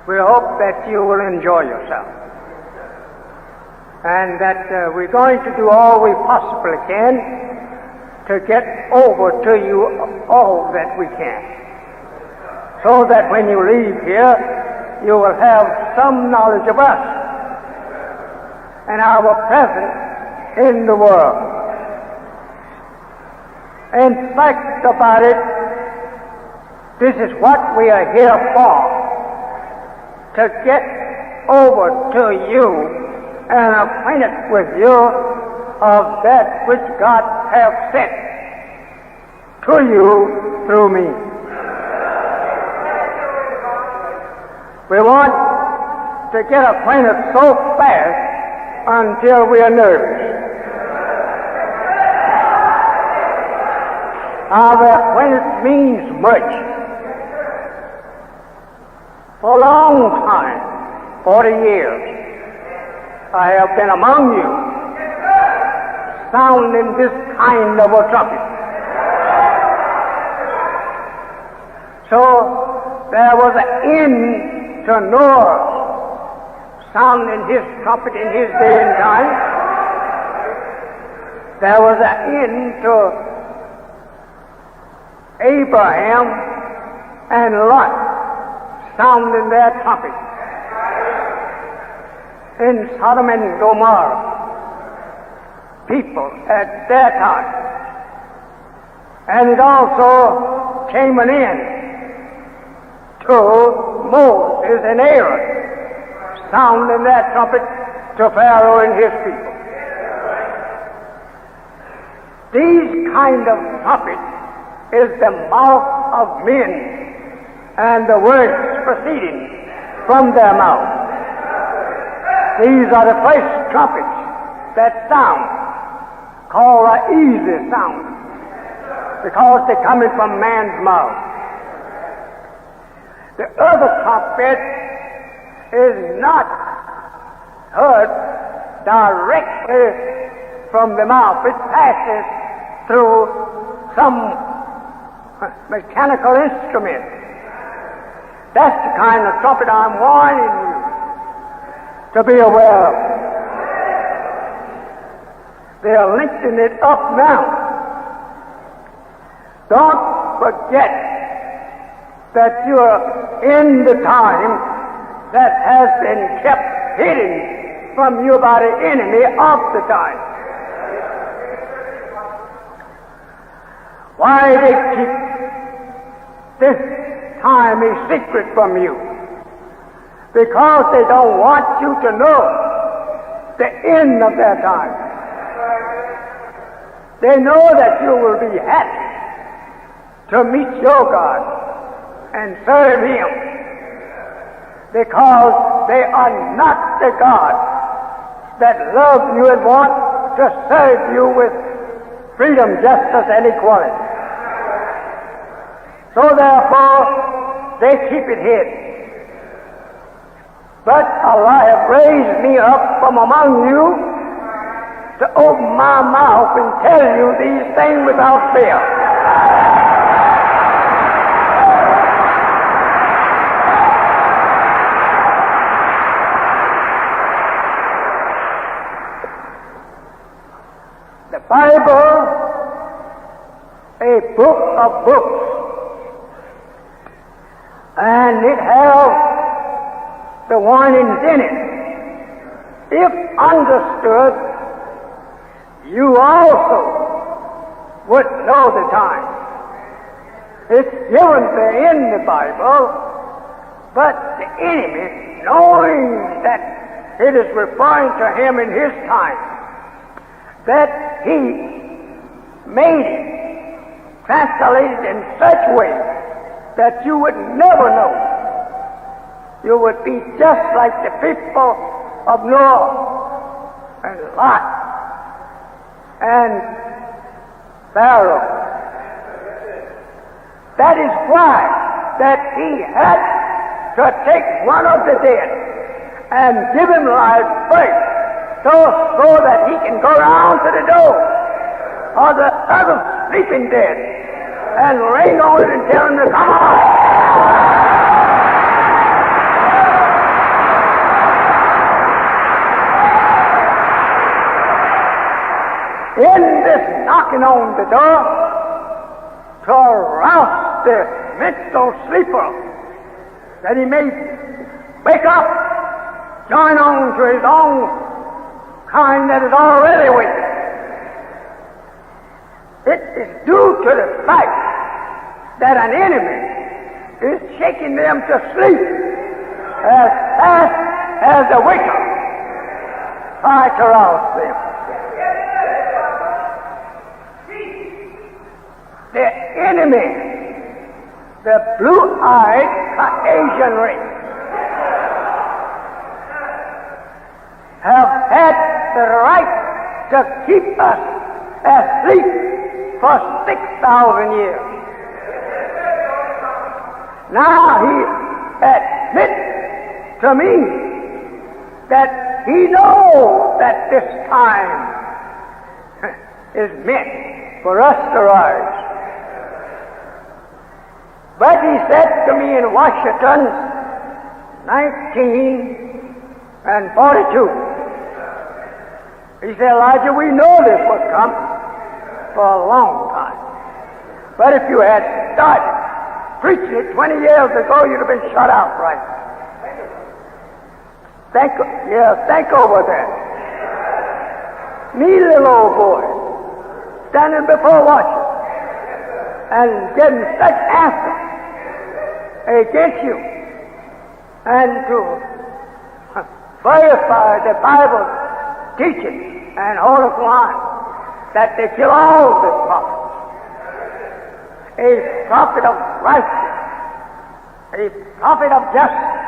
We hope that you will enjoy yourself, and that we're going to do all we possibly can to get over to you all that we can, so that when you leave here, you will have some knowledge of us and our presence in the world. In fact about it, this is what we are here for, to get over to you and acquainted with you of that which God hath sent to you through me. We want to get acquainted so fast until we are nervous. Our acquaintance means much. For a long time, 40 years, I have been among you, sounding this kind of a trumpet. So there was an end to Noah sounding his trumpet in his day and time. There was an end to Abraham and Lot sounding their trumpet in Sodom and Gomorrah. People at their time. And it also came an end to Moses and Aaron sounding their trumpet to Pharaoh and his people. These kind of trumpets is the mouth of men and the words proceeding from their mouth. These are the first trumpets that sound, called an easy sound, because they're coming from man's mouth. The other trumpet is not heard directly from the mouth. It passes through some mechanical instrument. That's the kind of trumpet I'm warning you to be aware of. They are lifting it up now. Don't forget that you're in the time that has been kept hidden from you by the enemy of the time. Why they keep this time a secret from you? Because they don't want you to know the end of their time. They know that you will be happy to meet your God and serve Him, because they are not the God that love you and want to serve you with freedom, justice, and equality. So therefore, they keep it hid. But Allah hath raised me up from among you to open my mouth and tell you these things without fear. The Bible, a book of books, and it has the warnings in it. If understood, you also would know the time. It's given there in the Bible, but the enemy, knowing that it is referring to him in his time, that he made it translated in such a way that you would never know. You would be just like the people of Noah and Lot and Pharaoh. That is why that he had to take one of the dead and give him life first, so that he can go round to the door of the other sleeping dead and ring on it and tell him to come on. knocking on the door to arouse the mental sleeper, that he may wake up, join on to his own kind that is already waking. It is due to the fact that an enemy is shaking them to sleep as fast as the wicked try to rouse them. The enemy, the blue-eyed Caucasian race, have had the right to keep us asleep for 6,000 years. Now he admits to me that he knows that this time is meant for us to rise. But he said to me in Washington, 1942, he said, Elijah, we know this would come for a long time. But if you had started preaching it 20 years ago, you'd have been shut out right. Think over that. Me, little old boy, standing before Washington and getting such answers against you, and to verify the Bible teaching and Holy Quran that they kill all the prophets. A prophet of righteousness, a prophet of justice,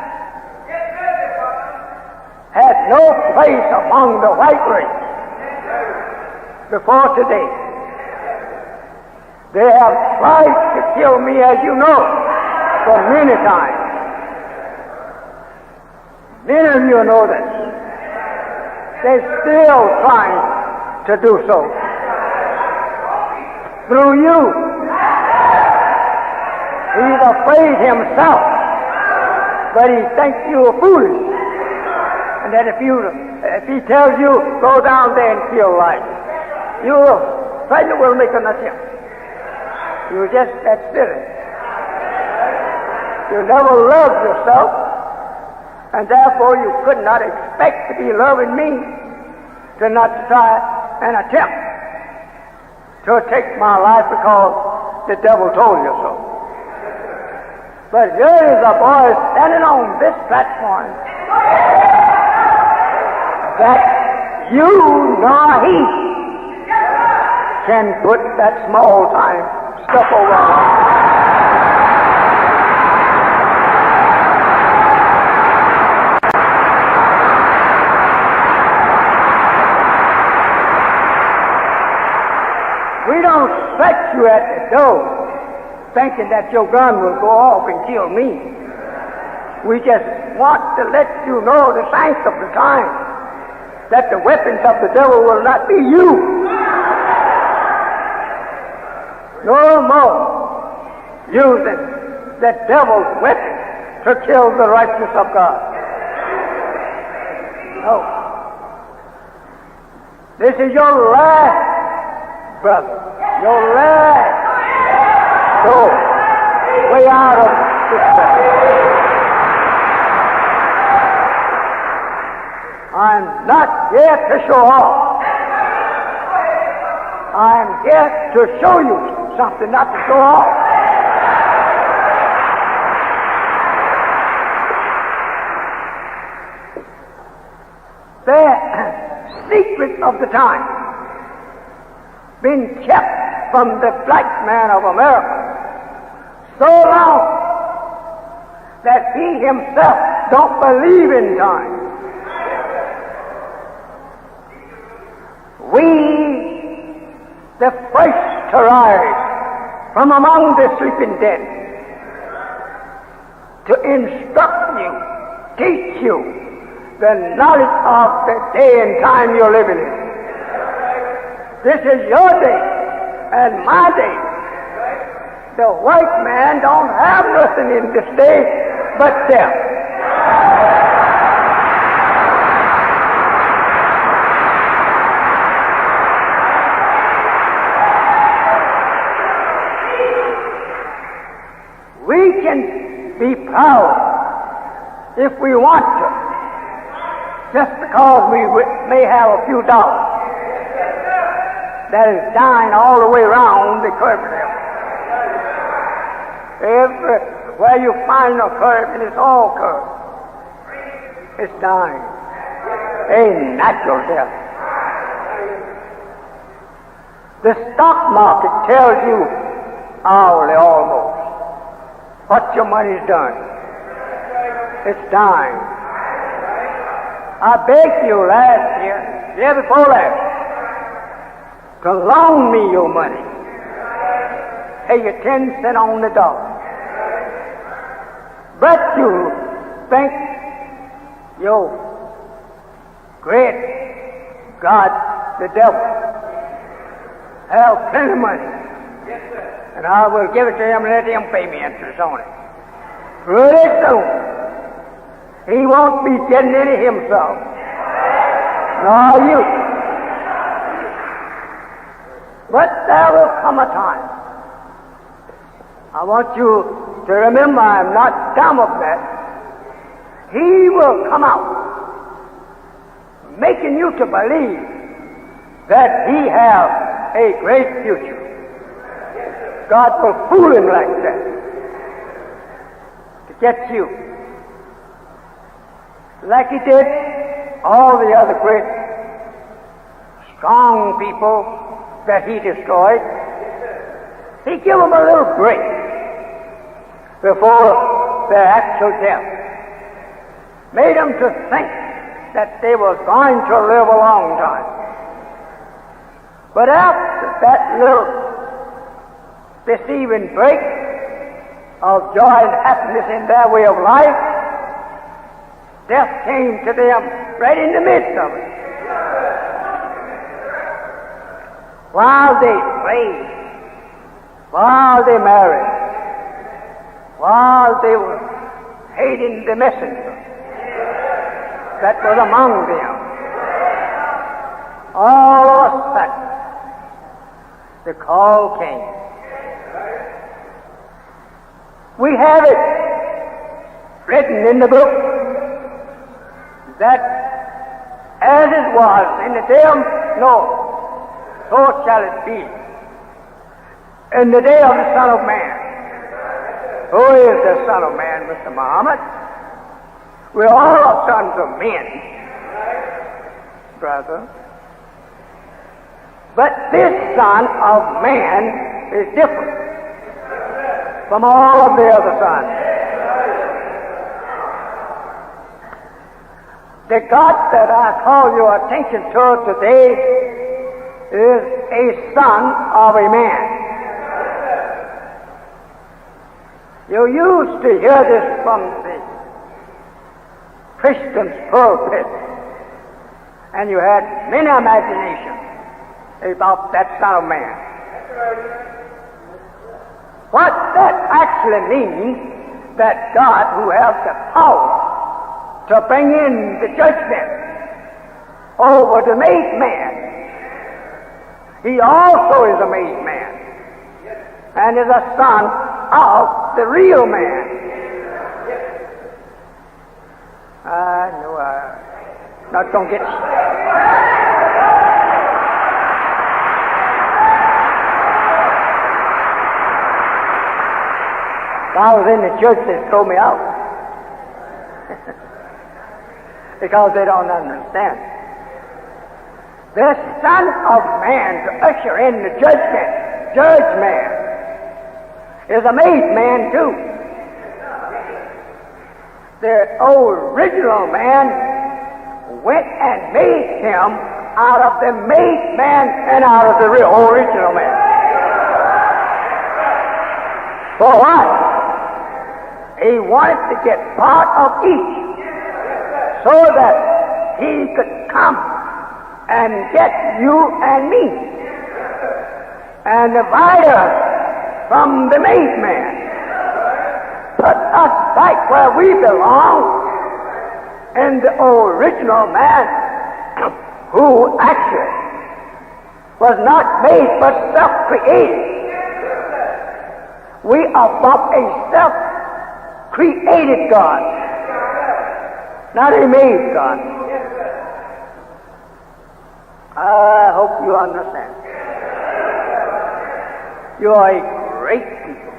had no place among the white race before today. They have tried to kill me, as you know, for many times. Many of you know this. They're still trying to do so. Through you. He's afraid himself, but he thinks you are foolish. And that if he tells you, go down there and kill life, you certainly will make an attempt. You're just that silly. You never loved yourself, and therefore you could not expect to be loving me to not try an attempt to take my life because the devil told you so. But here is a boy standing on this platform that you nor he can put that small time stuff over. We don't set you at the door thinking that your gun will go off and kill me. We just want to let you know the signs of the time, that the weapons of the devil will not be you. No more using the devil's weapon to kill the righteous of God. No. This is your last, brother. Your last. So, way out of this place. I'm not here to show off. I'm here to show you something, not to show off. The secret of the time been kept from the black man of America so long that he himself don't believe in time. We, the first to rise from among the sleeping dead, to instruct you, teach you the knowledge of the day and time you're living in. This is your day and my day. The white man don't have nothing in this day but death. power if we want to, just because we may have a few dollars. That is dying all the way around the curve there. Everywhere you find a curve, and it's all curve, it's dying. A natural death. The stock market tells you hourly almost what your money's done. It's dying. I begged you last year before last, to loan me your money. Pay you 10 cents on the dollar. But you think your great God, the devil, have plenty of money. And I will give it to him and let him pay me interest on it. Pretty soon, he won't be getting any himself. Nor you. But there will come a time. I want you to remember I'm not dumb of that. He will come out, making you to believe that he has a great future. God will fool him like that to get you. Like he did all the other great, strong people that he destroyed. He gave them a little break before their actual death. Made them to think that they were going to live a long time. But after that little deceiving break of joy and happiness in their way of life, death came to them right in the midst of it. While they prayed, while they married, while they were hating the messenger that was among them, all of a sudden the call came. We have it written in the book that as it was in the day of Noah, so shall it be in the day of the Son of Man. Who is the Son of Man, Mr. Muhammad? We're all sons of men, brother. But this Son of Man is different from all of the other sons. The God that I call your attention to today is a son of a man. You used to hear this from the Christian's pulpit, and you had many imaginations about that Son of Man. What that actually means, that God, who has the power to bring in the judgment over the made man, he also is a made man and is a son of the real man. I know I'm not going to get... If I was in the church, they'd throw me out. Because they don't understand. The Son of Man, to usher in the judge man, is a made man too. The original man went and made him out of the made man and out of the original man. For what? He wanted to get part of each so that he could come and get you and me and divide us from the made man. Put us back where we belong in the original man who actually was not made but self-created. We are from a created God, not a made God. I hope you understand. You are a great people.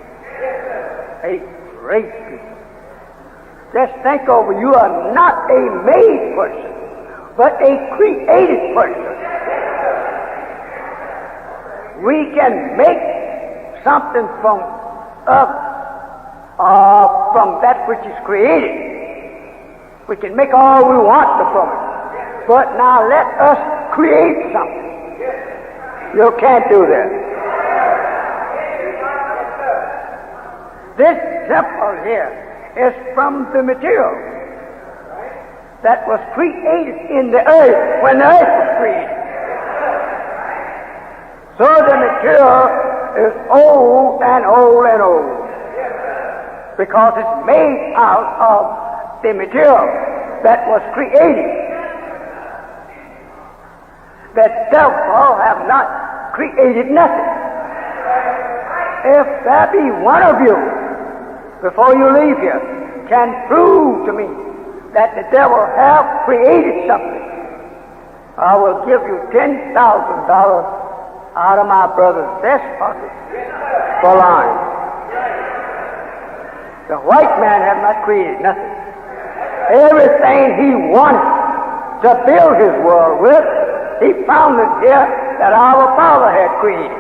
A great people. Just think over, you are not a made person, but a created person. We can make something from from that which is created. We can make all we want from it. But now let us create something. You can't do that. This temple here is from the material that was created in the earth when the earth was created. So the material is old and old and old because it's made out of the material that was created. The devil have not created nothing. If there be one of you, before you leave here, can prove to me that the devil have created something, I will give you $10,000 out of my brother's vest pocket for lying. The white man have not created nothing. Everything he wanted to build his world with, he found it here that our Father had created.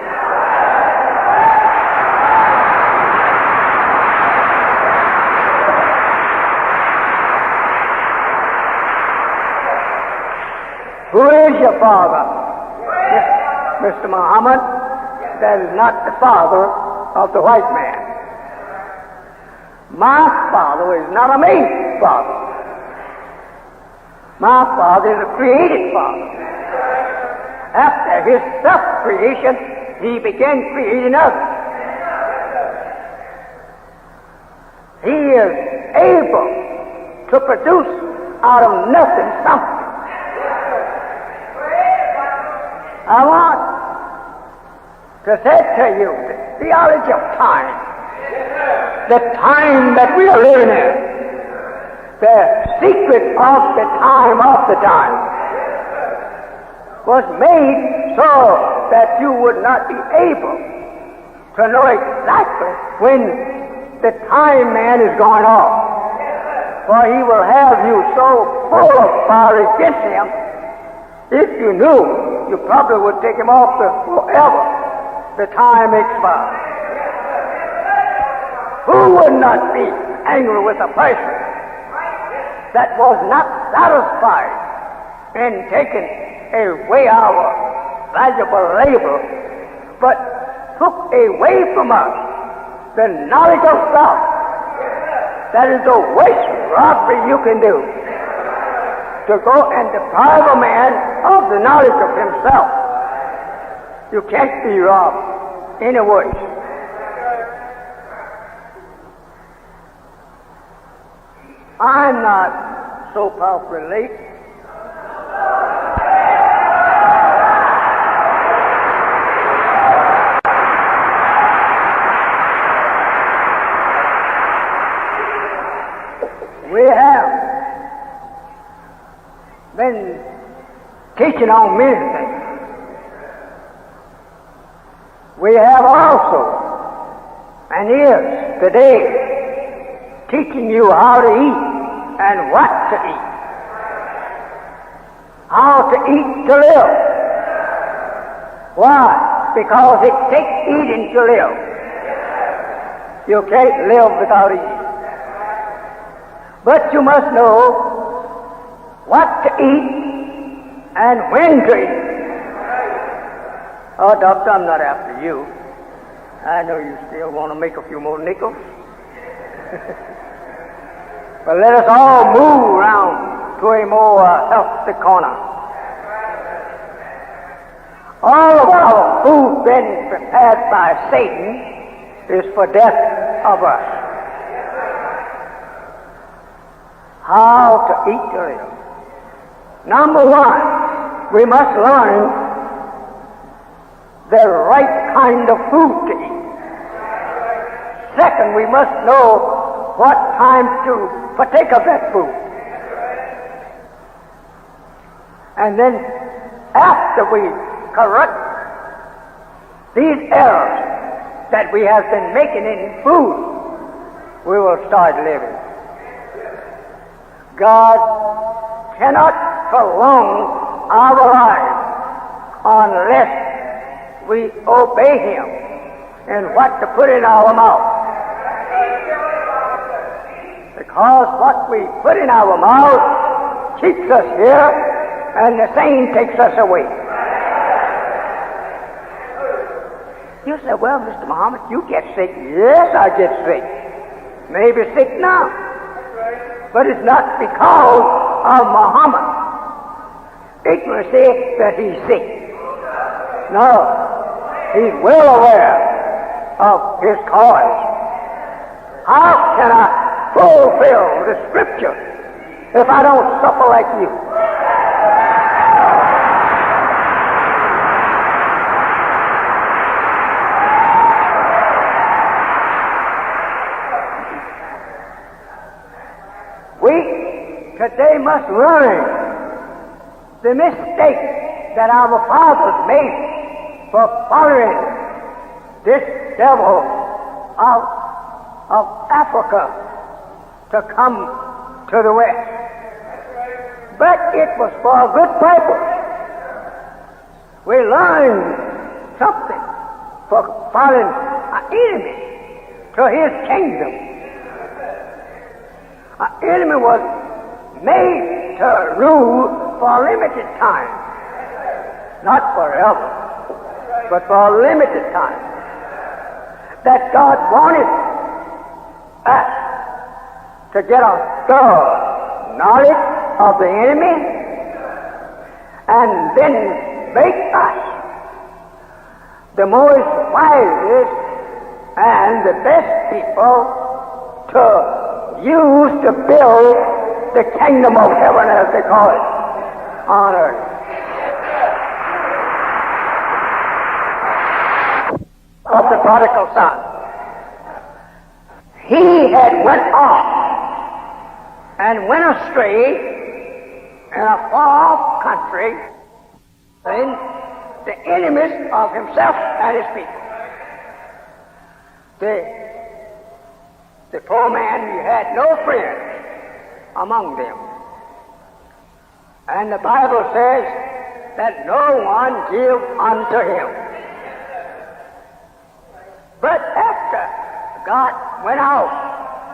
Who is your father? Mr. Muhammad, that is not the father of the white man. My father is not a made father. My father is a created father. After his self-creation, he began creating others. He is able to produce out of nothing something. I want to say to you the theology of time, the time that we are living in, the secret of the time was made so that you would not be able to know exactly when the time man is going off. For he will have you so full of fire against him, if you knew, you probably would take him off forever. The time expires. Who would not be angry with a person that was not satisfied in taking away our valuable labor, but took away from us the knowledge of God? That is the worst robbery you can do, to go and deprive a man of the knowledge of himself. You can't be robbed any worse. I'm not so powerfully late. We have been teaching on many things. We have also, and is today, teaching you how to eat and what to eat. How to eat to live. Why? Because it takes eating to live. You can't live without eating. But you must know what to eat and when to eat. Oh, doctor, I'm not after you. I know you still want to make a few more nickels. But let us all move around to a more healthy corner. All of our food been prepared by Satan is for death of us. How to eat to live. Number one, we must learn the right kind of food to eat. Second, we must know what time to partake of that food. And then after we correct these errors that we have been making in food, we will start living. God cannot prolong our lives unless we obey Him in what to put in our mouth. Because what we put in our mouth keeps us here, and the same takes us away. You say, well, Mr. Muhammad, you get sick. Yes, I get sick. Maybe sick now. But it's not because of Muhammad ignorancy that he's sick. No. He's well aware of his cause. How can I fulfill the Scripture if I don't suffer like you? Today must learn the mistake that our fathers made for following this devil of Africa to come to the West. But it was for a good purpose. We learned something for following an enemy to his kingdom. An enemy was made to rule for a limited time. Not forever, but for a limited time. That God wanted us to get a thorough knowledge of the enemy and then make us the most wisest and the best people to use to build the kingdom of heaven, as they call it, on earth. Of the prodigal son. He had went off and went astray in a far-off country in the enemies of himself and his people. The poor man, he had no friends among them. And the Bible says that no one give unto him. But after God went out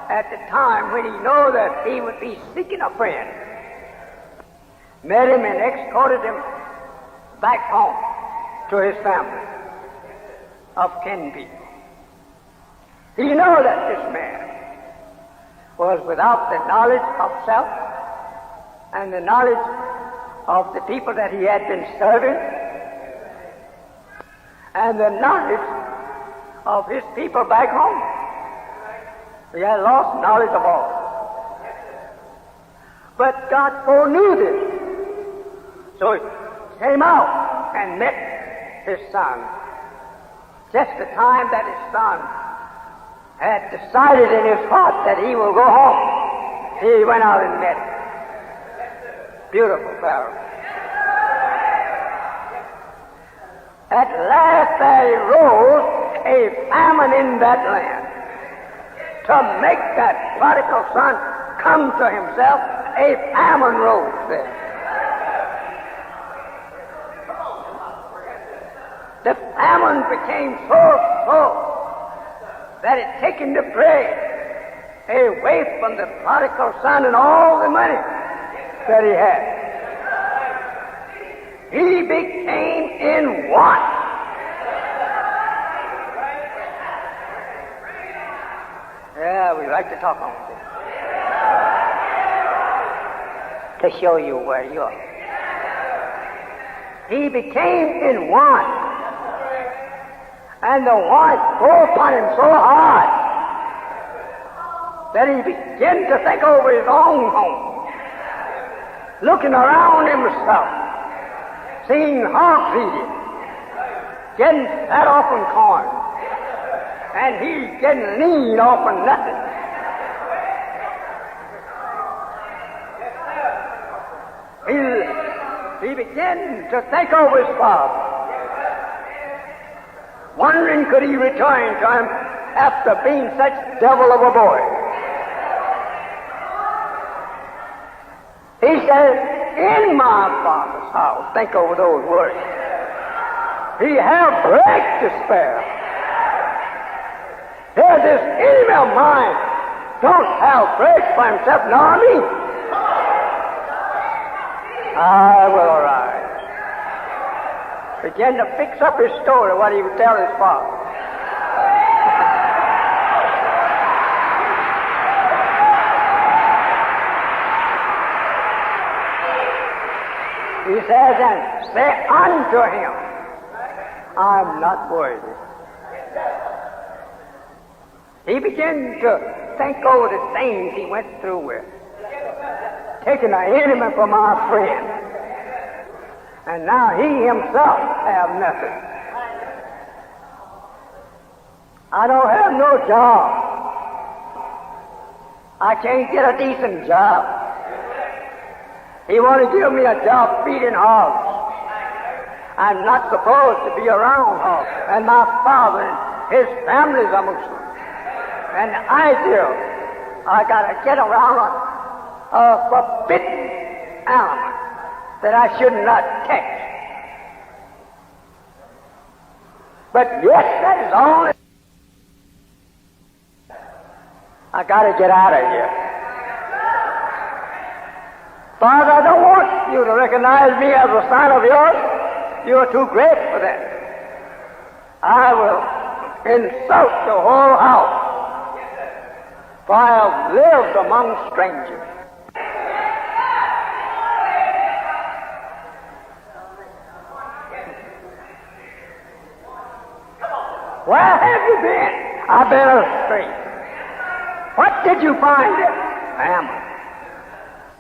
at the time when he knew that he would be seeking a friend, met him and escorted him back home to his family of kin people. He knew that this man was without the knowledge of self and the knowledge of the people that he had been serving and the knowledge of his people back home. He had lost knowledge of all. But God foreknew this. So he came out and met his son. Just the time that his son had decided in his heart that he will go home, he went out and met him. Beautiful parable. At last there arose a famine in that land. To make that prodigal son come to himself, a famine rose there. The famine became so that it taken the bread away from the prodigal son and all the money that he had. He became in want. Yeah, we like to talk on this to show you where you are. He became in want. And the want bore upon him so hard that he began to think over his own home, looking around himself, seeing hogs eating, getting fat off on corn, and he getting lean off on nothing. he began to think over his father, wondering could he return to him after being such devil of a boy. He says, in my father's house, think over those words, he have bread to spare. There's this enemy of mine don't have bread for himself, nor me. I will arise. Began to fix up his story, what he would tell his father. He says, and say unto him, I'm not worthy. He began to think over the things he went through with, taking an enemy for my friend, and now he himself have nothing. I don't have no job. I can't get a decent job. He wanted to give me a job feeding hogs. I'm not supposed to be around hogs, and my father and his family's a Muslim. And I got to get around a forbidden element that I should not touch. But yes, that is only. I got to get out of here. Father, I don't want you to recognize me as a son of yours. You're too great for that. I will insult the whole house, for I have lived among strangers. Where have you been? I've been astray. What did you find there? Family.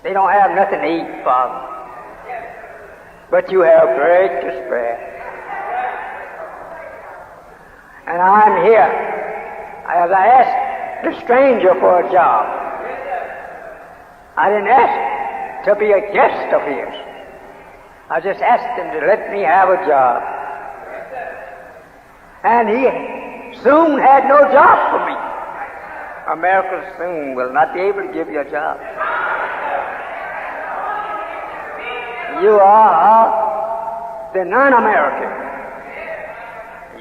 They don't have nothing to eat, Father. But you have bread to spare. And I'm here as I asked the stranger for a job. I didn't ask to be a guest of his. I just asked him to let me have a job. And he soon had no job for me. America soon will not be able to give you a job. You are the non-American.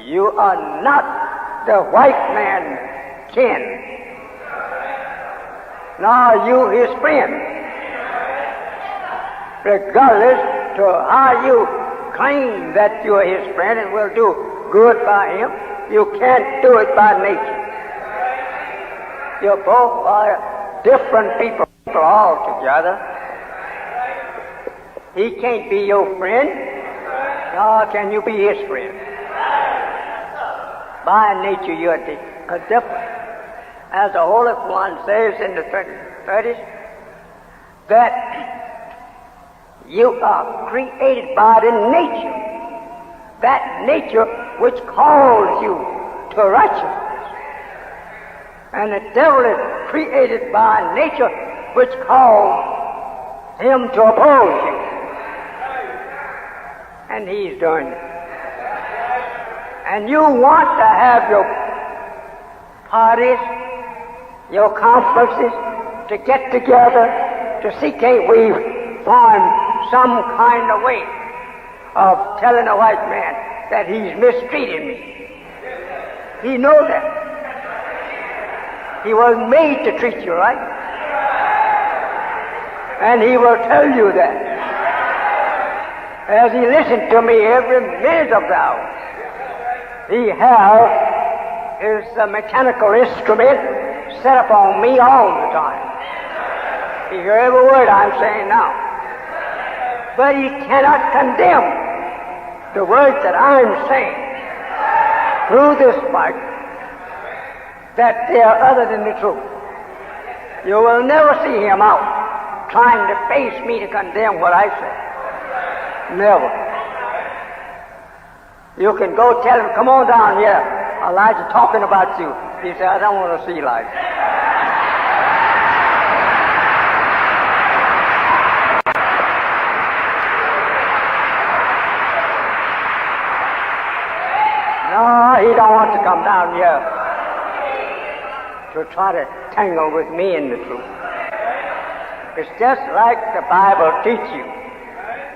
You are not the white man's kin, nor you his friend. Regardless to how you claim that you are his friend and will do good by him, you can't do it by nature. You both are different people altogether. He can't be your friend, nor can you be his friend. By nature, you're different. As the Holy One says in the 30s, that you are created by the nature, that nature which calls you to righteousness. And the devil is created by nature which calls him to oppose you. And he's doing it. And you want to have your parties, your conferences, to get together to see can't we find some kind of way of telling a white man that he's mistreating me. He knows that. He was made to treat you right. And he will tell you that. As he listened to me every minute of the hour. He has his mechanical instrument set upon me all the time. He hears every word I'm saying now. But he cannot condemn the words that I'm saying through this mic, that they are other than the truth. You will never see him out trying to face me to condemn what I say. Never. You can go tell him, come on down here. Elijah talking about you. He said, I don't want to see Elijah. want to come down here to try to tangle with me in the truth. It's just like the Bible teaches you.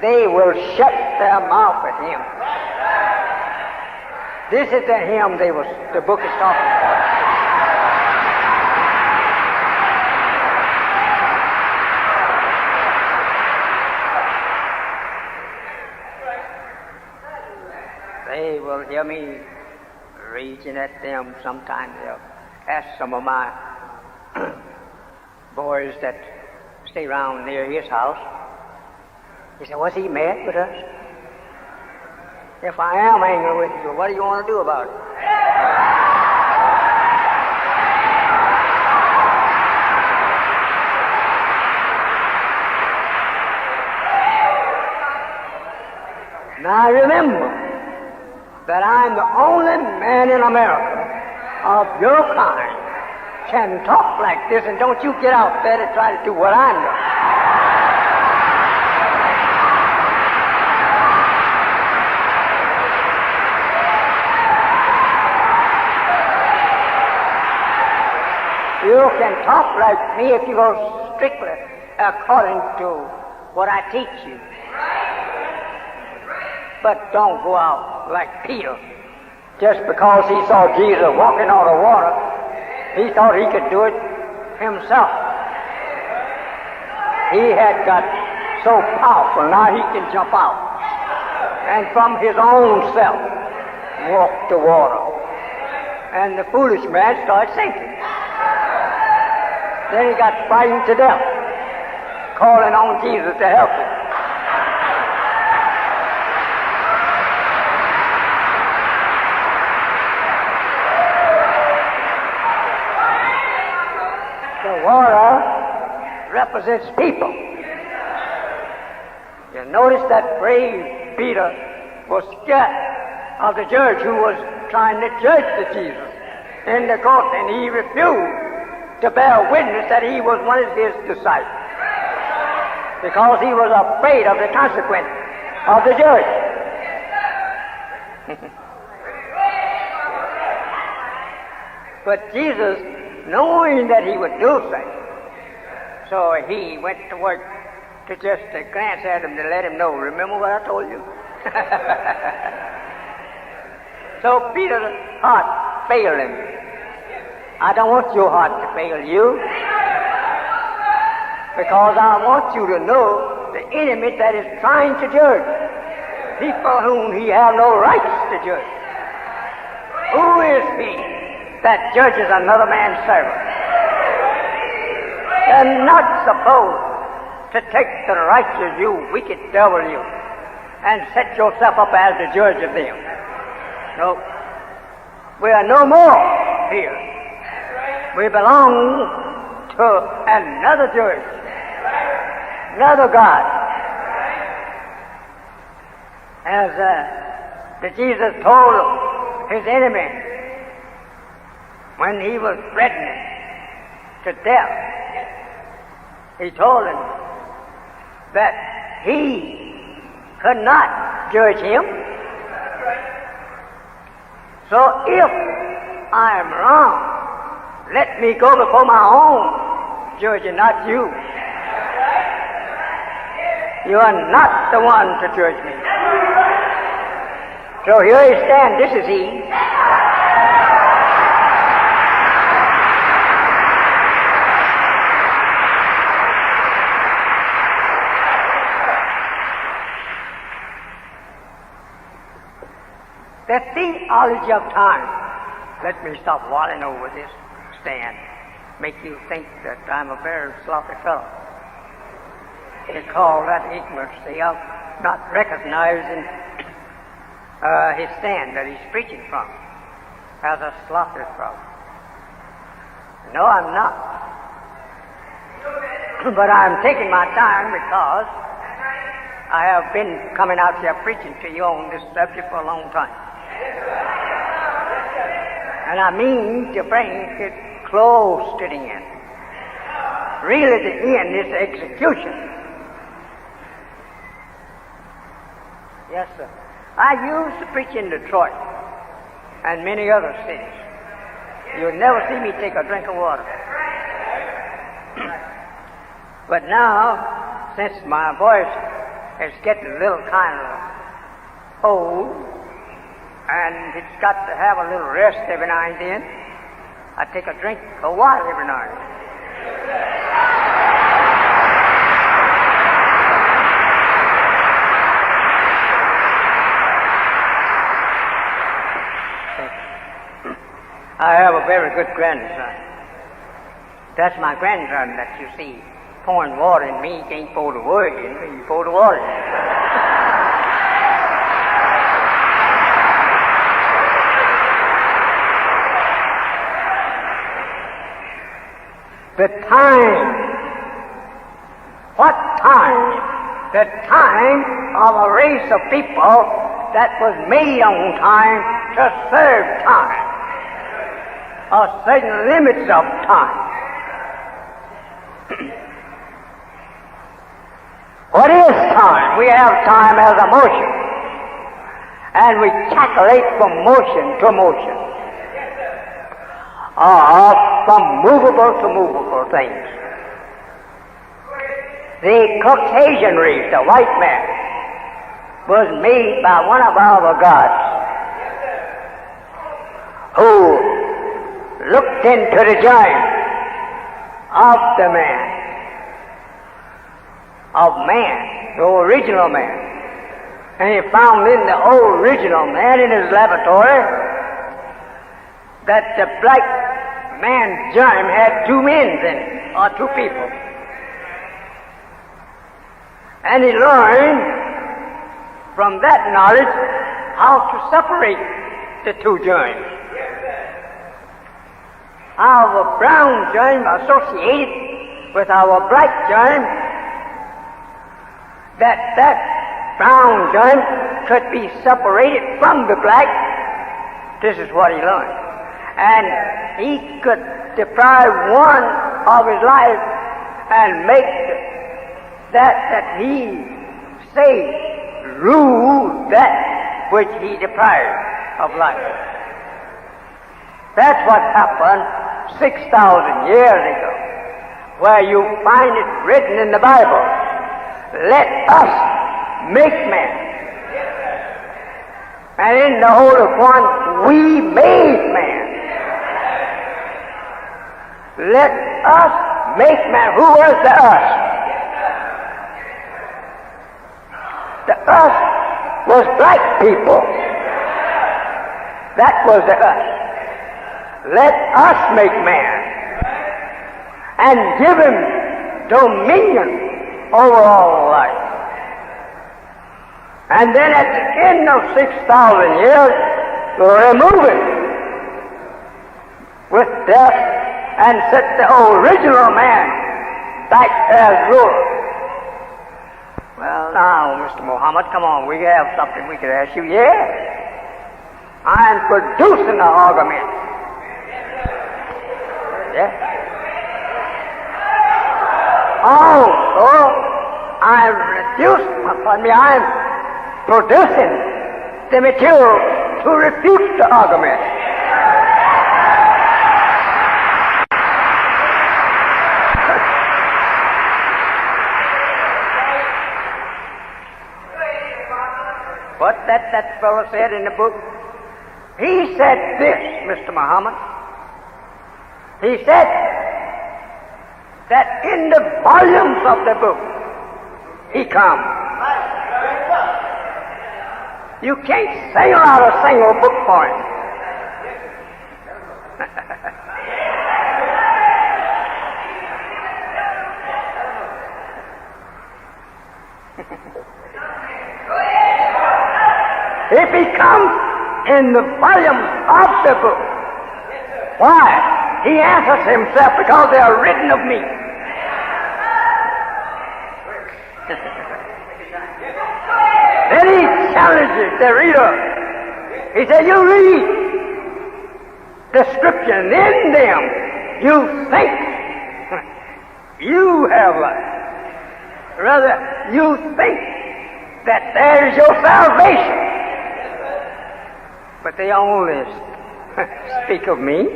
They will shut their mouth at him. This is the hymn the book is talking about. They will hear me raging at them. Sometimes they'll ask some of my boys that stay around near his house. He said, was he mad with us? If I am angry with you, what do you want to do about it? Now remember that I'm the only man in America of your kind can talk like this, and don't you get out there to try to do what I'm doing. You can talk like me if you go strictly according to what I teach you. But don't go out like Peter. Just because he saw Jesus walking on the water, he thought he could do it himself. He had got so powerful, now he can jump out. And from his own self, walk the water. And the foolish man started sinking. Then he got frightened to death, calling on Jesus to help him. The water represents people. You notice that brave Peter was scared of the judge who was trying to judge the Jesus in the court, and he refused to bear witness that he was one of his disciples because he was afraid of the consequence of the judge. But Jesus, knowing that he would do so he went to work to just glance at him to let him know, remember what I told you? So Peter's heart failed him. I don't want your heart to fail you, because I want you to know the enemy that is trying to judge people whom he has no rights to judge. Who is he that judges another man's servant? You're not supposed to take the righteous, you wicked devil, you, and set yourself up as the judge of them. No. We are no more here. We belong to another judge, another God. As the Jesus told his enemy when he was threatening to death, he told him that he could not judge him. So if I am wrong, let me go before my own judge and not you. You are not the one to judge me. So here he stands. This is he. The theology of time. Let me stop walling over this stand. Make you think that I'm a very sloppy fellow. They call that ignorance. They are not recognizing his stand that he's preaching from as a sloppy fellow. No, I'm not. But I'm taking my time because I have been coming out here preaching to you on this subject for a long time. And I mean to bring it close to the end. Really, the end is the execution. Yes, sir. I used to preach in Detroit, and many other cities. You'll never see me take a drink of water. But now, since my voice is getting a little kind of old, and it's got to have a little rest every now and then, I take a drink of water every now and then. I have a very good grandson. That's my grandson that you see pouring water in me. He can't pour the word in me, he pour the water in me. The time. What time? The time of a race of people that was made on time to serve time. Or certain limits of time. What is time? We have time as a motion. And we calculate from motion to motion. Or from movable to movable things. The Caucasian race, the white man, was made by one of our gods who looked into the giant of the man, the original man. And he found in the original man in his laboratory that the black man's germ had two men in it, or two people. And he learned from that knowledge how to separate the two germs. Our brown germ associated with our black germ, that brown germ could be separated from the black. This is what he learned. And he could deprive one of his life and make that he say rule that which he deprived of life. That's what happened 6,000 years ago, where you find it written in the Bible, let us make man. And in the Holy One, we made man. Let us make man. Who was the us? The us was black people. That was the us. Let us make man and give him dominion over all life. And then at the end of 6,000 years, remove it with death and set the original man back as ruler. Well, now, Mr. Muhammad, come on, we have something we could ask you. Yeah, I'm producing an argument. Yeah. Also, I'm producing the material to refute the argument. What that fellow said in the book, he said this, Mr. Muhammad. He said that in the volumes of the book, he comes. You can't sail out a single book for him. If he comes in the volumes of the book, why? He answers himself, because they are written of me. Then he challenges the reader. He said, you read the scripture, and in them you think you have life. Rather, you think that there is your salvation. But they only Speak of me.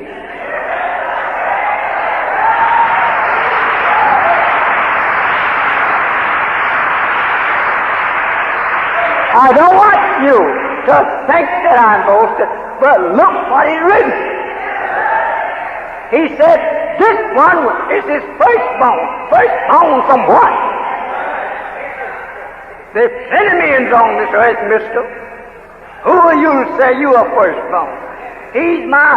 I don't want you to think that I'm boasting, but look what is written. He said, this one is his firstborn. Firstborn from what? There's plenty men on this earth, mister. Who are you to say you are firstborn? He's my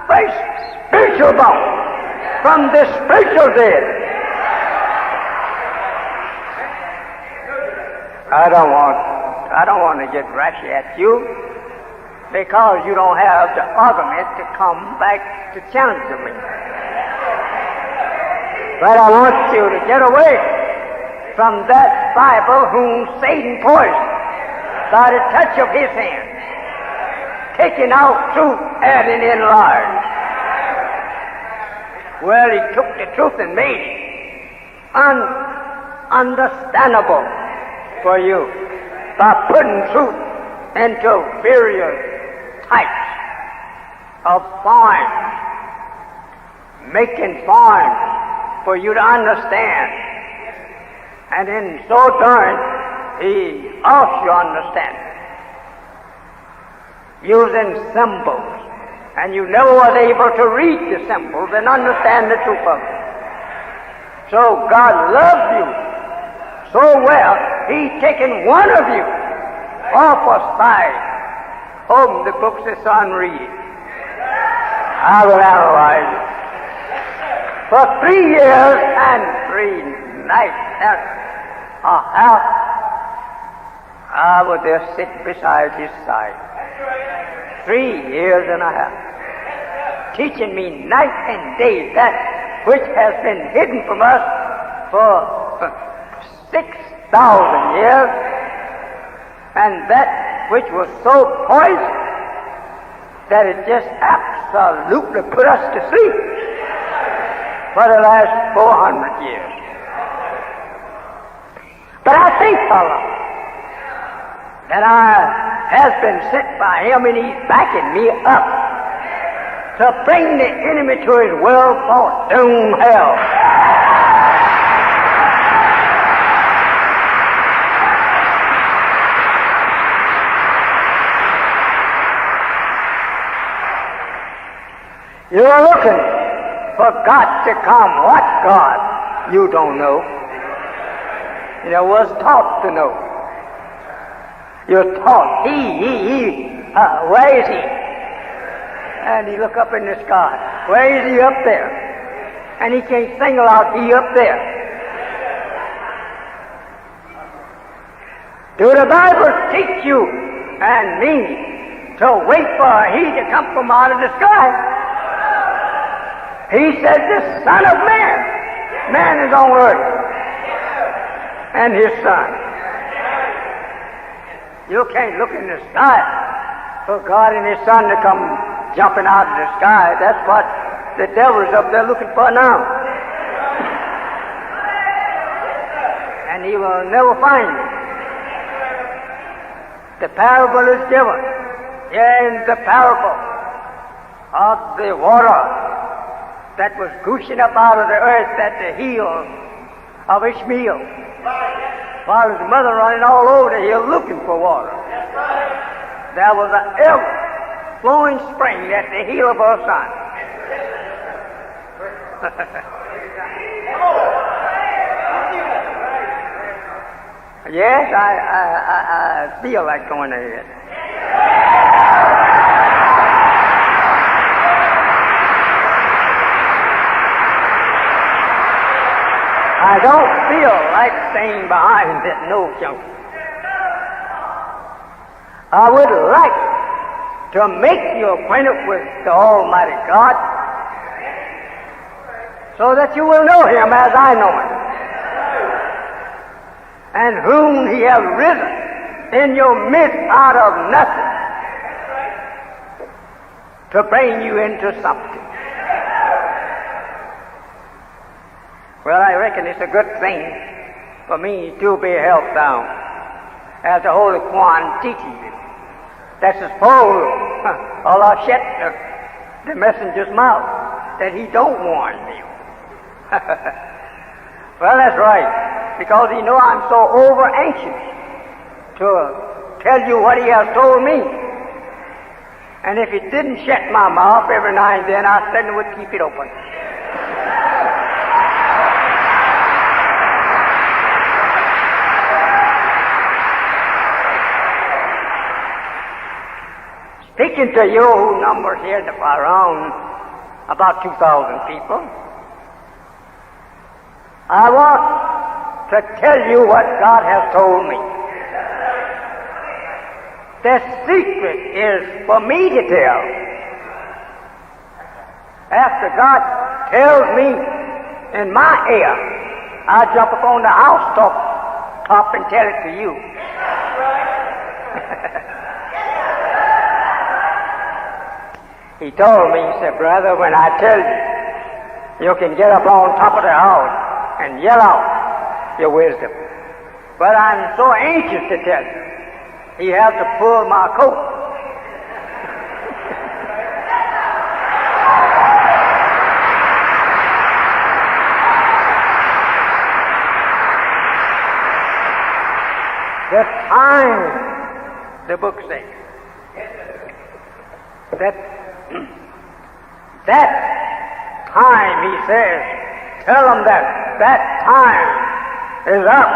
first spiritual born from the spiritual dead. I don't want to get rashy at you because you don't have the argument to come back to challenge me. But I want you to get away from that Bible whom Satan poisoned by the touch of his hand, taking out truth, adding in lies. Well, he took the truth and made it understandable for you by putting truth into various types of forms, making forms for you to understand. And in so doing, he also understands using symbols, and you never was able to read the symbols and understand the truth of it. So God loves you so well, He's taken one of you off aside. Open the books of Son, read it. I will analyze it. For 3 years and 3 nights, I was there sitting beside his side. 3 years and a half, teaching me night and day that which has been hidden from us for 6,000 years, and that which was so poisoned that it just absolutely put us to sleep for the last 400 years. But I think, fella, that I has been sent by Him, and He's backing me up to bring the enemy to his well-fought doom hell. You're looking for God to come. What God? You don't know. You know, was taught to know. You're taught. Where is He? And you look up in the sky. Where is He? Up there. And He can't single out He up there. Do the Bible teach you and me to wait for He to come from out of the sky? He said, the Son of Man. Man is on earth. And His Son. You can't look in the sky for God and His Son to come jumping out of the sky. That's what the devil's up there looking for now. And he will never find it. The parable is given. In the parable of the water that was gushing up out of the earth at the heel of Ishmael, while his mother running all over the hill looking for water. There was an ever-flowing spring at the heel of her son. Yes, I feel like going ahead. I don't feel like staying behind that no junction. I would like to make you acquainted with the Almighty God so that you will know Him as I know Him, and whom He has risen in your midst out of nothing to bring you into something. Well, I reckon it's a good thing for me to be held down as the Holy Quran teaches you, That's his pole. Allah shut the messenger's mouth that he don't warn me. Well, that's right, because he know I'm so over anxious to tell you what he has told me. And if he didn't shut my mouth every now and then, I certainly would keep it open. Speaking to you who numbers here around about 2,000 people, I want to tell you what God has told me. The secret is for me to tell. After God tells me in my ear, I jump up on the house top and tell it to you. He told me, he said, brother, when I tell you, you can get up on top of the house and yell out your wisdom. But I'm so anxious to tell you. He has to pull my coat. The time, the book says, that time, he says, tell them that time is up,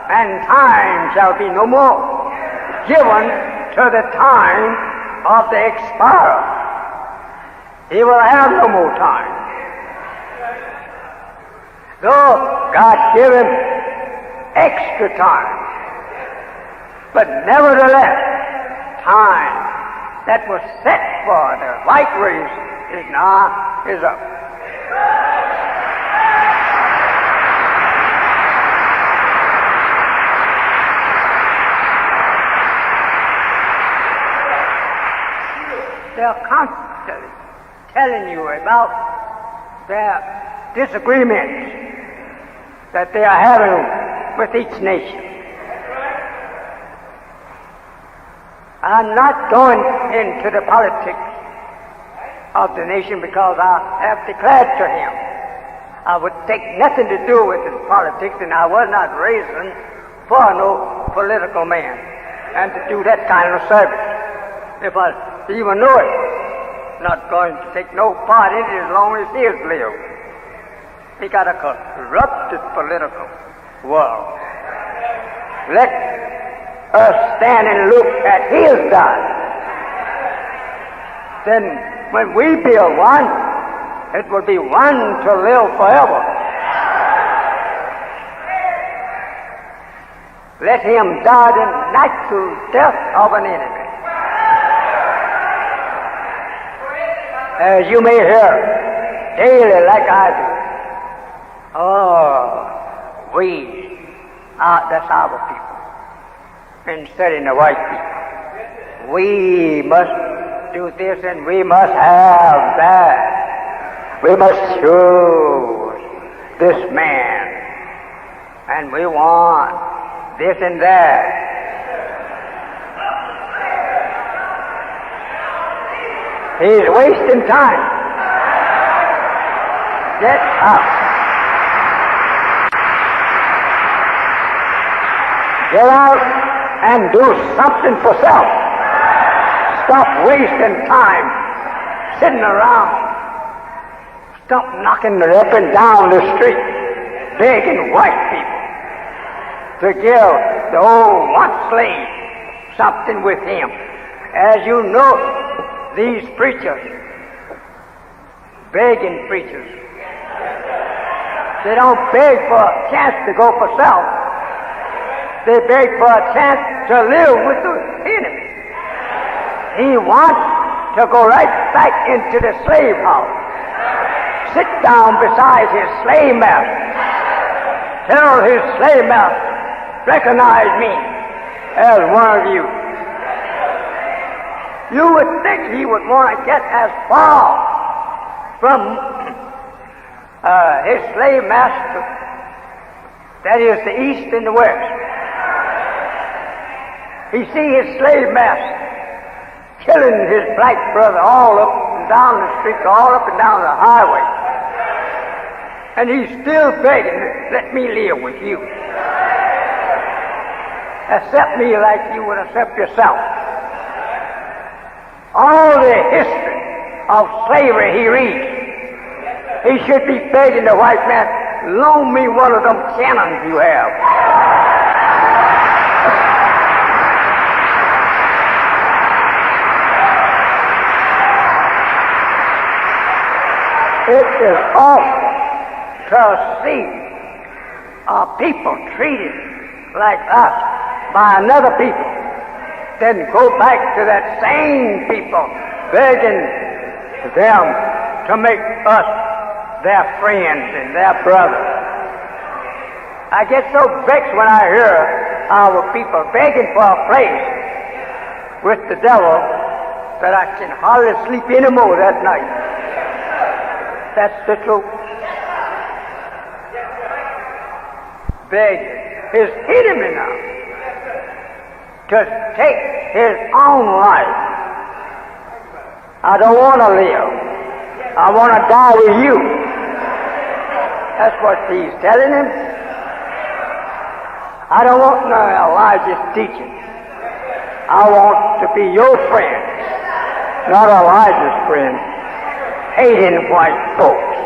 and time shall be no more given to the time of the expirer. He will have no more time. Though God give him extra time, but nevertheless, time that was set for the white race is up. They're constantly telling you about their disagreements that they are having with each nation. I'm not going into the politics of the nation because I have declared to him I would take nothing to do with his politics, and I was not raised for no political man and to do that kind of service. If I even know it, not going to take no part in it as long as he lives. He got a corrupted political world. Let us stand and look at his God. Then when we build one, it will be one to live forever. Let him die the natural death of an enemy. As you may hear daily like I do. Oh, that's our people. Instead of the white people. We must do this and we must have that. We must choose this man. And we want this and that. He's wasting time. Get up. Get out and do something for self. Stop wasting time sitting around. Stop knocking it up and down the street, begging white people to give the old once slave something with him. As you know, these preachers, begging preachers, they don't beg for a chance to go for self. They beg for a chance to live with the enemy. He wants to go right back into the slave house, sit down beside his slave master, tell his slave master, recognize me as one of you. You would think he would want to get as far from his slave master, that is the east and the west. He see his slave master killing his black brother all up and down the street, all up and down the highway. And he's still begging, let me live with you. Accept me like you would accept yourself. All the history of slavery he reads, he should be begging the white man, loan me one of them cannons you have. It is awful to see a people treated like us by another people, then go back to that same people begging them to make us their friends and their brothers. I get so vexed when I hear our people begging for a place with the devil that I can hardly sleep anymore that night. That's the truth. Begging his enemy now to take his own life. I don't want to live. I want to die with you. That's what he's telling him. I don't want no Elijah's teaching. I want to be your friend, not Elijah's friend. Hating white folks.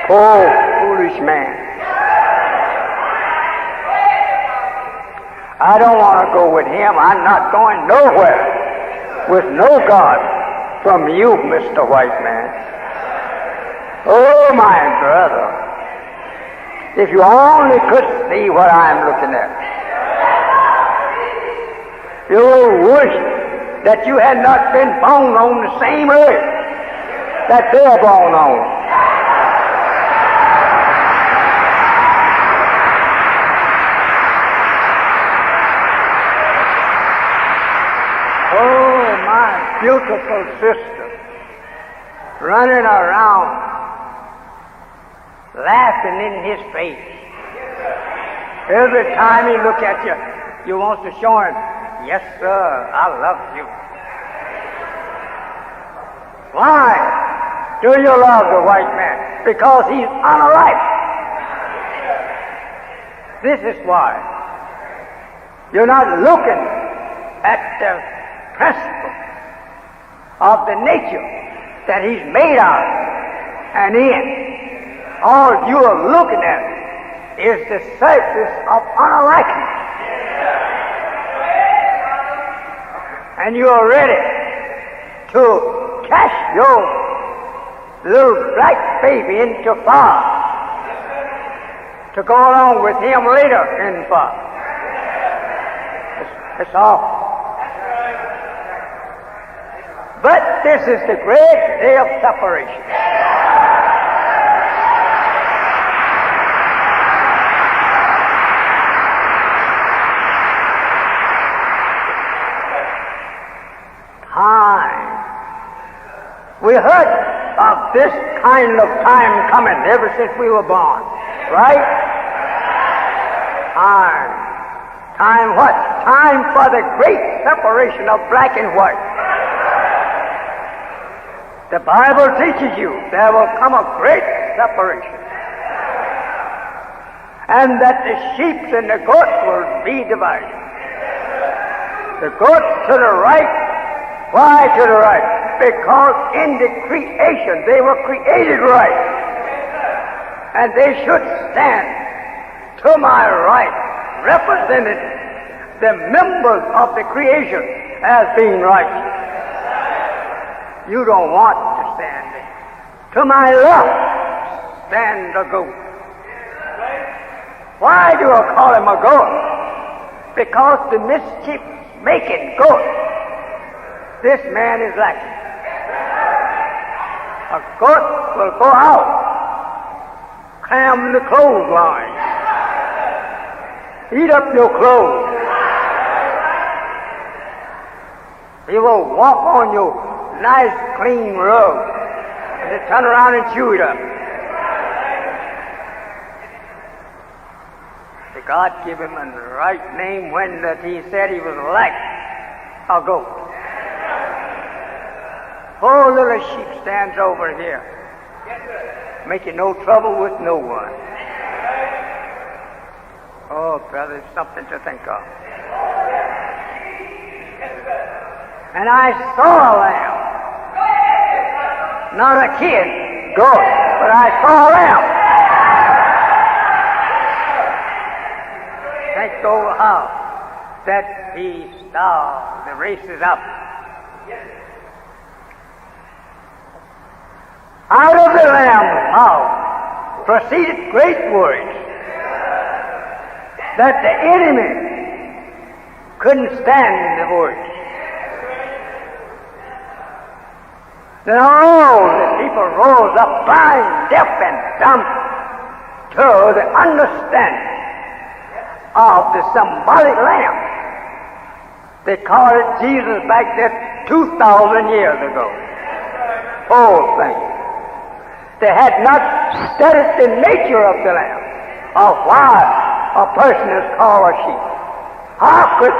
Poor, foolish man. I don't want to go with him. I'm not going nowhere with no God from you, Mr. White Man. Oh, my brother, if you only could see what I'm looking at. You wish that you had not been born on the same earth that they're born on. Oh, my beautiful sister, running around, laughing in his face. Every time he look at you, you want to show him, yes, sir, I love you. Why do you love the white man? Because he's unripe. This is why. You're not looking at the principle of the nature that he's made out and in. All you are looking at is the surface of unrighteousness. And you are ready to cast your little black baby into fire to go along with him later in fire. It's awful. But this is the great day of separation. Time. We heard of this kind of time coming ever since we were born, right? Time what? Time for the great separation of black and white. The Bible teaches you there will come a great separation, and that the sheep and the goats will be divided. The goats to the right. Why to the right? Because in the creation they were created right, and they should stand to my right, representing the members of the creation as being right. You don't want to stand there. To my left, stand the goat. Why do I call him a goat? Because the mischief-making goat this man is lacking. A goat will go out, climb the clothesline, eat up your clothes. He will walk on your nice clean rug and then turn around and chew it up. Did God give him a right name when that he said he was like a goat? Poor little sheep stands over here, making no trouble with no one. Oh, brother, it's something to think of. And I saw a lamb. Not a kid, goat, but I saw a lamb. Think over how that he saw the race is up. Out of the lamb's mouth proceeded great words that the enemy couldn't stand in the words. Then all the people rose up, blind, deaf, and dumb, to the understanding of the symbolic lamb. They called it Jesus back there 2,000 years ago. Whole thing. They had not studied the nature of the lamb, of why a person is called a sheep. How could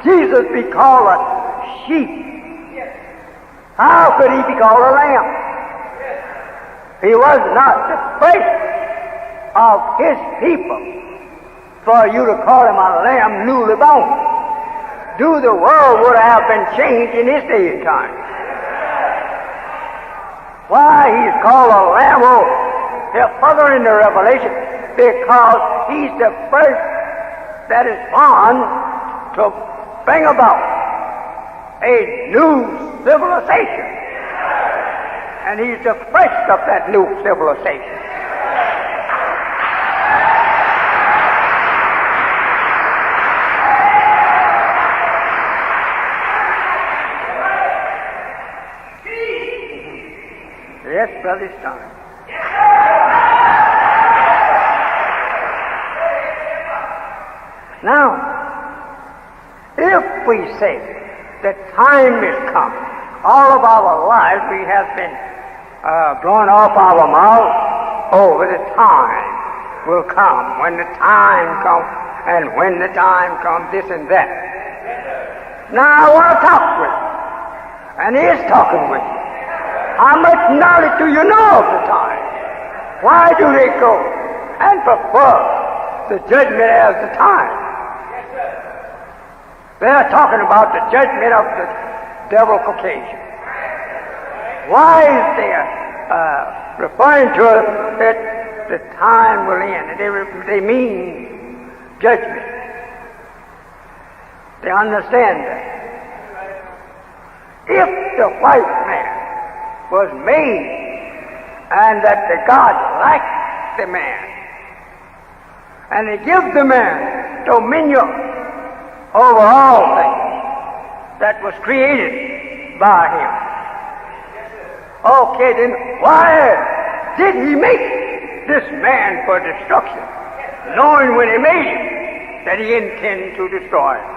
Jesus be called a sheep? How could he be called a lamb? He was not the first of his people for you to call him a lamb newly born. The world would have been changed in his day and time. Why he's called a lamb? Oh, here further in the Revelation, because he's the first that is born to bring about a new civilization. And he's the first of that new civilization. Yes, Brother Stein. Now, if we say the time is come, all of our lives we have been blowing off our mouth, oh, the time will come. When the time comes, and when the time comes, this and that. Now I want to talk with you, and he is talking with you. How much knowledge do you know of the time? Why do they go and prefer the judgment as the time? They are talking about the judgment of the devil Caucasian. Why is they referring to it that the time will end? They mean judgment. They understand that. If the white man was made and that the God liked the man and he gives the man dominion over all things that was created by him. Okay, then why did he make this man for destruction, knowing when he made him that he intended to destroy him?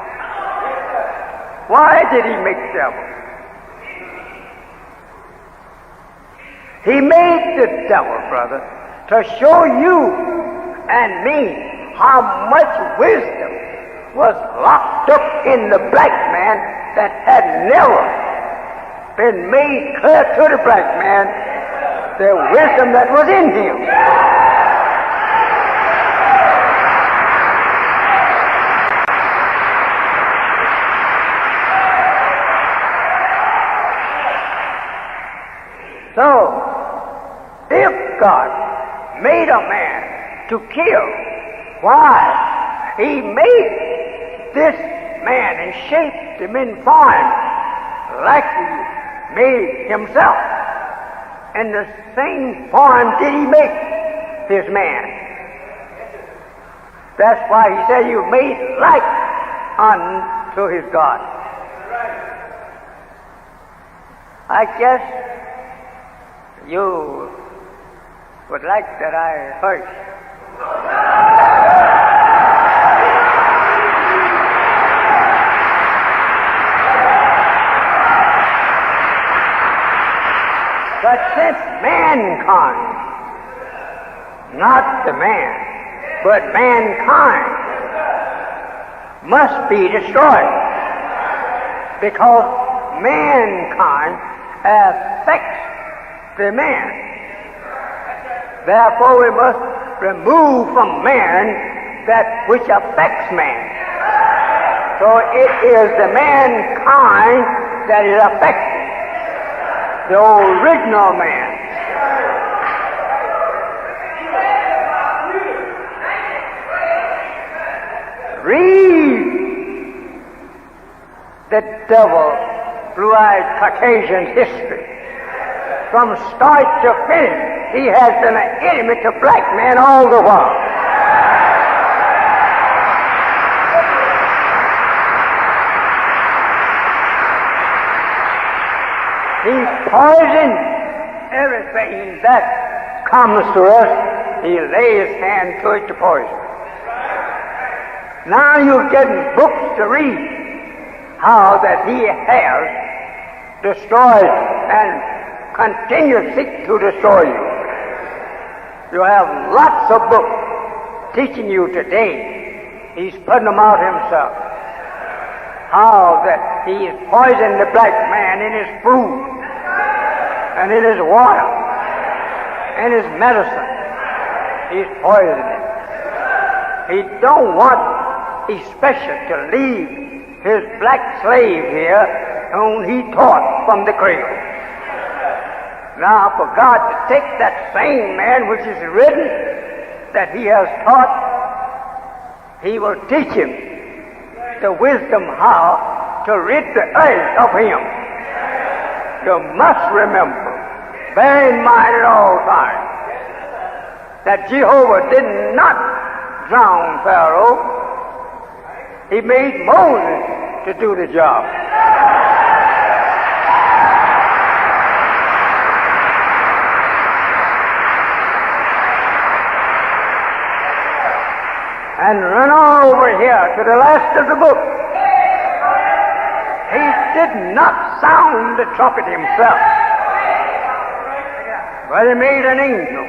Why did he make the devil? He made the devil, brother, to show you and me how much wisdom was locked up in the black man that had never been made clear to the black man, the wisdom that was in him. So, if God made a man to kill, why? He made this man and shaped him in form like he made himself. In the same form did he make his man. That's why he said, you made like unto his God. I guess you would like that I hurt. But since mankind, not the man, but mankind, must be destroyed, because mankind affects the man. Therefore, we must remove from man that which affects man. So it is the mankind that is affected, the original man. Read the devil, blue-eyed Caucasian history. From start to finish, he has been an enemy to black men all the while. He poisons everything that comes to us. He lays hand to it to poison. Now you're getting books to read how that he has destroyed and continues to destroy you. You have lots of books teaching you today. He's putting them out himself. How that he is poisoning the black man in his food and in his water and his medicine. He's poisoning it. He don't want especially to leave his black slave here whom he taught from the cradle. Now for God to take that same man which is written that he has taught, he will teach him the wisdom how to rid the earth of him. You must remember, bear in mind at all times, that Jehovah did not drown Pharaoh. He made Moses to do the job. And run on over here to the last of the book. He did not sound the trumpet himself, but he made an angel.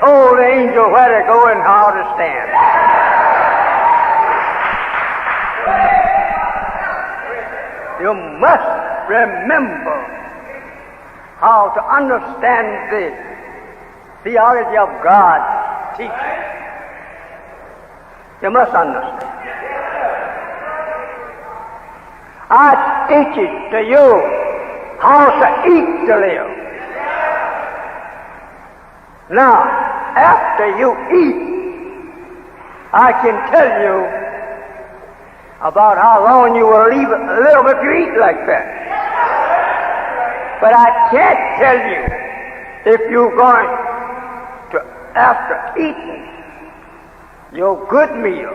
Told the angel where to go and how to stand. You must remember how to understand the theology of God's teaching. You must understand. I teach it to you how to eat to live. Now, after you eat, I can tell you about how long you will live if you eat like that. But I can't tell you if you're going to, after eating your good meal,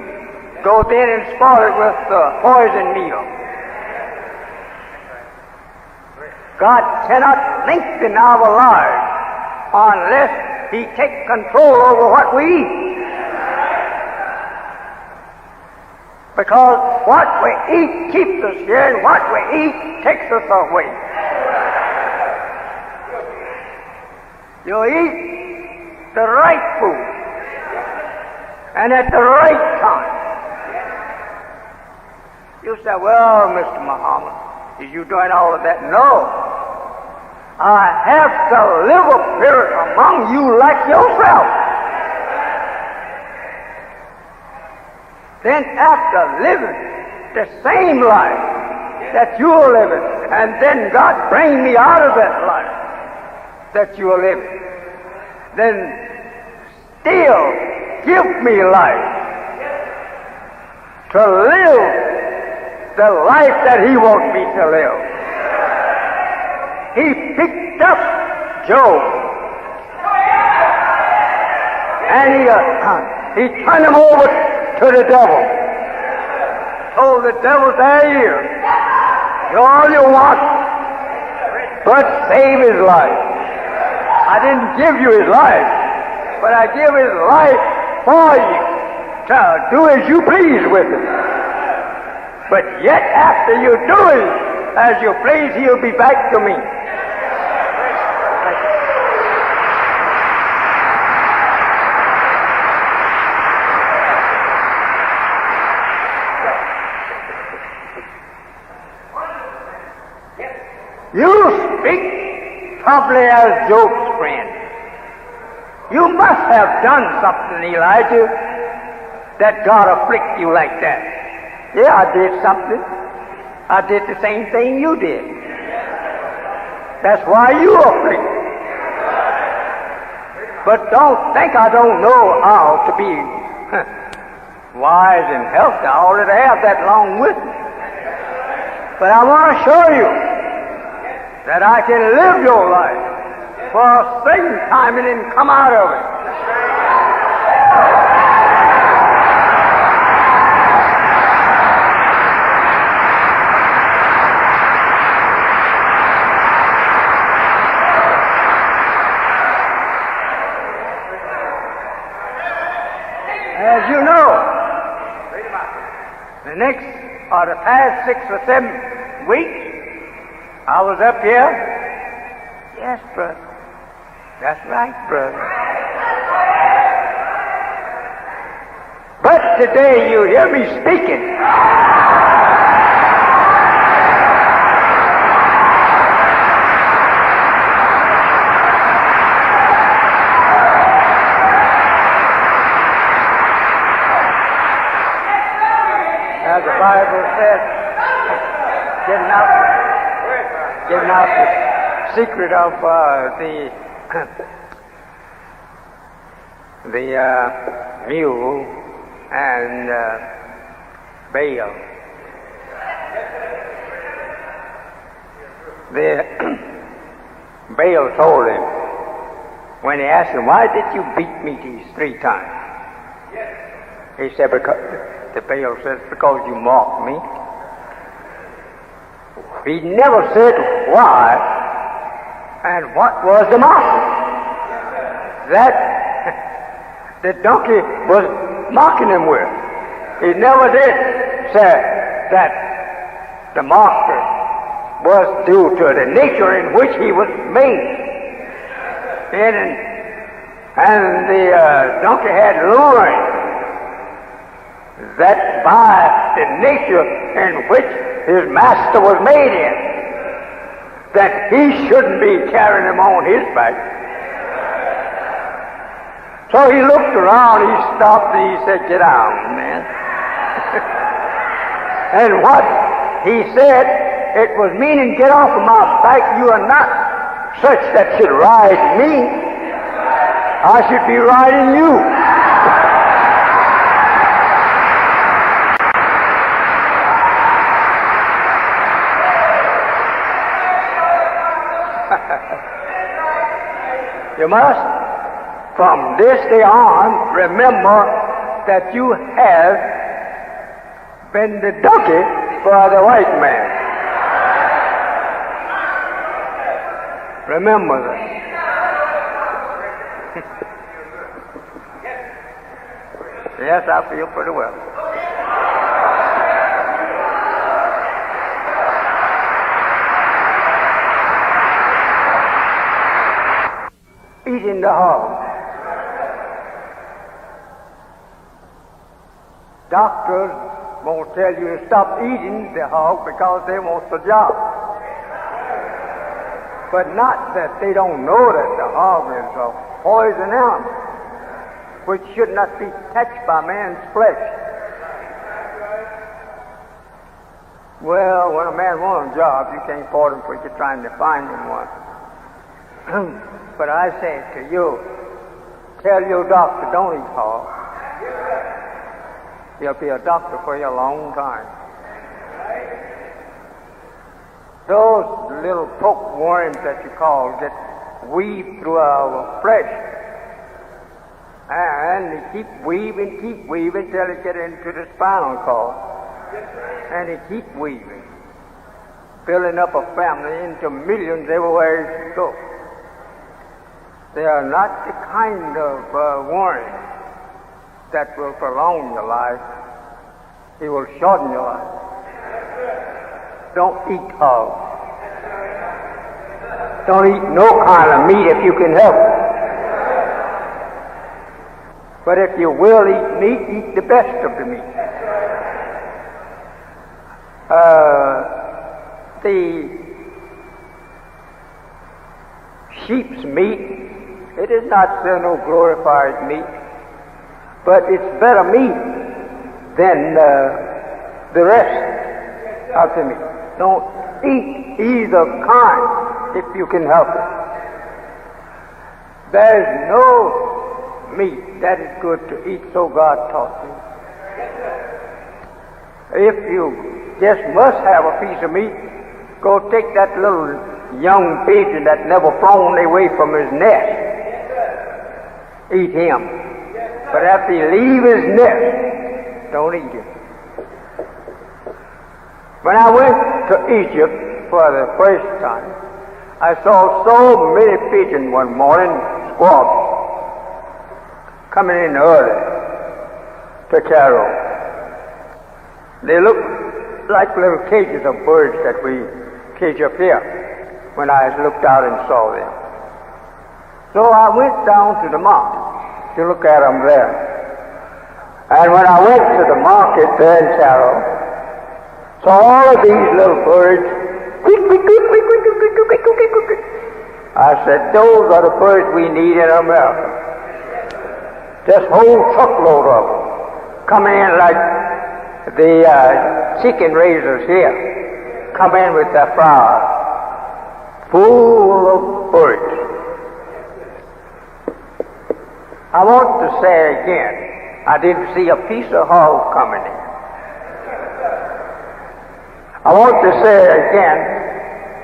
go then and spoil it with the poison meal. God cannot lengthen our lives unless He takes control over what we eat. Because what we eat keeps us here, and what we eat takes us away. You eat the right food, and at the right time. You say, well, Mr. Muhammad, is you doing all of that? No. I have to live a spirit among you like yourself. Then after living the same life that you're living, and then God bring me out of that life that you're living, then still give me life to live the life that He wants me to live. He picked up Job, and he turned him over to the devil. Told the devil, there he is. You're all you want, but save his life. I didn't give you his life, but I give his life for you to do as you please with it. But yet after you do it as you please, he'll be back to me. probably as Job's friend. You must have done something, Elijah, that God afflict you like that. Yeah, I did something. I did the same thing you did. That's why you afflict. But don't think I don't know how to be wise and healthy. I already have that along with me. But I want to show you that I can live your life for a certain time and then come out of it. As you know, the next or the past 6 or 7 weeks, I was up here. Yes, brother. That's right, brother. But today you hear me speaking. As the Bible says, getting out the secret of the mule and Baal. Baal told him when he asked him, "Why did you beat me these 3 times?" He said, "Because." The Baal says, "Because you mocked me." He never said why and what was the mockery. That the donkey was mocking him with. He never did say that the mockery was due to the nature in which he was made. And the donkey had learned that by the nature in which his master was made in, that he shouldn't be carrying him on his back. So he looked around, he stopped, and he said, "Get down, man." And what he said, it was meaning, "Get off of my back. You are not such that should ride me. I should be riding you." You must, from this day on, remember that you have been the donkey for the white man. Remember that. Yes, I feel pretty well. Eating the hog. Doctors won't tell you to stop eating the hog because they want the job. But not that they don't know that the hog is a poison animal, which should not be touched by man's flesh. Well, when a man wants a job, you can't afford him because you're trying to find him one. But I say to you, tell your doctor, don't eat hog. He'll be a doctor for you a long time. Those little poke worms that you call that weave through our flesh. And they keep weaving till they get into the spinal cord. And they keep weaving, building up a family into millions everywhere you go. They are not the kind of worm that will prolong your life. It will shorten your life. Don't eat hog. Don't eat no kind of meat if you can help it. But if you will eat meat, eat the best of the meat. The sheep's meat. It is not no glorified meat, but it's better meat than the rest of the meat. Don't eat either kind if you can help it. There's no meat that is good to eat, so God taught me. If you just must have a piece of meat, go take that little young pigeon that never flown away from his nest. Eat him. But after he leave his nest, don't eat him. When I went to Egypt for the first time, I saw so many pigeons one morning, squawks, coming in early to Cairo. They looked like little cages of birds that we cage up here when I looked out and saw them. So I went down to the market to look at them there. And when I went to the market there in Cairo, saw all of these little birds, I said, those are the birds we need in America. This whole truckload of them coming in like the chicken raisers here, come in with their flour, full of birds. I want to say again, I didn't see a piece of hog coming in. I want to say again,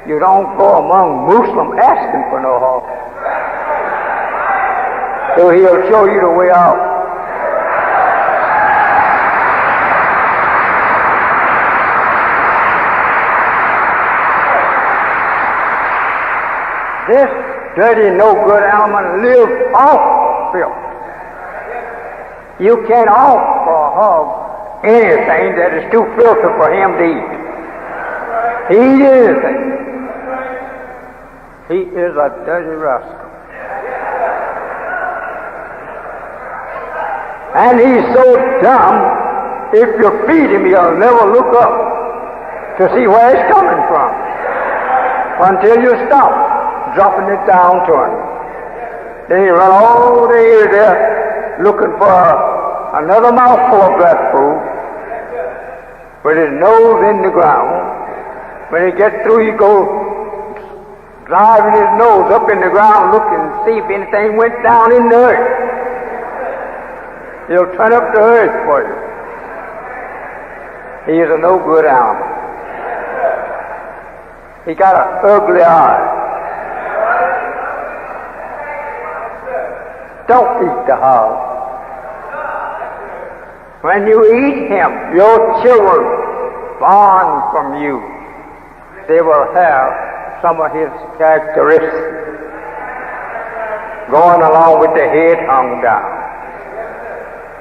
you don't go among Muslims asking for no hog. So he'll show you the way out. This dirty, no-good animal lives off filth. You can't offer a hog anything that is too filthy for him to eat. He eat anything. He is a dirty rascal. And he's so dumb, if you feed him, he'll never look up to see where it's coming from until you stop dropping it down to him. Then he run all day there looking for another mouthful of that food with his nose in the ground. When he gets through, he goes driving his nose up in the ground looking to see if anything went down in the earth. He'll turn up the earth for you. He is a no good animal. He got an ugly eye. Don't eat the hog. When you eat him, your children born from you, they will have some of his characteristics going along with the head hung down,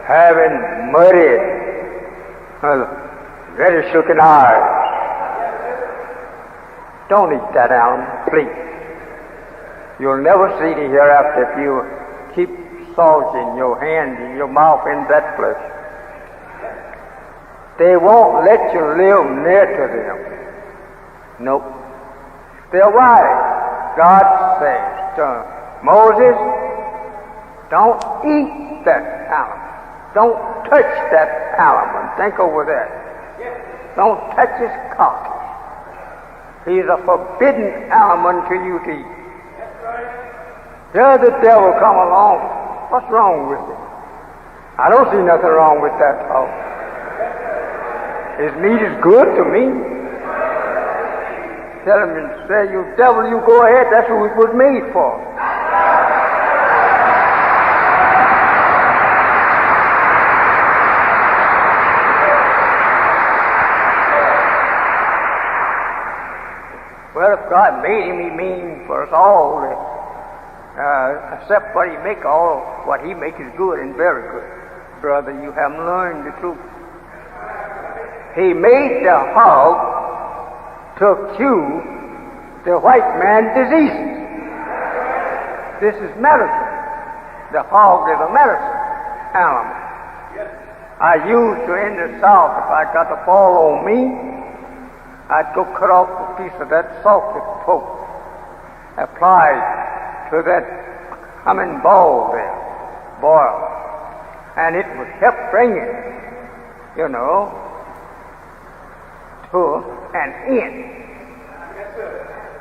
having muddy, reddish looking eyes. Don't eat that animal, please. You'll never see the hereafter if you keep salting your hand and your mouth in that place. They won't let you live near to them. Nope. They're right. God says to Moses, don't eat that animal. Don't touch that animal. Think over that. Don't touch his carcass. He's a forbidden animal to you to eat. Here the devil come along. What's wrong with him? I don't see nothing wrong with that hog. His meat is good to me. Tell him and say, you devil, you go ahead. That's what it was made for. Well, if God made him, he mean for us all that except what he make, all what he make is good and very good. Brother, you haven't learned the truth. He made the hog to cure the white man's diseases. This is medicine. The hog is a medicine animal. I used to in the South, if I got a fall on me, I'd go cut off a piece of that salted pork, apply to that coming ball there, boil. And it would help bring it, to an end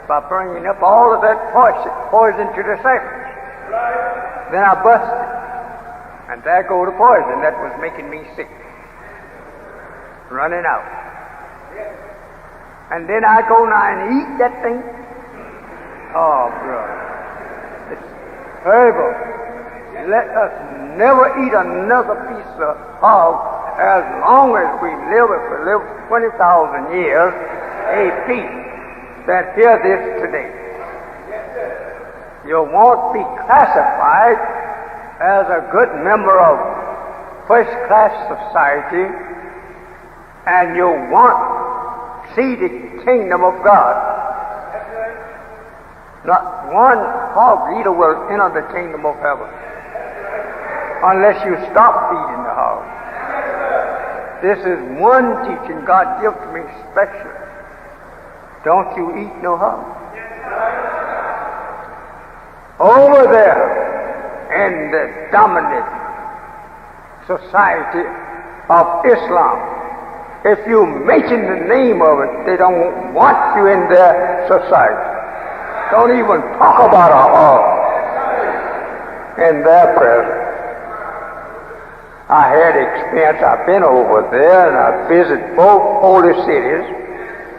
by bringing up all of that poison to the surface. Then I busted, and there go the poison that was making me sick, running out. And then I go now and eat that thing. Oh, brother, it's terrible. Let us never eat another piece of hog as long as we live. If we live 20,000 years, AP, that hear this today. You won't be classified as a good member of first-class society, and you won't see the kingdom of God. Not one hog eater will enter the kingdom of heaven unless you stop feeding the hog. This is one teaching God gives me special. Don't you eat no hog. Over there in the dominant society of Islam, if you mention the name of it, they don't want you in their society. Don't even talk about a hog in their presence. I had experience. I've been over there and I visited both holy cities,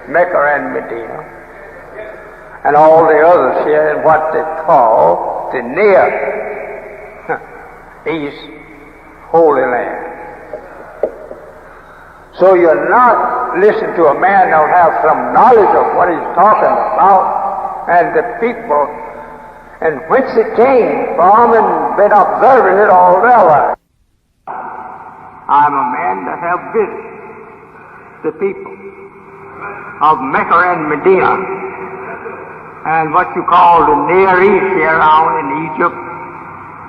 Mecca and Medina, and all the others here in what they call the Near East Holy Land. So you're not listening to a man that don't have some knowledge of what he's talking about and the people and whence it came from and been observing it all their life. I'm a man that have visited the people of Mecca and Medina and what you call the Near East here around in Egypt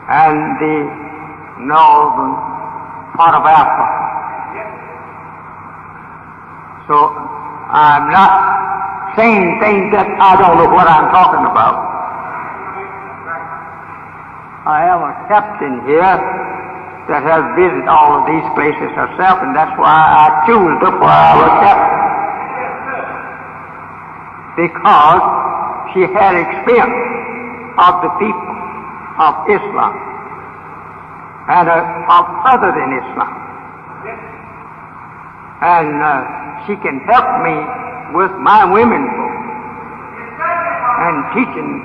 and the northern part of Africa. So I'm not saying things that I don't know what I'm talking about. I have a captain here that has visited all of these places herself, and that's why I choose her for our captain. Because she had experience of the people of Islam and of other than Islam. And she can help me with my women folk and teaching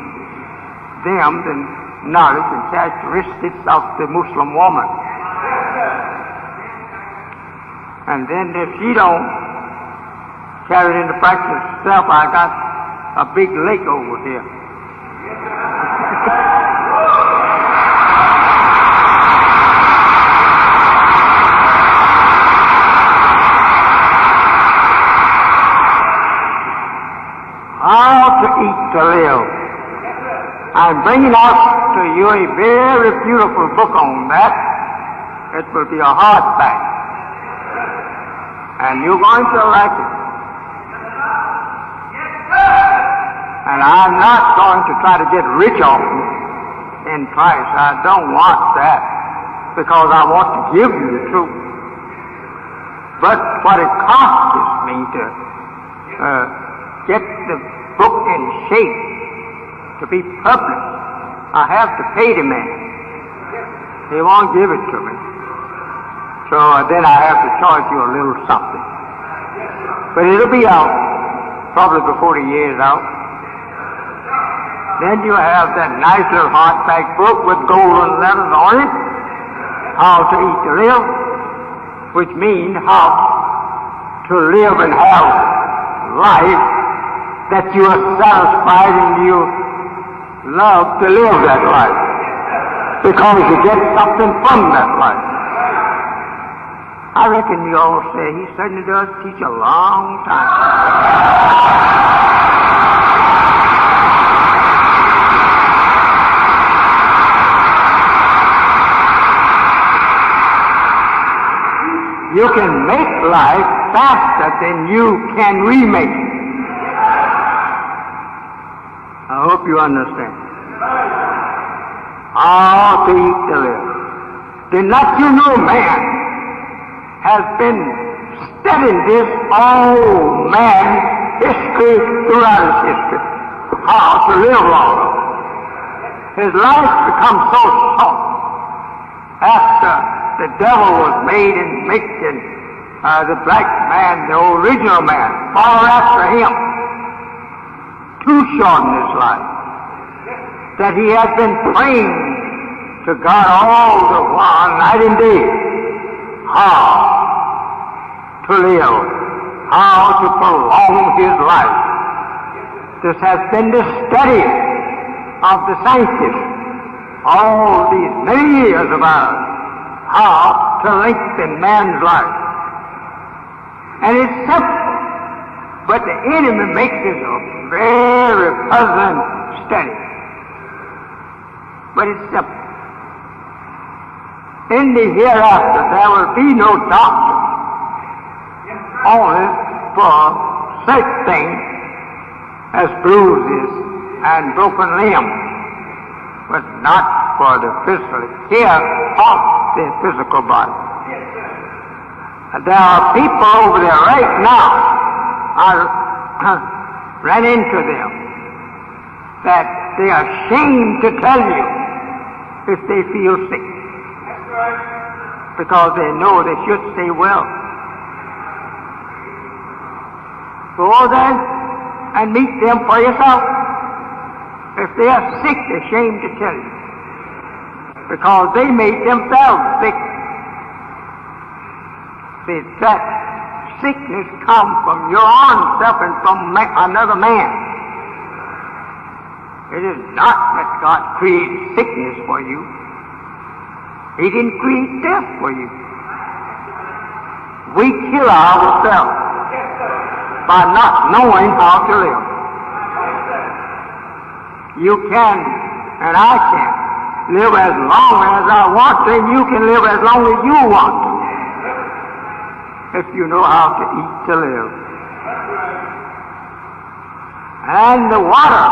them the knowledge and characteristics of the Muslim woman. And then if she don't carry it into practice herself, I got a big lake over here. How to eat to live. I'm bringing out to you a very beautiful book on that. It will be a hardback. And you're going to like it. And I'm not going to try to get rich off you in price. I don't want that because I want to give you the truth. But what it costs me to get the book in shape to be published, I have to pay the man. He won't give it to me. So then I have to charge you a little something. But it'll be out probably before the year's out. Then you have that nice little hardback book with golden letters on it, How to Eat to Live, which means how to live and have life that you are satisfied and you love to live that life because you get something from that life. I reckon you all say he certainly does teach a long time. You can make life faster than you can remake it. I hope you understand. how to eat to live. Then let you know man has been studying this all man's history throughout his history, how to live longer. His life becomes so short after the devil was made and mixed in the black man, the original man, follow after him. Too short in his life that he has been praying to God all the while, night and day, how to live, how to prolong his life. This has been the study of the scientists all these many years about how to lengthen man's life. And it's simple, but the enemy makes it a very puzzling study. But it's simple. In the hereafter, there will be no doctor, only for such things as bruises and broken limbs, but not for the physical care of the physical body. There are people over there right now, I ran into them, that they are ashamed to tell you if they feel sick, because they know they should stay well. Go there and meet them for yourself. If they are sick, they're ashamed to tell you, because they made themselves sick. See, that sickness comes from your own self and from another man. It is not that God created sickness for you. He didn't create death for you. We kill ourselves by not knowing how to live. You can, and I can, live as long as I want to, and you can live as long as you want to, if you know how to eat to live. And the water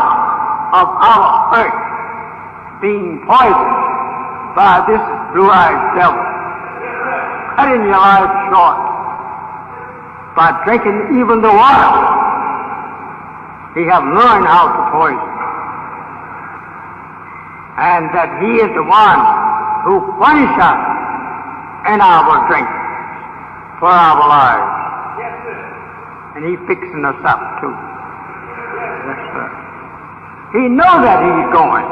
of our earth being poisoned by this blue-eyed devil, cutting your life short by drinking even the water. He have learned how to poison, and that he is the one who punishes us in our drink for our lives. And he's fixing us up too. Yes, sir. He knows that he's going.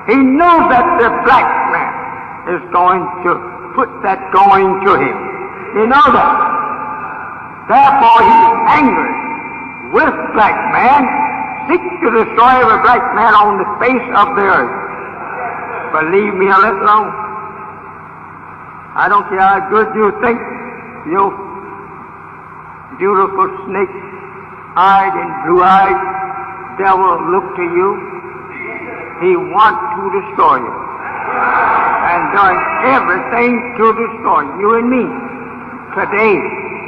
He knows that the black man is going to put that going to him. He knows that. Therefore he's angry with black man, seek to destroy every black man on the face of the earth. But leave me a little alone. I don't care how good you think your beautiful snake-eyed and blue-eyed devil look to you. He wants to destroy you, and doing everything to destroy you and me today,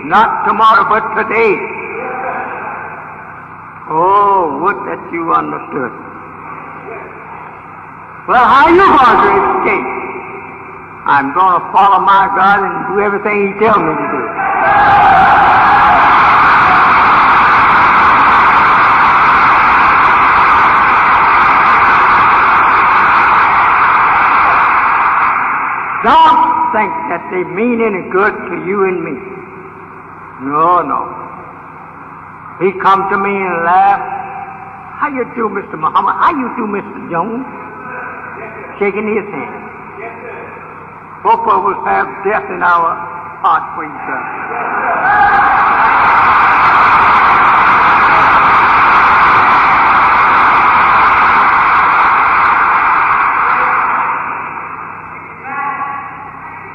not tomorrow, but today. Oh, would that you understood. Well, how are you going to escape? I'm going to follow my God and do everything He tells me to do. Don't think that they mean any good to you and me. No, no. He come to me and laughed. How you do, Mr. Muhammad? How you do, Mr. Jones? Shaking his hand. Both of us have death in our heart for each other.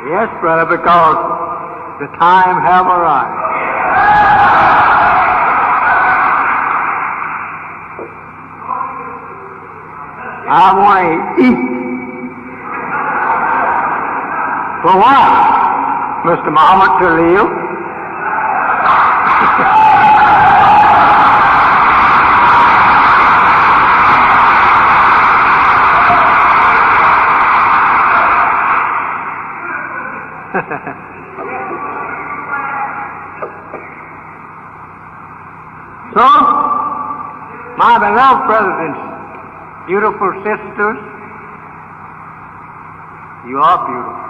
Yes, brother, because the time have arrived. I want to eat. For what, Mr. Muhammad, to live? So, my beloved brothers and beautiful sisters, you are beautiful.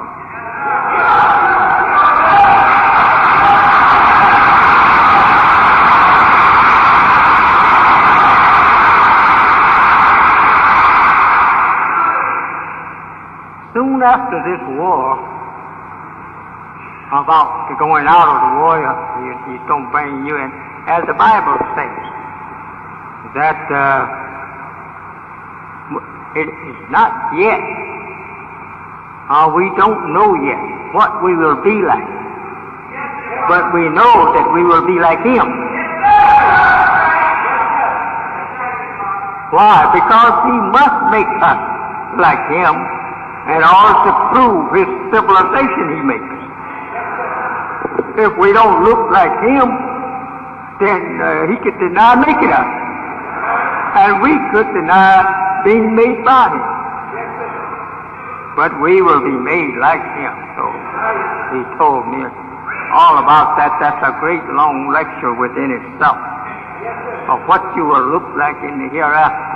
Soon after this war, about going out of the war, he's going to bring you in, as the Bible says, that it is not yet, we don't know yet what we will be like, but we know that we will be like Him. Why? Because He must make us like Him in order to prove His civilization He makes. If we don't look like Him, then He could deny making us, and we could deny being made by Him. But we will be made like Him. So He told me all about that. That's a great long lecture within itself of what you will look like in the hereafter.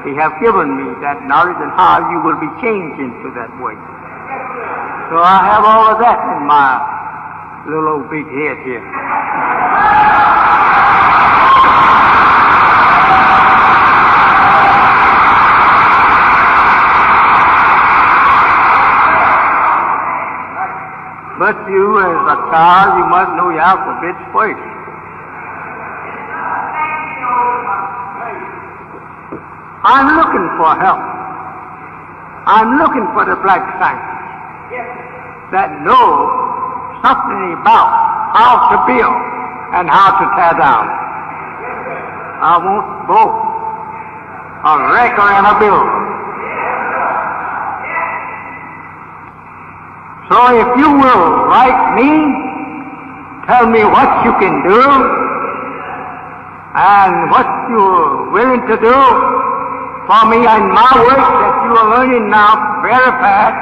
He have given me that knowledge and how you will be changed into that way. So I have all of that in my little old big head here. But you, as a child, you must know your alphabets first. I'm looking for help. I'm looking for the black scientists that know something about how to build and how to tear down. I want both, a wrecker and a builder. So if you will write me, tell me what you can do and what you're willing to do for me and my work that you are learning now very fast.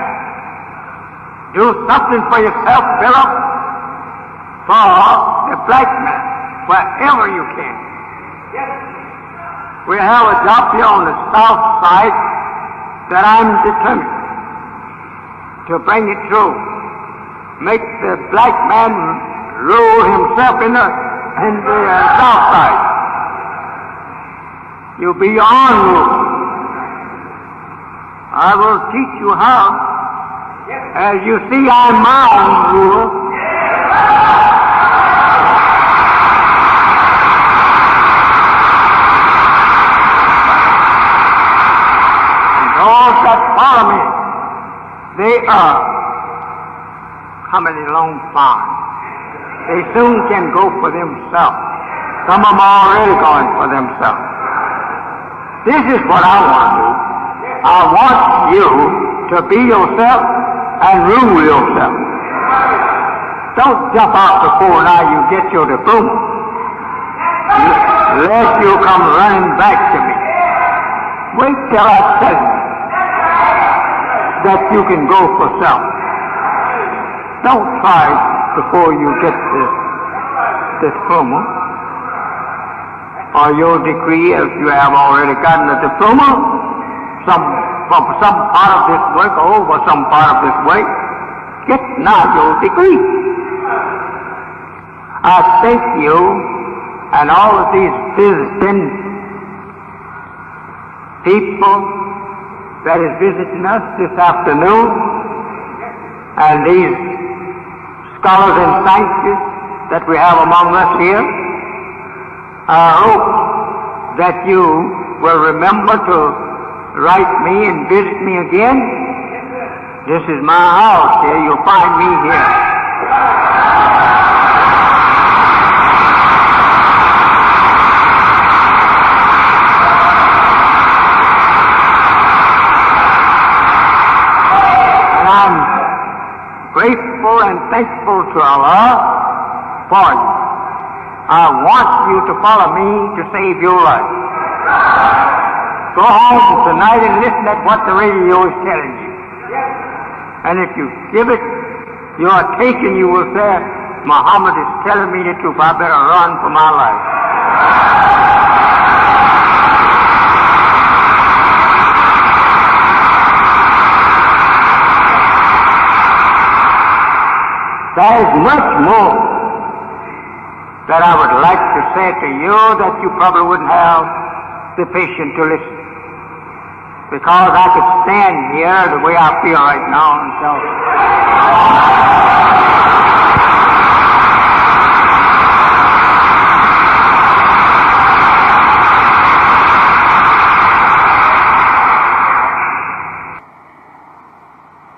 Do something for yourself, Philip, for the black man, wherever you can. We have a job here on the south side that I'm determined to bring it through. Make the black man rule himself in the south side. You'll be on rule. I will teach you how. As you see, I'm my own ruler. And those that follow me, they are coming along fine. They soon can go for themselves. Some of them are already going for themselves. This is what I want to do. I want you to be yourself and rule yourself. Don't jump out before now you get your diploma, lest you come running back to me. Wait till I tell you that you can go for self. Don't try before you get the diploma or your degree, if you have already gotten a diploma, from some part of this work or over some part of this work. Get now your degree. I thank you and all of these visiting people that is visiting us this afternoon, and these scholars and scientists that we have among us here. I hope that you will remember to write me and visit me again. This is my house here. You'll find me here. And I'm grateful and thankful to Allah for you. I want you to follow me to save your life. Go home tonight and listen at what the radio is telling you. And if you give it You are taking, you will say, Muhammad is telling me the truth. I better run for my life. There is much more that I would like to say to you that you probably wouldn't have the patience to listen. Because I could stand here the way I feel right now and tell you.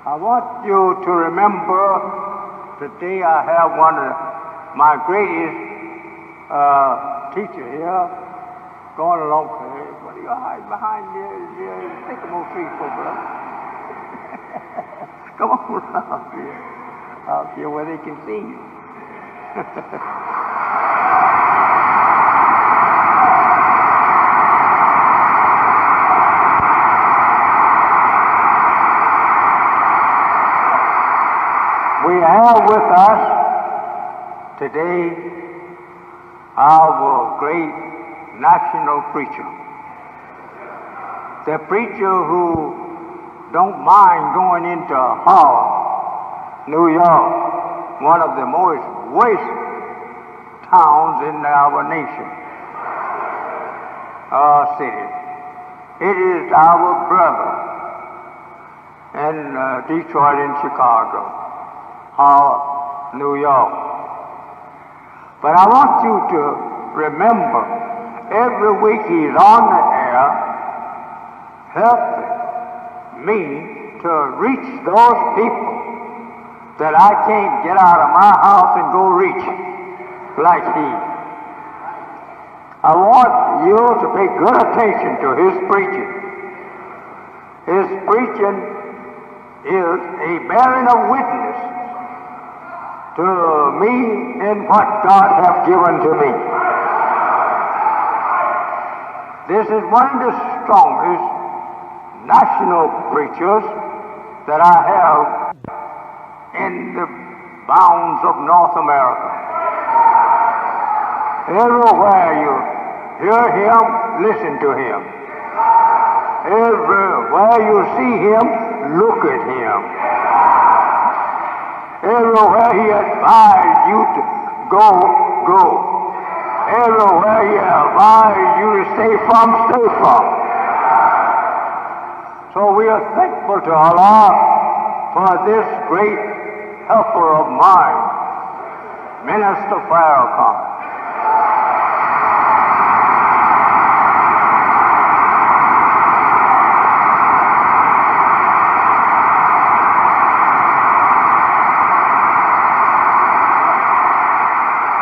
I want you to remember today I have one of my greatest teacher here going along. What are you hiding behind here? Take them on 3, 4, brother. Come on out here where they can see you. We have with us today our great national preacher. The preacher who don't mind going into Harlem, New York, one of the most worst towns in our nation, our city. It is our brother in Detroit and Chicago, New York. But I want you to remember, every week he's on the air, helping me to reach those people that I can't get out of my house and go reach like he. I want you to pay good attention to his preaching. His preaching is a bearing of witness to me and what God has given to me. This is one of the strongest national preachers that I have in the bounds of North America. Everywhere you hear him, listen to him. Everywhere you see him, look at him. Everywhere he advised you to go, go. Everywhere he advised you to stay from, stay from. So we are thankful to Allah for this great helper of mine, Minister Farrakhan.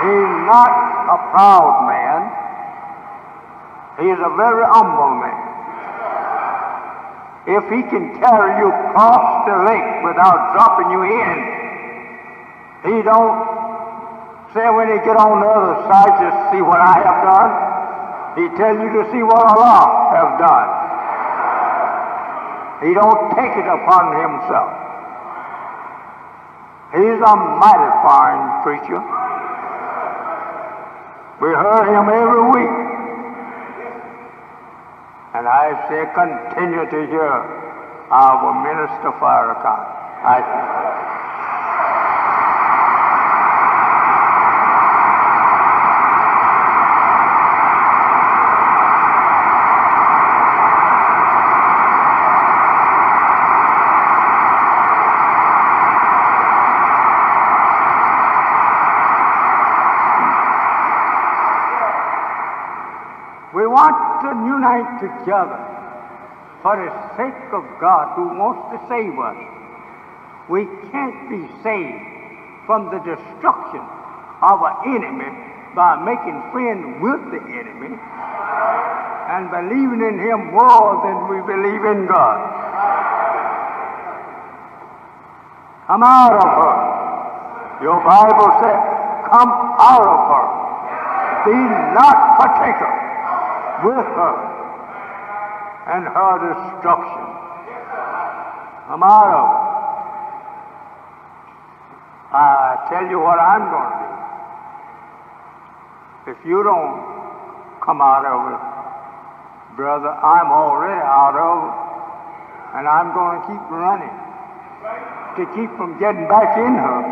He's not a proud man. He's a very humble man. If he can carry you across the lake without dropping you in, he don't say when he get on the other side, just see what I have done. He tell you to see what Allah have done. He don't take it upon himself. He's a mighty fine preacher. We heard him every week. And I say, continue to hear our Minister Farrakhan. We want to unite together for the sake of God who wants to save us. We can't be saved from the destruction of an enemy by making friends with the enemy and believing in him more than we believe in God. Come out of her. Your Bible says, come out of her. Be not partaker with her and her destruction. Come out of it. I tell you what I'm going to do. If you don't come out of it, brother, I'm already out of it, and I'm going to keep running to keep from getting back in her.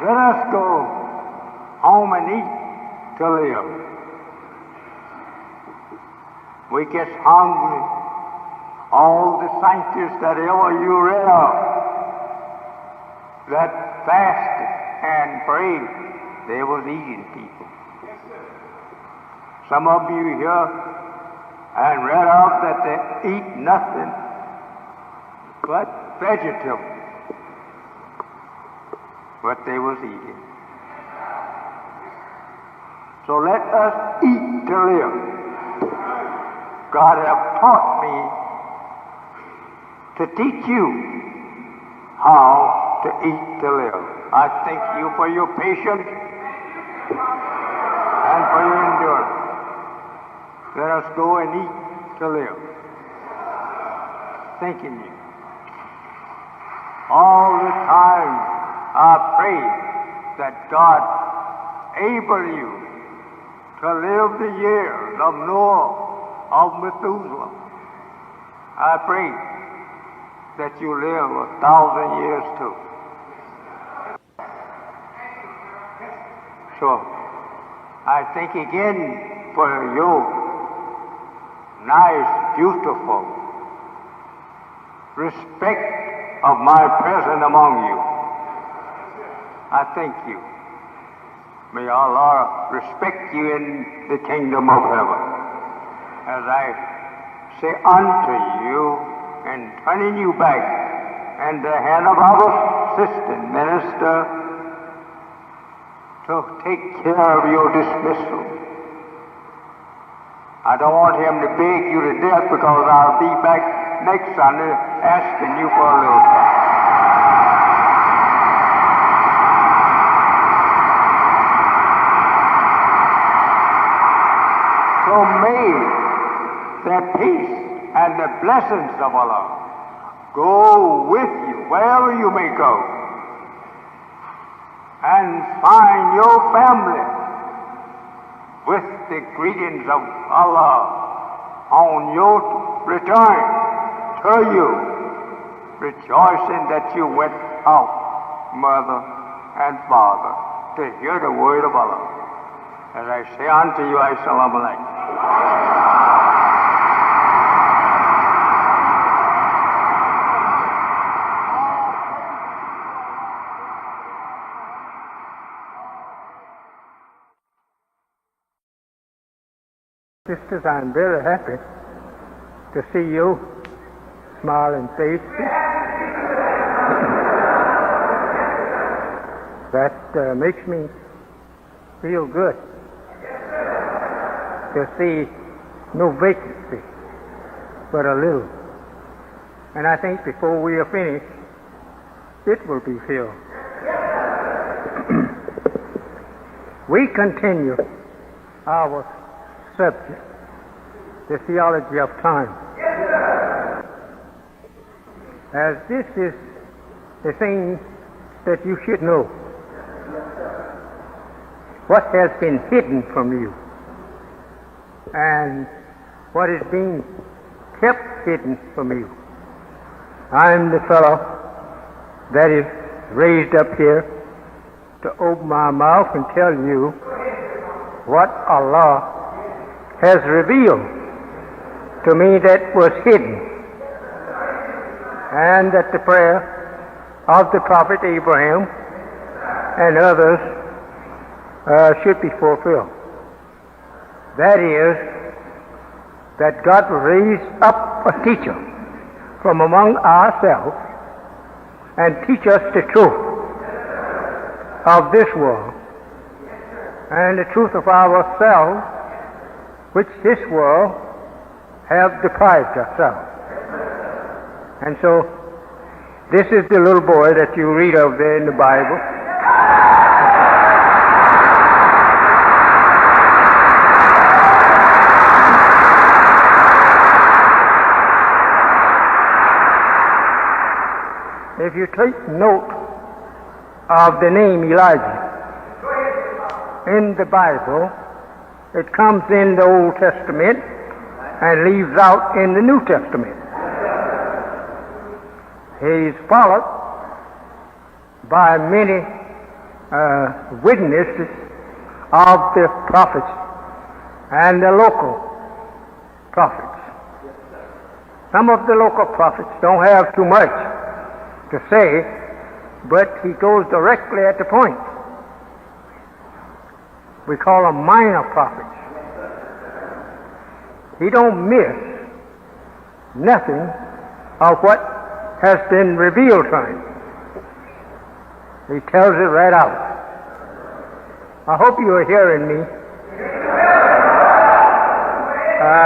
Let us go home and eat to live. We get hungry. All the sanctors that ever you read of that fasted and prayed, they was eating people. Some of you here and read of that they eat nothing but vegetables. What they was eating. So let us eat to live. God have taught me to teach you how to eat to live. I thank you for your patience and for your endurance. Let us go and eat to live. Thanking you. All the time I pray that God able you to live the years of Noah, of Methuselah. I pray that you live 1,000 years too. So, I thank again for your nice, beautiful respect of my presence among you. I thank you. May Allah respect you in the kingdom of heaven. As I say unto you and turning you back and the hand of our sister minister to take care of your dismissal. I don't want him to beg you to death because I'll be back next Sunday asking you for a little time. So may the peace and the blessings of Allah go with you wherever you may go, and find your family with the greetings of Allah on your return to you, rejoicing that you went out, mother and father, to hear the word of Allah. As I say unto you, Assalamu alaikum. Sisters, I'm very happy to see you smiling faces. That makes me feel good to see no vacancy, but a little. And I think before we are finished, it will be filled. We continue our subject, the theology of time. As this is the thing that you should know. What has been hidden from you and what is being kept hidden from you. I'm the fellow that is raised up here to open my mouth and tell you what Allah has revealed to me that was hidden, and that the prayer of the prophet Abraham and others should be fulfilled. That is, that God will raise up a teacher from among ourselves and teach us the truth of this world and the truth of ourselves, which this world have deprived us of. And so, this is the little boy that you read of there in the Bible. you take note of the name Elijah in the Bible, it comes in the Old Testament and leaves out in the New Testament. He's followed by many witnesses of the prophets and the local prophets. Some of the local prophets don't have too much to say, but he goes directly at the point. We call them minor prophets. He don't miss nothing of what has been revealed to him. He tells it right out. I hope you are hearing me.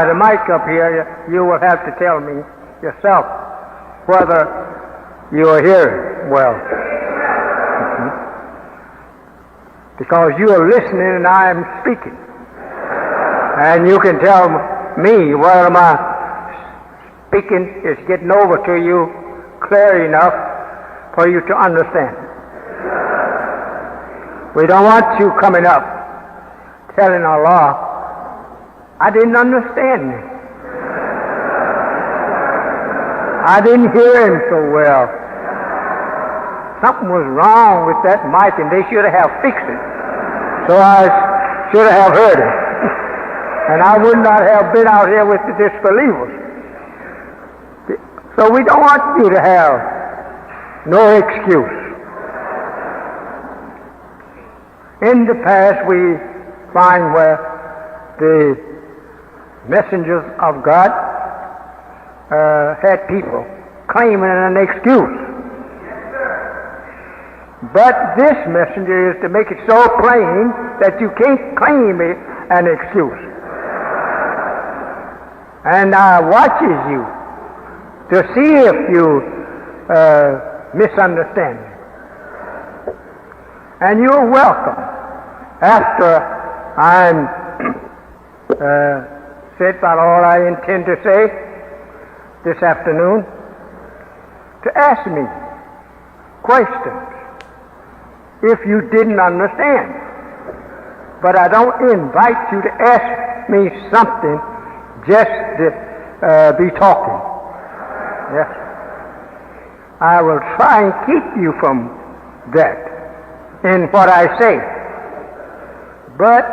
The mic up here, you will have to tell me yourself whether you are hearing well. Because you are listening and I am speaking. And you can tell me whether my speaking is getting over to you clear enough for you to understand. We don't want you coming up telling Allah, I didn't understand him. I didn't hear him so well. Something was wrong with that mic and they should have fixed it. So I should have heard it. And I would not have been out here with the disbelievers. So we don't want you to have no excuse. In the past we find where the messengers of God had people claiming an excuse. But this messenger is to make it so plain that you can't claim an excuse. And watches you to see if you misunderstand me. And you're welcome, after I'm said about all I intend to say this afternoon, to ask me questions if you didn't understand. But I don't invite you to ask me something just to be talking. Yes. I will try and keep you from that in what I say. But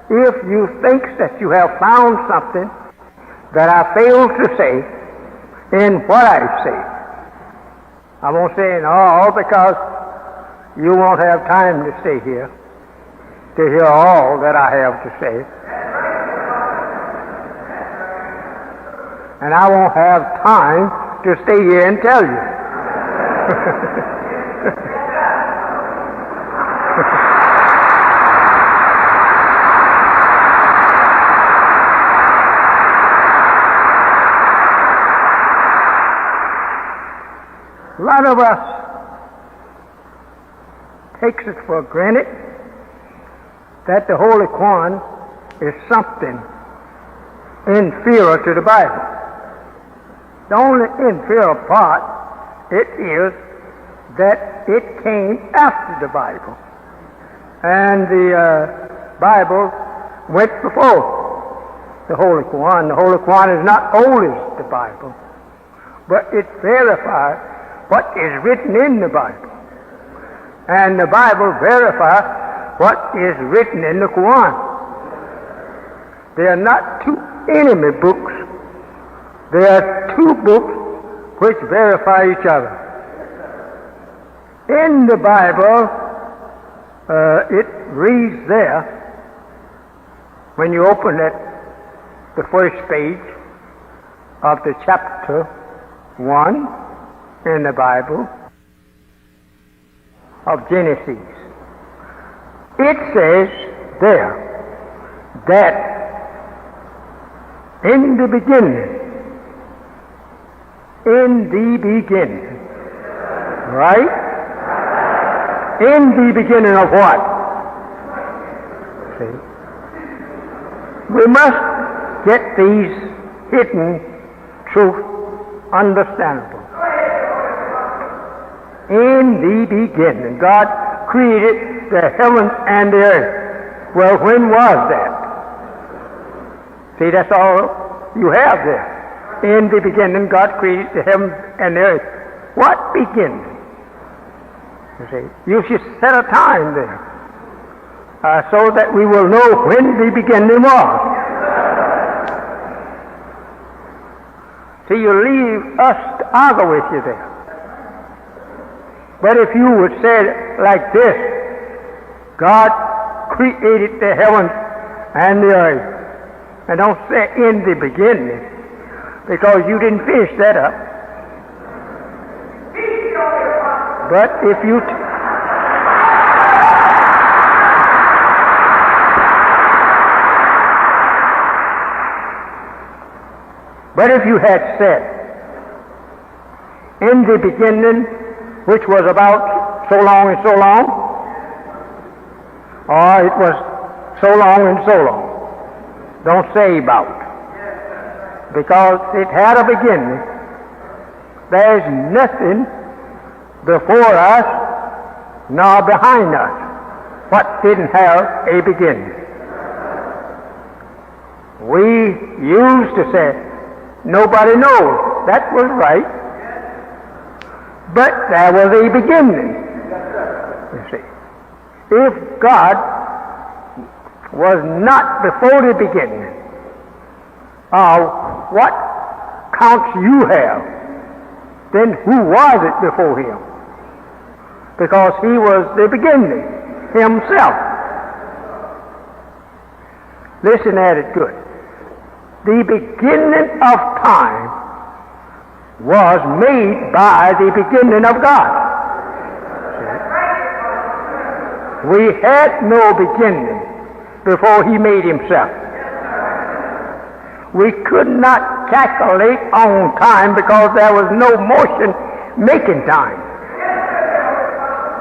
if you think that you have found something that I failed to say in what I say, I won't say it all because you won't have time to stay here to hear all that I have to say. And I won't have time to stay here and tell you. A lot of us takes it for granted that the Holy Quran is something inferior to the Bible. The only inferior part it is that it came after the Bible. And the Bible went before the Holy Quran. The Holy Quran is not old as the Bible, but it verifies what is written in the Bible. And the Bible verifies what is written in the Quran. They are not two enemy books. They are two books which verify each other. In the Bible, it reads there, when you open it, the first page of the chapter 1 in the Bible of Genesis. It says there that in the beginning, right? In the beginning of what? See? We must get these hidden truths understandable. In the beginning, God created the heavens and the earth. Well, when was that? See, that's all you have there. In the beginning, God created the heavens and the earth. What beginning? You see, you should set a time there so that we will know when the beginning was. See, you leave us to argue with you there. But if you would say it like this, God created the heavens and the earth, and don't say in the beginning, because you didn't finish that up. But if you had said in the beginning, which was about so long and so long, or it was so long and so long, don't say about, because it had a beginning. There's nothing before us nor behind us what didn't have a beginning. We used to say, nobody knows. That was right. But there was a beginning, you see. If God was not before the beginning of what counts you have, then who was it before him? Because he was the beginning himself. Listen at it good. The beginning of time was made by the beginning of God. We had no beginning before he made himself. We could not calculate on time because there was no motion making time.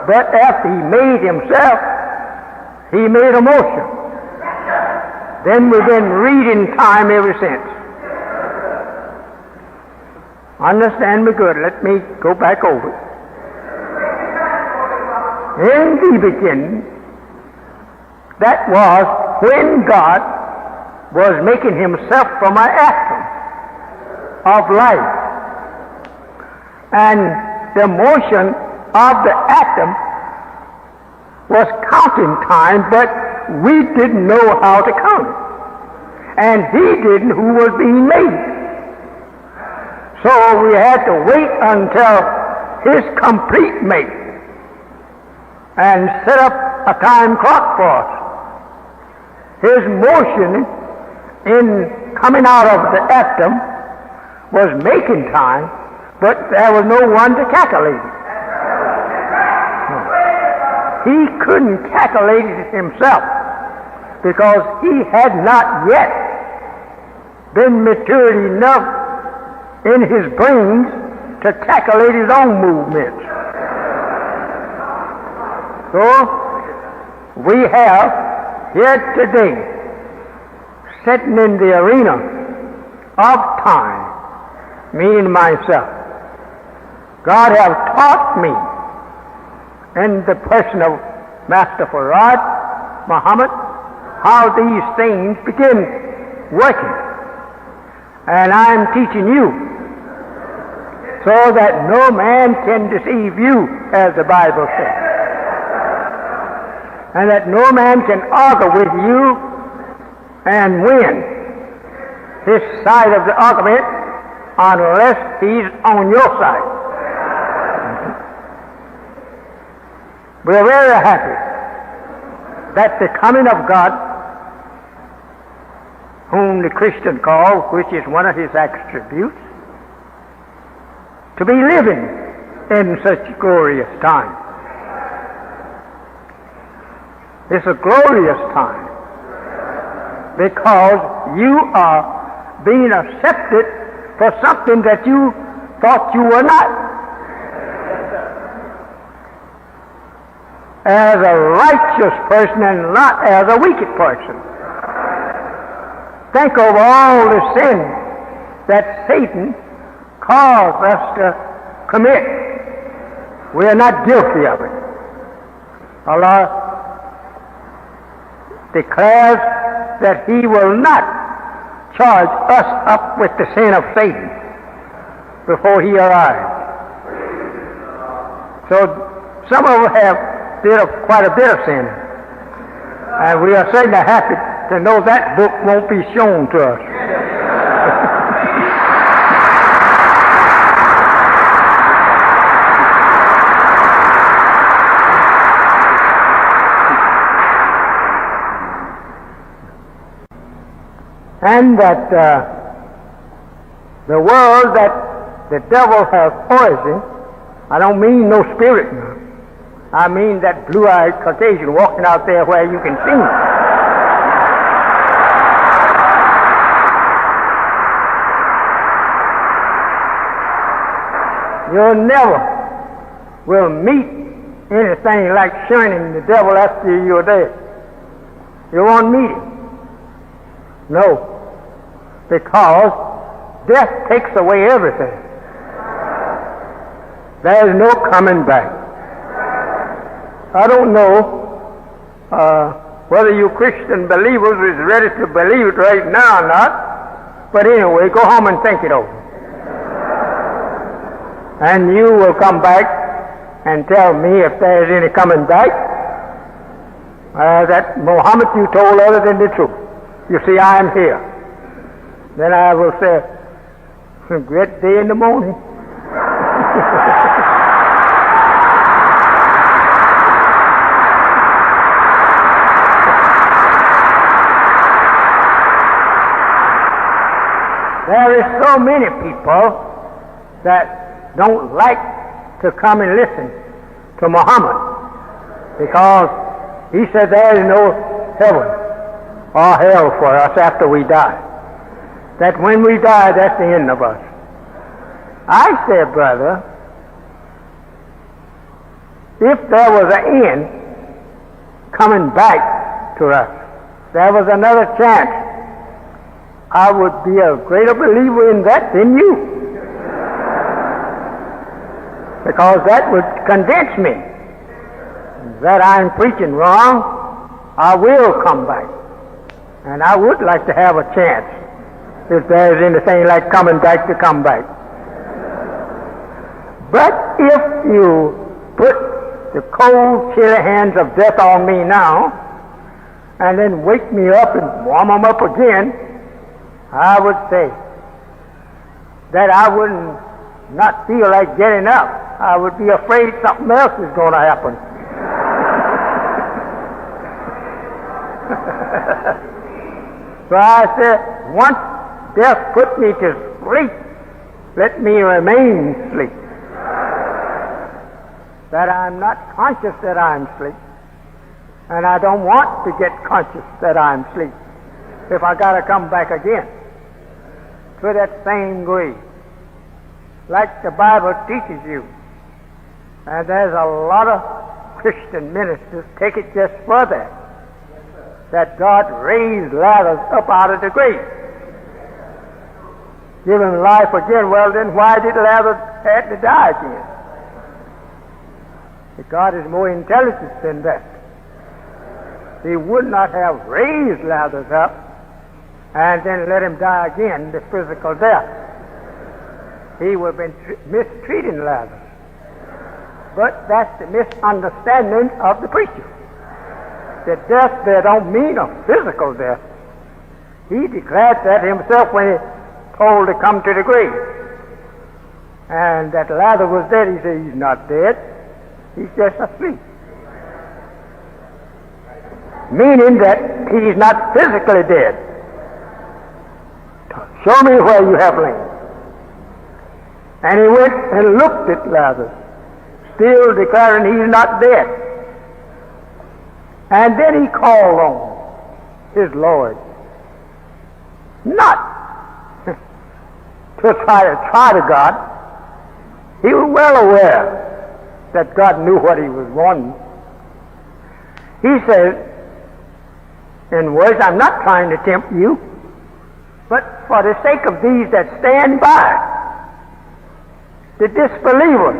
But after he made himself, he made a motion. Then we've been reading time ever since. Understand me good. Let me go back over it. In the beginning, that was when God was making himself from an atom of life. And the motion of the atom was counting time, but we didn't know how to count it. And he didn't who was being made. So we had to wait until his complete make and set up a time clock for us. His motion in coming out of the atom was making time, but there was no one to calculate it. He couldn't calculate it himself because he had not yet been matured enough in his brains to calculate his own movements. So we have here today, sitting in the arena of time, meaning myself, God has taught me in the person of Master Farad, Muhammad, how these things begin working. And I'm teaching you so that no man can deceive you, as the Bible says. And that no man can argue with you and win his side of the argument unless he's on your side. We're very happy that the coming of God, whom the Christian calls, which is one of his attributes, to be living in such glorious time. It's a glorious time because you are being accepted for something that you thought you were not. As a righteous person and not as a wicked person. Think of all the sin that Satan caused us to commit. We are not guilty of it. Allah declares that He will not charge us up with the sin of Satan before He arrives. So some of us have did quite a bit of sin, and we are certainly happy to know that book won't be shown to us. And that the world that the devil has poisoned, I don't mean no spirit now. I mean that blue-eyed Caucasian walking out there where you can see him. You never will meet anything like shunning the devil after you're dead. You won't meet him. No, because death takes away everything. There is no coming back. I don't know whether you Christian believers is ready to believe it right now or not, but anyway, go home and think it over. And you will come back and tell me if there is any coming back that Muhammad you told other than the truth. You see, I am here. Then I will say, great day in the morning. There is so many people that don't like to come and listen to Muhammad because he said there is no heaven or hell for us after we die. That when we die, that's the end of us. I said, brother, if there was an end coming back to us, there was another chance, I would be a greater believer in that than you. Because that would convince me that I'm preaching wrong. I will come back. And I would like to have a chance, if there's anything like coming back, to come back. But if you put the cold, chilly hands of death on me now, and then wake me up and warm them up again, I would say that I wouldn't not feel like getting up. I would be afraid something else is going to happen. So I said, once death put me to sleep, let me remain asleep. That I'm not conscious that I'm asleep. And I don't want to get conscious that I'm asleep if I got to come back again to that same grave. Like the Bible teaches you. And there's a lot of Christian ministers take it just further. That God raised Lazarus up out of the grave. Give him life again. Well, then why did Lazarus have to die again? But God is more intelligent than that. He would not have raised Lazarus up and then let him die again, the physical death. He would have been mistreating Lazarus. But that's the misunderstanding of the preacher. The death there don't mean a physical death. He declared that himself when he told to come to the grave. And that Lazarus was dead. He said, he's not dead. He's just asleep. Meaning that he's not physically dead. Show me where you have lain. And he went and looked at Lazarus, still declaring he's not dead. And then he called on his Lord, not to try to God. He was well aware that God knew what he was wanting. He said, in words, I'm not trying to tempt you, but for the sake of these that stand by, the disbelievers,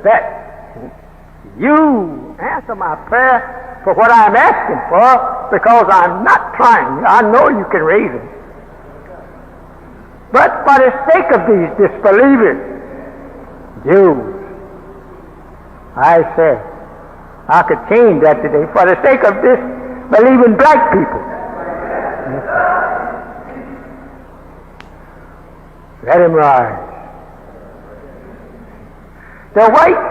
that you answer my prayer for what I'm asking for, because I'm not trying. I know you can raise him. But for the sake of these disbelievers, Jews, I say, I could change that today. For the sake of disbelieving black people, let him rise. The white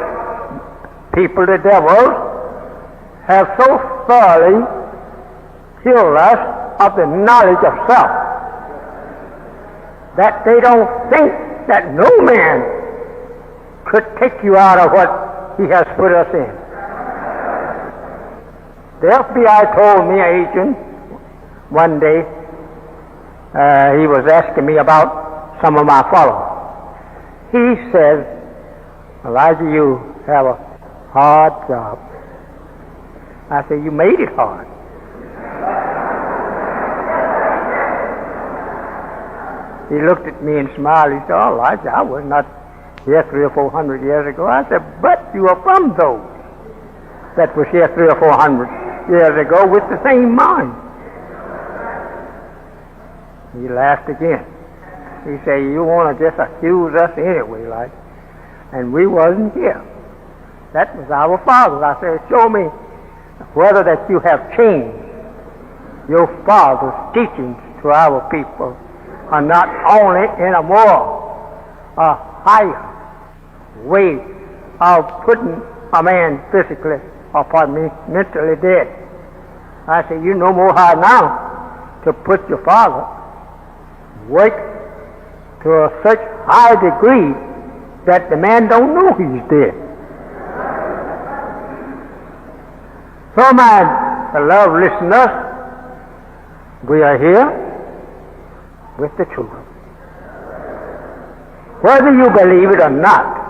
people, the devils, have so thoroughly killed us of the knowledge of self that they don't think that no man could take you out of what he has put us in. The FBI told me, an agent, one day, he was asking me about some of my followers. He says, Elijah, you have a hard job. I said, you made it hard. He looked at me and smiled. He said, oh, Elijah, I was not here 300 or 400 years ago. I said, but you are from those that was here 300 or 400 years ago with the same mind. He laughed again. He said, you want to just accuse us anyway, like, and we wasn't here. That was our fathers. I said, show me whether that you have changed your father's teachings to our people, are not only in a more higher way of putting a man physically, or pardon me, mentally dead. I say, you know more how now to put your father work to a such high degree that the man don't know he's dead. So my beloved listeners, we are here with the truth. Whether you believe it or not,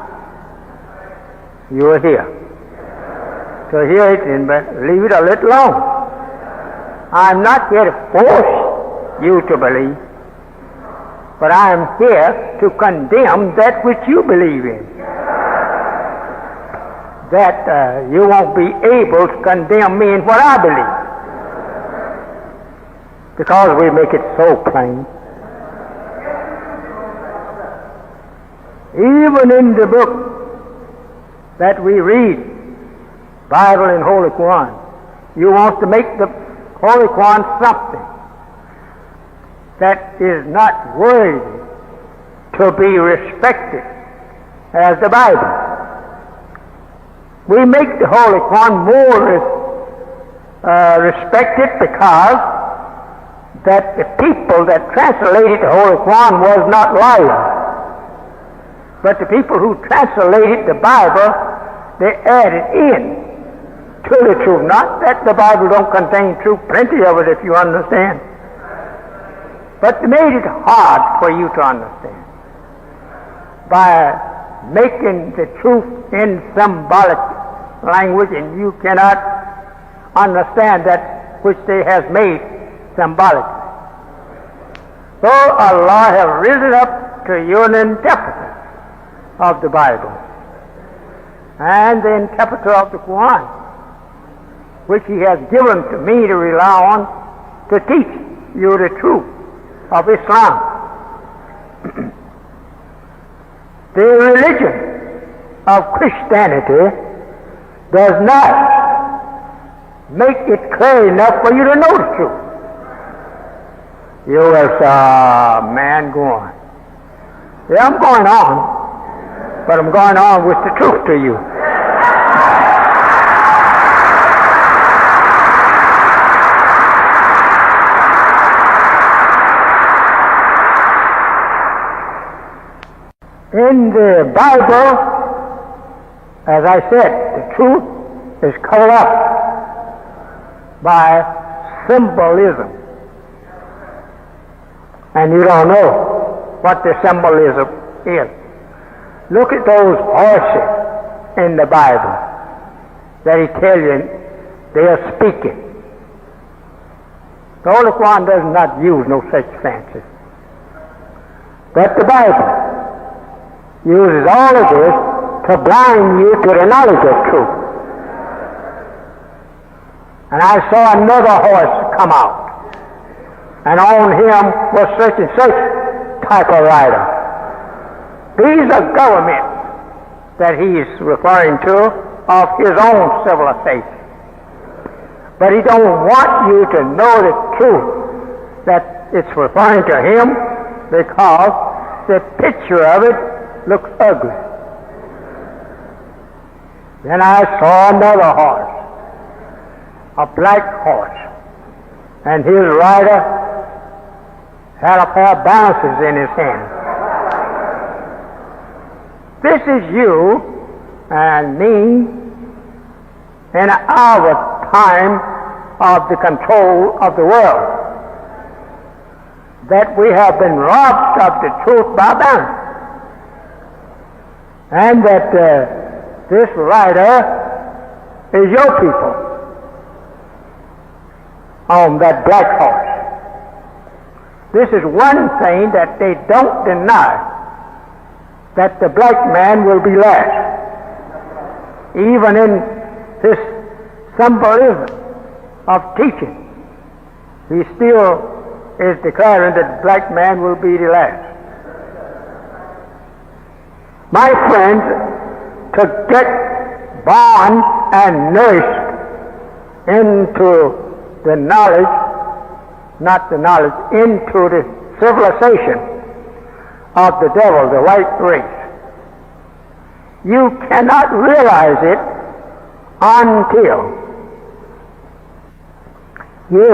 you are here. So hear it and leave it or let it alone. I'm not here to force you to believe, but I am here to condemn that which you believe in. That you won't be able to condemn me in what I believe, because we make it so plain. Even in the book that we read, Bible and Holy Quran, you want to make the Holy Quran something that is not worthy to be respected as the Bible. We make the Holy Quran more respected because that the people that translated the Holy Quran was not liars. But the people who translated the Bible, they added in to the truth. Not that the Bible don't contain truth, plenty of it if you understand. But they made it hard for you to understand by making the truth in symbolic language, and you cannot understand that which they has made symbolic. So Allah has risen up to you an interpreter of the Bible and the interpreter of the Quran, which he has given to me to rely on to teach you the truth of Islam. The religion of Christianity does not make it clear enough for you to know the truth. You will say, man, go on. Yeah, I'm going on, but I'm going on with the truth to you. In the Bible, as I said, the truth is covered up by symbolism. And you don't know what the symbolism is. Look at those horses in the Bible that he tells you they are speaking. The Holy Quran does not use no such fancy. But the Bible uses all of this to blind you to the knowledge of truth. And I saw another horse come out, and on him was such and such type of rider. These are governments that he's referring to of his own civilization. But he don't want you to know the truth that it's referring to him, because the picture of it looks ugly. Then I saw another horse, a black horse, and his rider had a pair of balances in his hand. This is you and me in our time of the control of the world, that we have been robbed of the truth by balance, and that this rider is your people on that black horse. This is one thing that they don't deny, that the black man will be last. Even in his symbolism of teaching, he still is declaring that the black man will be the last. My friends, to get born and nourished into the knowledge, not the knowledge, into the civilization of the devil, the white race, you cannot realize it until you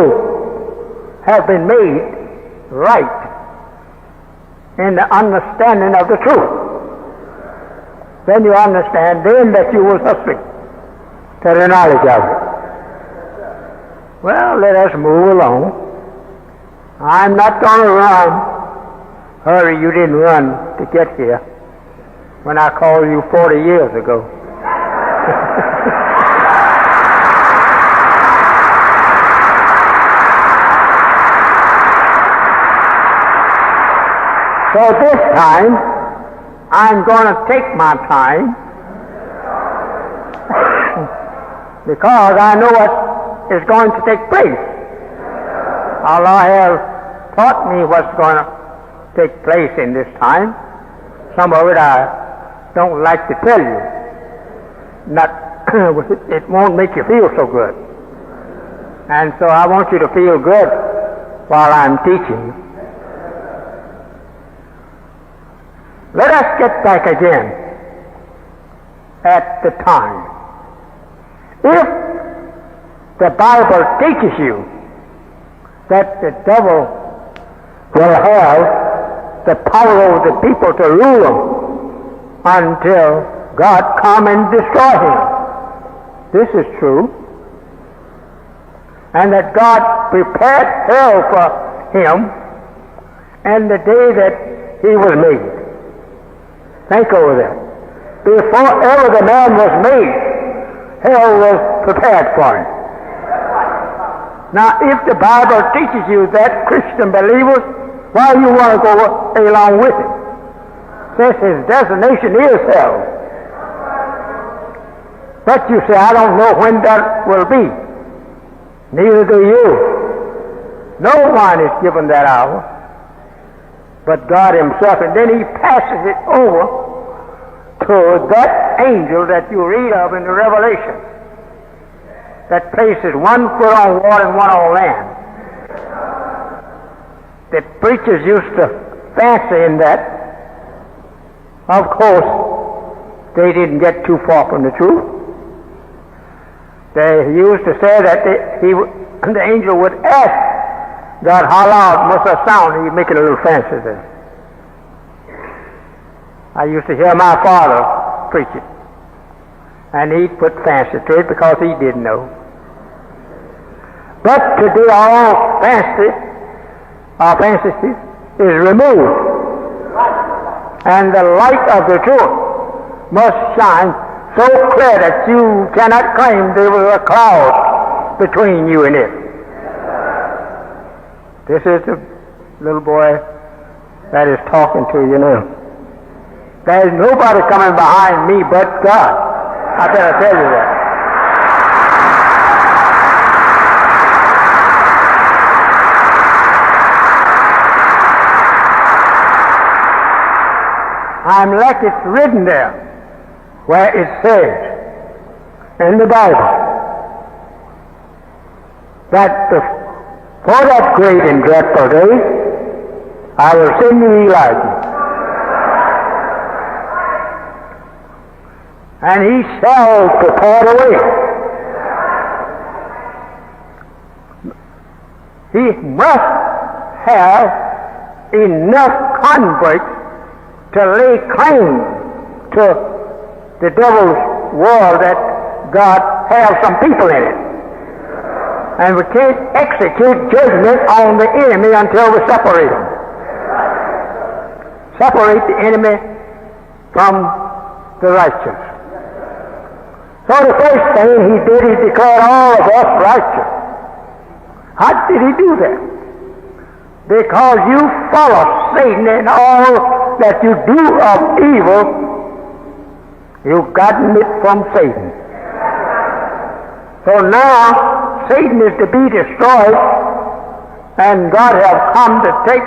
have been made right in the understanding of the truth. Then you understand then that you were subject to the knowledge of it. Well, let us move along. I'm not going to run. Hurry, you didn't run to get here when I called you 40 years ago. So this time, I'm going to take my time because I know what is going to take place. Allah has taught me what's going to take place in this time. Some of it I don't like to tell you. It won't make you feel so good. And so I want you to feel good while I'm teaching. Let us get back again at the time. If the Bible teaches you that the devil will have the power over the people to rule them until God come and destroy him, this is true. And that God prepared hell for him and the day that he was made. Think over that. Before ever the man was made, hell was prepared for him. Now, if the Bible teaches you that, Christian believers, why you want to go along with it? Since his destination is hell. But you say, I don't know when that will be. Neither do you. No one is given that hour but God himself, and then he passes it over to that angel that you read of in the Revelation that places one foot on water and one on land. The preachers used to fancy in that. Of course, they didn't get too far from the truth. They used to say that the angel would ask God, how loud must I sound? He'd make it a little fancy there. I used to hear my father preach it, and he'd put fancy to it because he didn't know. But today all fancy is removed, and the light of the truth must shine so clear that you cannot claim there was a cloud between you and it. This is the little boy that is talking to you now. There's nobody coming behind me but God. I better tell you that. I'm like it's written there, where it says in the Bible that for that great and dreadful day, I will send you Elijah, and he shall prepare the way. He must have enough converts to lay claim to the devil's world that God has some people in it. And we can't execute judgment on the enemy until we separate him. Separate the enemy from the righteous. So the first thing he did, he declared all of us righteous. How did he do that? Because you follow Satan and all that you do of evil, you've gotten it from Satan. So now Satan is to be destroyed, and God has come to take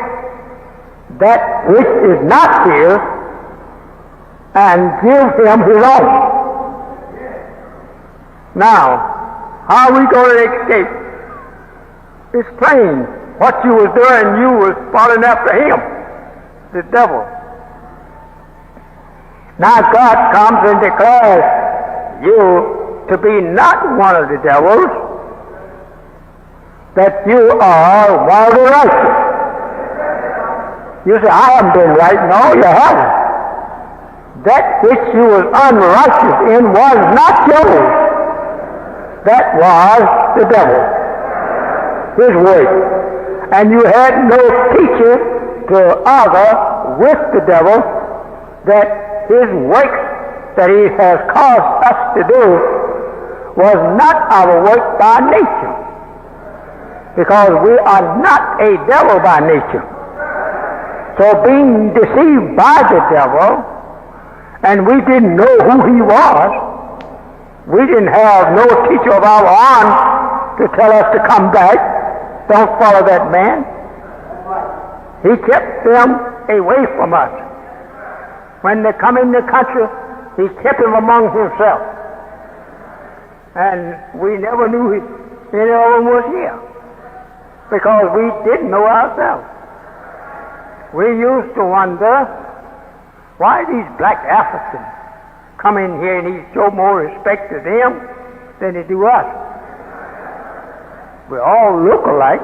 that which is not his and give him his own. Now, how are we going to escape? It's plain. What you was doing, you was following after him, the devil. Now God comes and declares you to be not one of the devils, that you are one of the righteous. You say, I haven't been right. No, you haven't. That which you was unrighteous in was not yours. That was the devil, his work. And you had no teacher to argue with the devil that his work that he has caused us to do was not our work by nature, because we are not a devil by nature. So being deceived by the devil, and we didn't know who he was, we didn't have no teacher of our own to tell us to come back, don't follow that man. He kept them away from us. When they come in the country, he kept them among himself. And we never knew any of them was here, because we didn't know ourselves. We used to wonder why these black Africans come in here and he show more respect to them than they do us. We all look alike.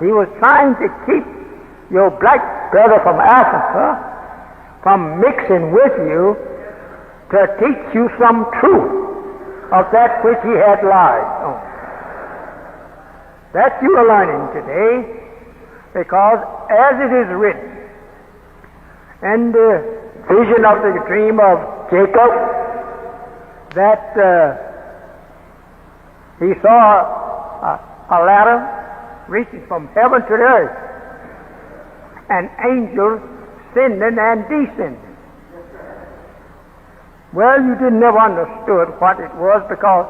He was trying to keep your black brother from Africa from mixing with you to teach you some truth of that which he had lied on. That you are learning today, because as it is written in the vision of the dream of Jacob, that he saw a ladder reaching from heaven to the earth, and angels ascending and descending. Well, you didn't never understood what it was, because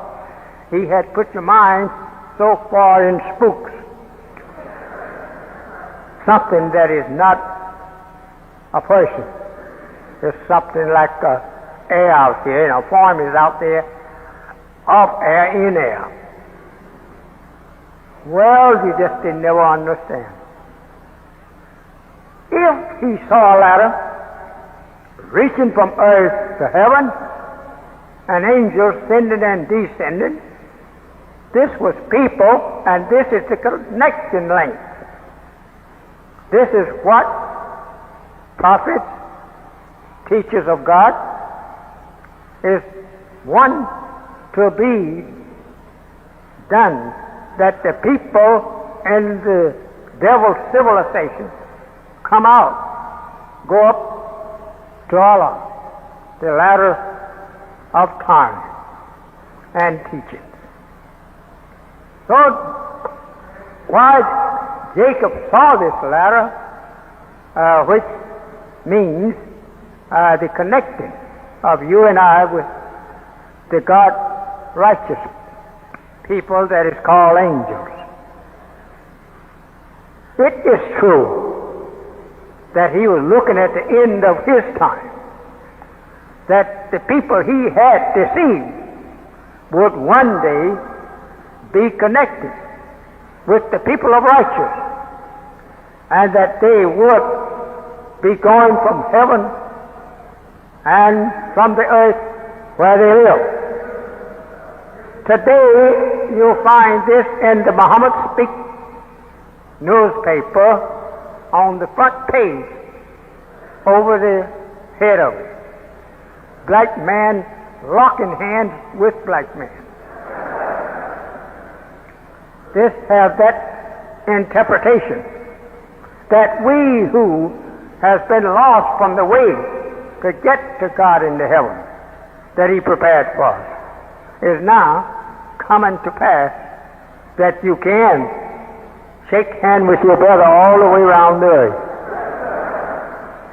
he had put your mind so far in spooks. Something that is not a person. It's something like air out there, form is out there of air in air. Well, you just didn't never understand. If he saw a ladder reaching from earth to heaven, and angels ascending and descending, this was people, and this is the connection link. This is what prophets, teachers of God, is one to be done, that the people in the devil's civilization come out, go up to Allah, the ladder of time and teaching. So, why Jacob saw this ladder, which means the connecting of you and I with the God righteous people that is called angels. It is true that he was looking at the end of his time, that the people he had deceived would one day be connected with the people of righteousness, and that they would be going from heaven and from the earth where they live. Today you'll find this in the Muhammad Speak newspaper on the front page over the head of it. Black man locking hands with black man. This have that interpretation that we who has been lost from the way to get to God in the heaven that he prepared for us is now coming to pass, that you can shake hands with your brother all the way around the earth.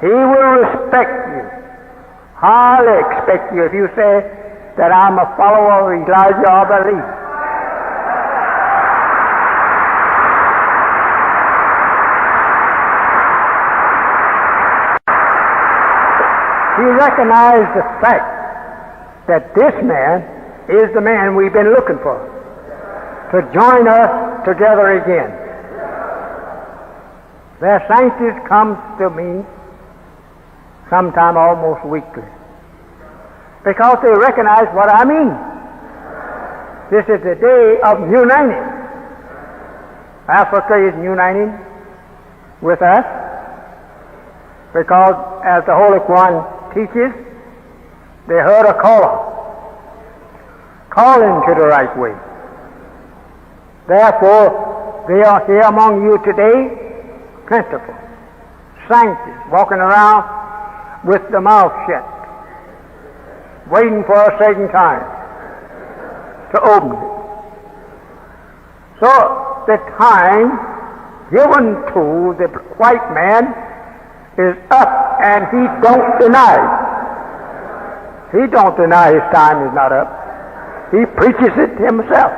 He will respect you, highly expect you if you say that I'm a follower of Elijah or believe. He recognized the fact that this man is the man we've been looking for to join us together again. Their sanctity comes to me sometime almost weekly because they recognize what I mean. This is the day of uniting. Africa is uniting with us because, as the Holy Quran teaches, they heard a calling to the right way. Therefore, they are here among you today, plentiful, sanctities, walking around with the mouth shut, waiting for a certain time to open it. So the time given to the white man is up, and he don't deny it. He don't deny his time is not up. He preaches it himself.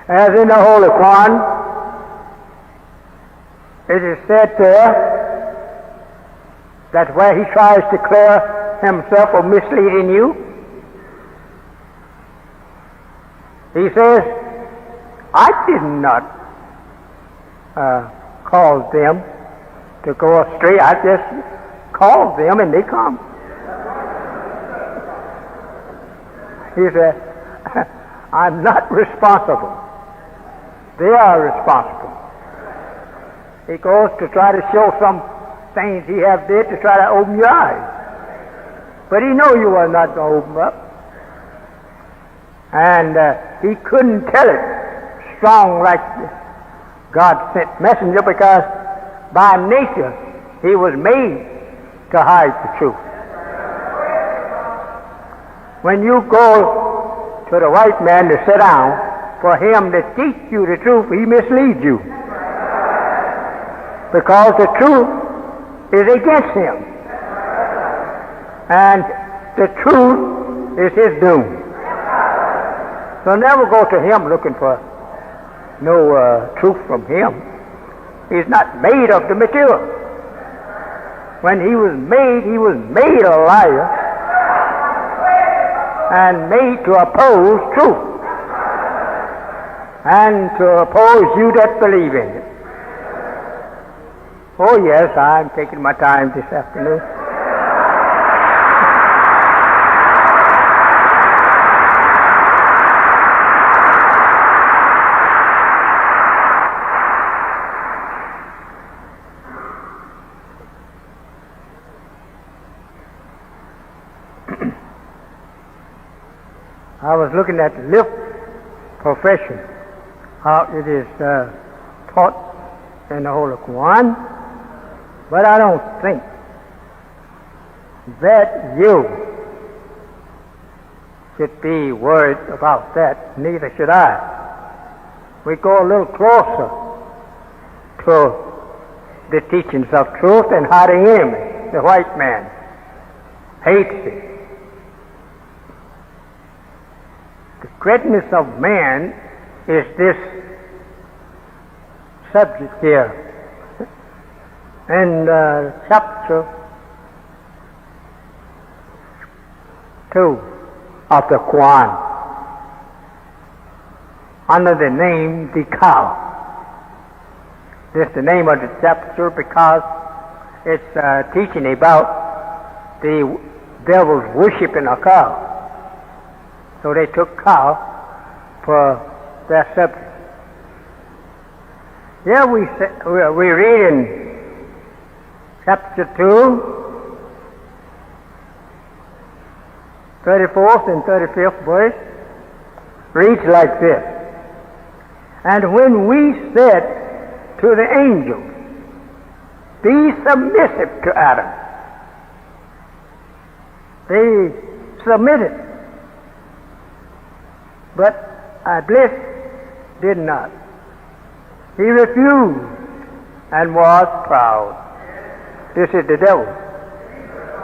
As in the Holy Quran, it is said there that where he tries to clear himself of misleading you, he says, I did not cause them to go astray. I just called them and they come. He said, I'm not responsible. They are responsible. He goes to try to show some things he have did to try to open your eyes. But he know you are not going to open up. And he couldn't tell it strong like God sent messenger, because by nature he was made to hide the truth. When you go to the white man to sit down for him to teach you the truth, he misleads you, because the truth is against him, and the truth is his doom. So never go to him looking for no truth from him. He's not made of the material. When he was made a liar and made to oppose truth and to oppose you that believe in it. Oh yes, I'm taking my time this afternoon. I was looking at the lift profession, how it is taught in the Holy Quran, but I don't think that you should be worried about that. Neither should I. We go a little closer to the teachings of truth and how the enemy the white man hates it. The greatness of man is this subject here. In chapter 2 of the Quran, under the name the cow. This is the name of the chapter because it's teaching about the devils worshiping a cow. So they took cow for their subject. Here we read in chapter 2, 34th and 35th verse, reads like this. And when we said to the angels, be submissive to Adam, they submitted. But Iblis did not. He refused and was proud. This is the devil,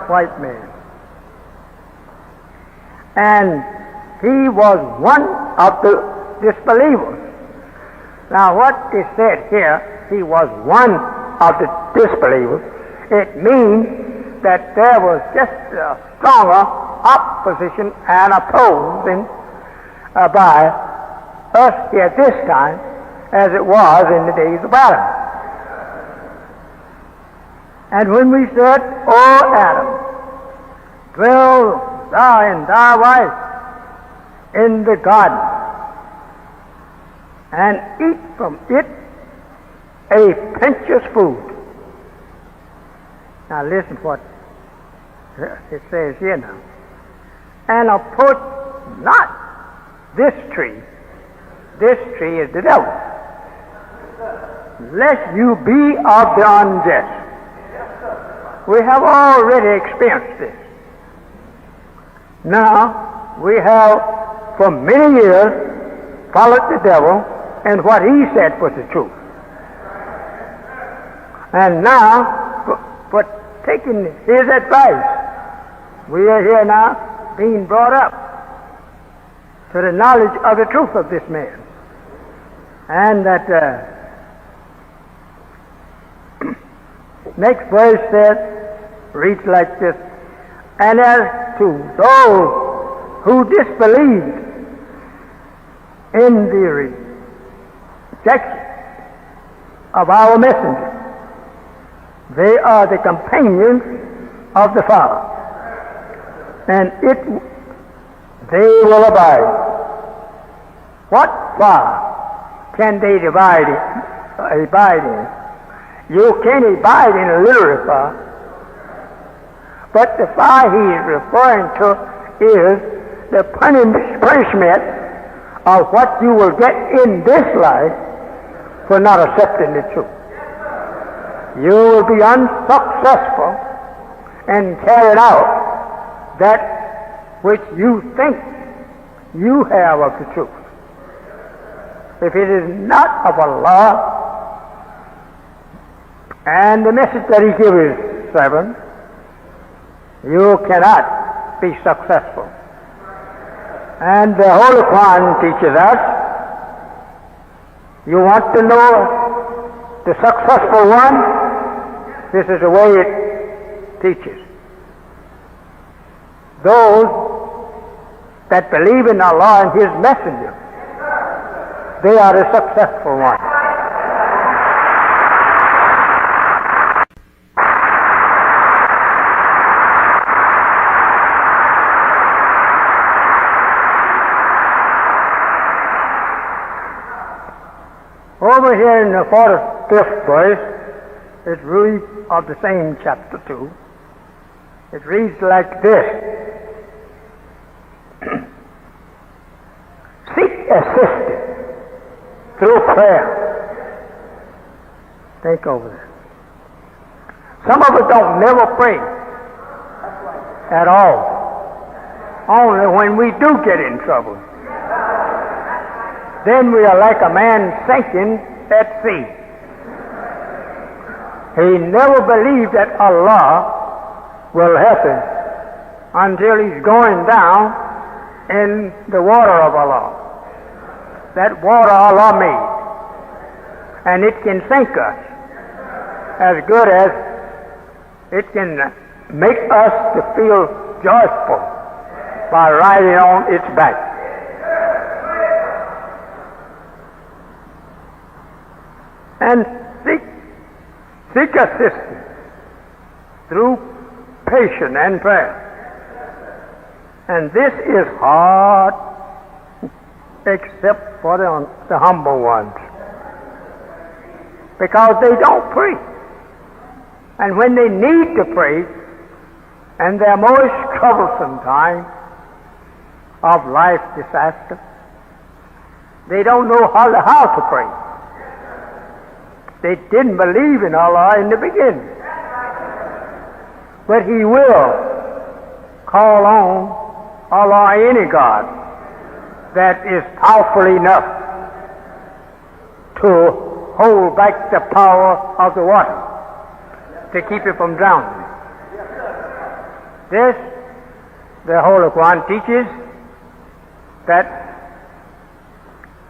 white man. And he was one of the disbelievers. Now what is said here, he was one of the disbelievers, it means that there was just a stronger opposition and opposing by us here at this time as it was in the days of Adam. And when we said, O Adam, dwell thou and thy wife in the garden, and eat from it a plenteous food. Now listen what it says here now. And approach not this tree is the devil, lest you be of the unjust. We have already experienced this. Now, we have for many years followed the devil, and what he said was the truth. And now, for taking his advice, we are here now being brought up to the knowledge of the truth of this man. And that next verse reads like this. And as to those who disbelieved in the rejection of our messenger, they are the companions of the Father, and they will abide. What fire can they abide in? You can't abide in a literal fire, but the fire he is referring to is the punishment of what you will get in this life for not accepting the truth. You will be unsuccessful in carrying out that which you think you have of the truth. If it is not of Allah and the message that he gives his servant, you cannot be successful. And the Holy Quran teaches us, you want to know the successful one? This is the way it teaches. Those that believe in Allah and His Messenger, they are the successful ones. Over here in the 45th verse, it reads of the same chapter 2. It reads like this. Seek assistance through prayer. Think over that. Some of us don't never pray at all. Only when we do get in trouble. Then we are like a man sinking at sea. He never believed that Allah will help him until he's going down in the water of Allah. That water Allah made. And it can sink us as good as it can make us to feel joyful by riding on its back. And seek assistance through patience and prayer. And this is hard except for the humble ones, because they don't pray. And when they need to pray, and their most troublesome time of life disaster, they don't know how to pray. They didn't believe in Allah in the beginning. But He will call on Allah, any God that is powerful enough to hold back the power of the water to keep it from drowning. This, the Holy Quran teaches that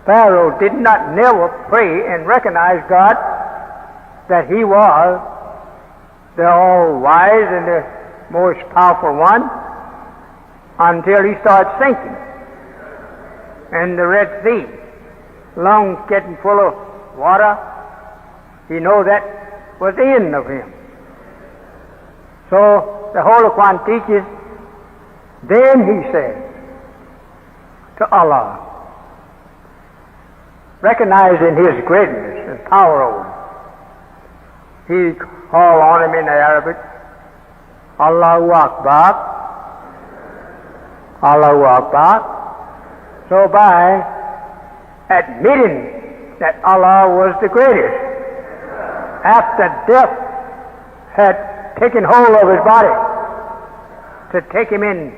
Pharaoh did not never pray and recognize God, that He was the all-wise and the most powerful one, until he started sinking in the Red Sea, lungs getting full of water. He knew that was the end of him. So the Holy Quran teaches, then he said to Allah, recognizing His greatness and power over him, he called on him in Arabic, Allahu Akbar, Allahu Akbar. So by admitting that Allah was the greatest, after death had taken hold of his body to take him in,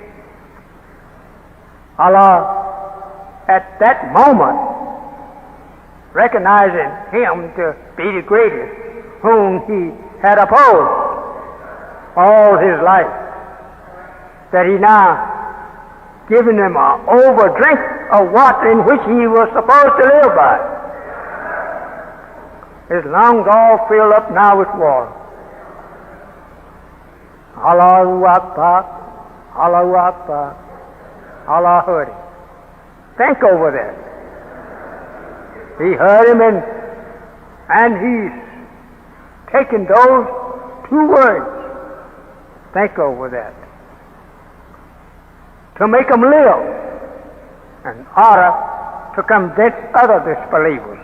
Allah at that moment, recognizing Him to be the greatest, whom He had opposed all his life, that He now given him an over-drink of water in which he was supposed to live by. His lungs all filled up now with water. Allahu Akbar, Allahu Akbar. Allah heard him. Think over that. He heard him, and he's taken those two words. Think over that. To make them live, in order to convince other disbelievers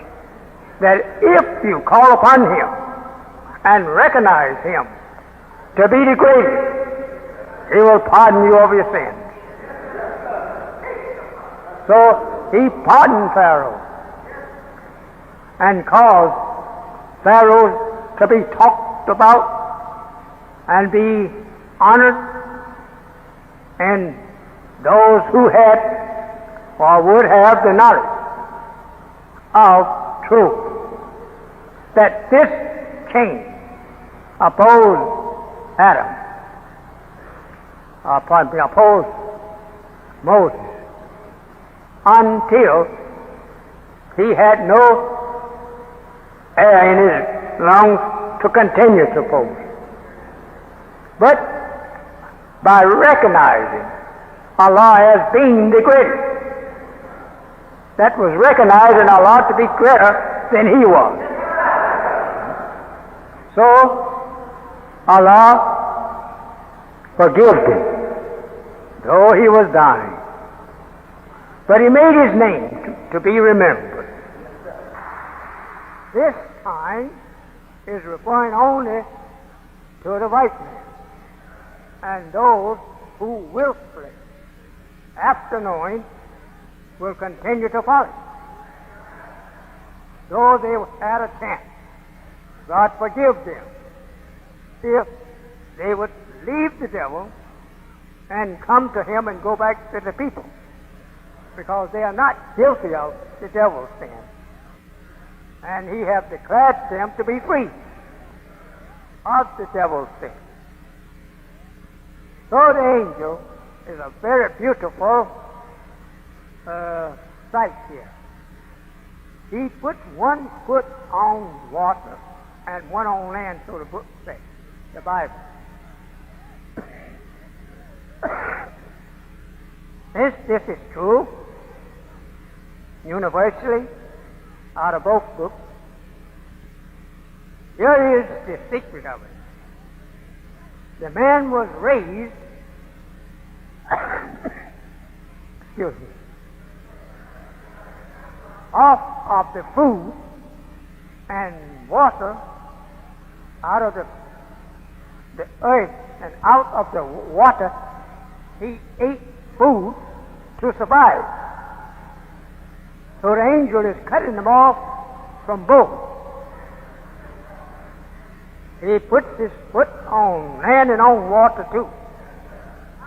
that if you call upon Him and recognize Him to be the greatest, He will pardon you of your sins. So He pardoned Pharaoh and caused Pharaoh to be talked about and be honored, and those who had or would have the knowledge of truth, that this king opposed opposed Moses until he had no air in his lungs to continue to oppose. But by recognizing Allah as being the greatest, that was recognizing Allah to be greater than he was. So Allah forgave him, though he was dying. But He made His name to be remembered. This time is referring only to the white man and those who willfully, after knowing, will continue to follow. Though they had a chance, God forgive them if they would leave the devil and come to Him and go back to the people, because they are not guilty of the devil's sin, and He have declared them to be free of the devil's sin. So the angel is a very beautiful sight here. He put one foot on water and one on land, so the book says, the Bible. This is true universally out of both books. Here is the secret of it. The man was raised excuse me, off of the food and water out of the earth, and out of the water he ate food to survive. So the angel is cutting them off from both. He puts his foot on land and on water too,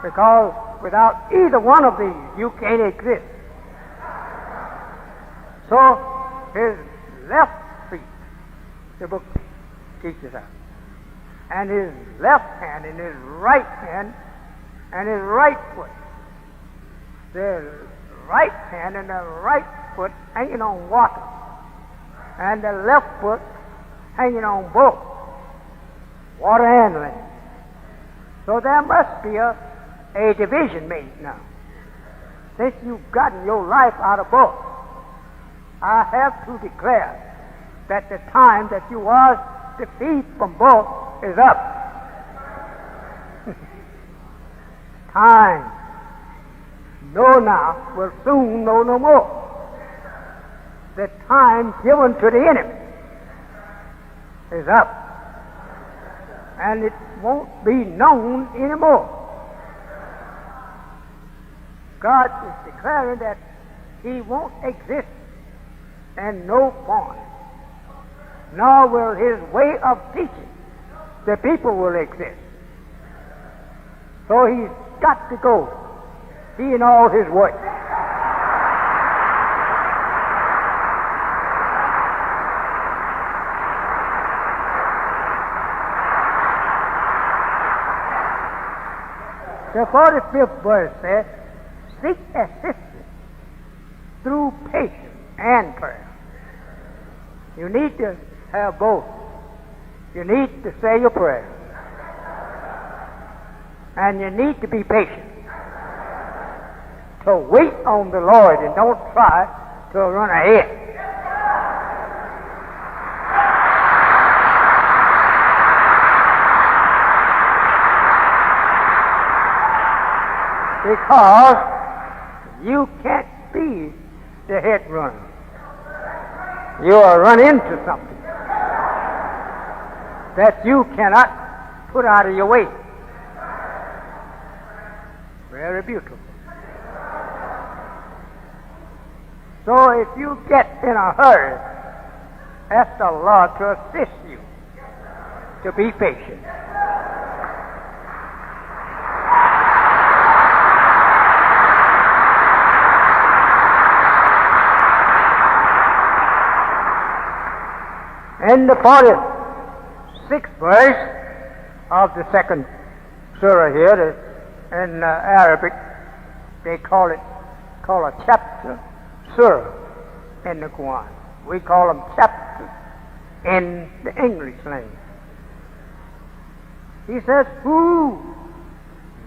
because without either one of these you can't exist. So his left feet, the book teaches us, and his left hand and his right hand and his right foot, the right hand and the right foot hanging on water, and the left foot hanging on both water and land. So there must be a division made now. Since you've gotten your life out of both, I have to declare that the time that you was to feed from both is up. Time, know now, will soon know no more. The time given to the enemy is up, and it won't be known anymore. God is declaring that he won't exist in no form, nor will his way of teaching the people will exist. So he's got to go, he and all his work. The 45th verse says, seek assistance through patience and prayer. You need to have both. You need to say your prayer, and you need to be patient. So wait on the Lord and don't try to run ahead. Because you can't be the head runner. You'll run into something that you cannot put out of your way. Very beautiful. So if you get in a hurry, ask the Lord to assist you to be patient. In the 46th verse of the second surah here, in Arabic, they call a chapter surah in the Quran. We call them chapters in the English language. He says, who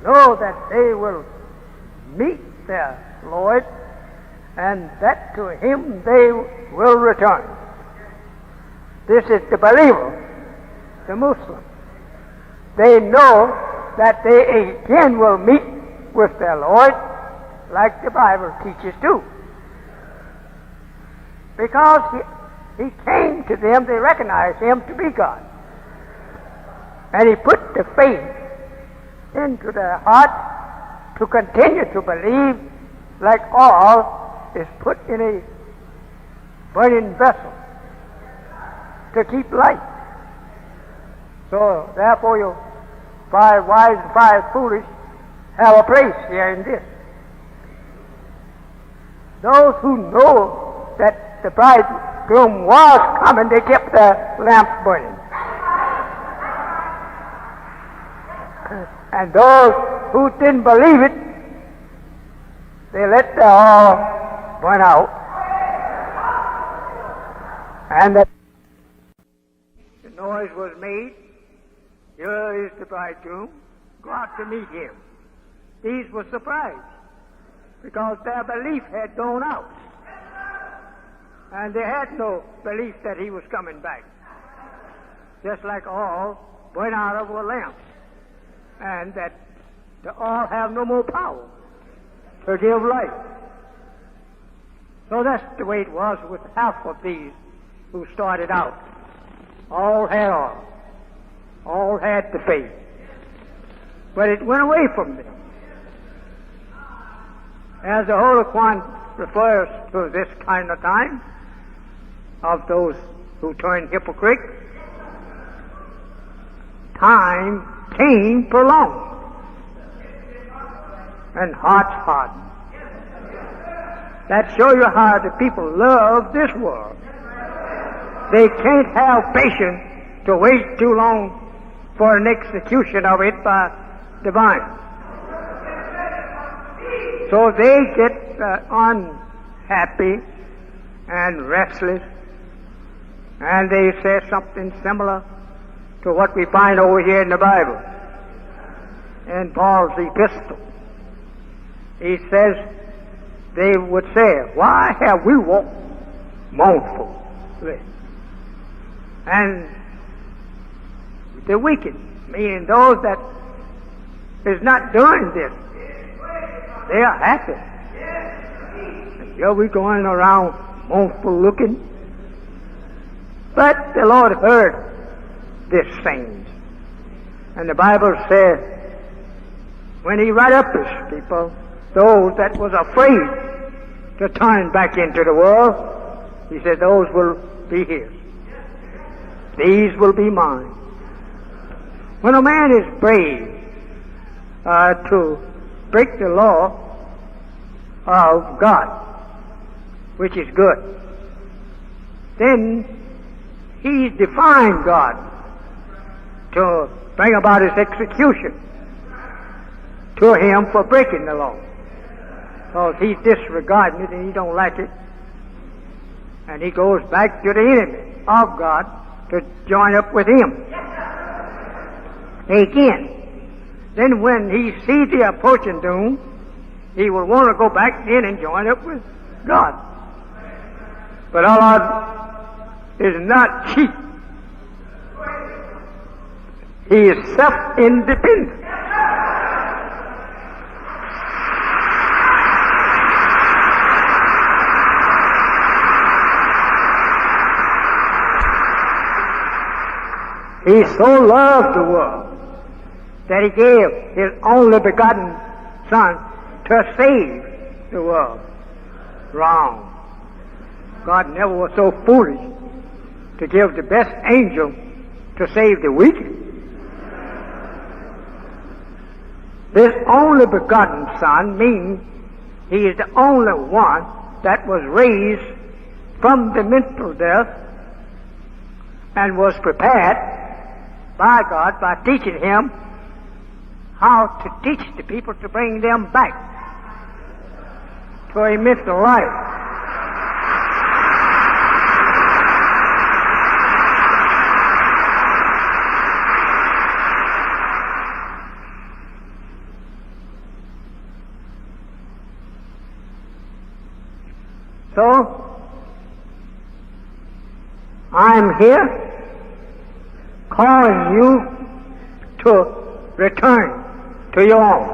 know that they will meet their Lord, and that to him they will return. This is the believer, the Muslim. They know that they again will meet with their Lord, like the Bible teaches too. Because he came to them, they recognized him to be God. And he put the faith into their heart to continue to believe, like oil is put in a burning vessel to keep light. So therefore you 5 wise and 5 foolish have a place here in this. Those who know that the bridegroom was coming, they kept their lamps burning. And those who didn't believe it, they let their all burn out. And the noise was made, here is the bridegroom, go out to meet him. These were surprised, because their belief had gone out. And they had no belief that he was coming back. Just like all went out of a lamp, and that they all have no more power to give light. So that's the way it was with half of these who started out. All had oil. All had the faith. But it went away from them. As the Holy One refers to this kind of time of those who turn hypocrite, time came prolonged and hearts hardened. That shows you how the people love this world. They can't have patience to wait too long for an execution of it by divine. So they get unhappy and restless, and they say something similar to what we find over here in the Bible. In Paul's epistle, he says, they would say, why have we walked mournfully? And the wicked, meaning those that is not doing this, they are happy. And here we going around mournful looking. But the Lord heard this saying. And the Bible says, when he write up his people, those that was afraid to turn back into the world, he said, those will be his. These will be mine. When a man is brave to break the law of God, which is good, then he's defying God to bring about his execution to him for breaking the law. Because he's disregarding it and he don't like it. And he goes back to the enemy of God to join up with him again. Then when he sees the approaching doom, he will want to go back in and join up with God. But Allah is not cheap. He is self-independent. He so loved the world that he gave his only begotten Son to save the world. Wrong. God never was so foolish to give the best angel to save the wicked. This only begotten Son means he is the only one that was raised from the mental death and was prepared by God by teaching him how to teach the people to bring them back to a mental life. So, I'm here calling you to return to your own.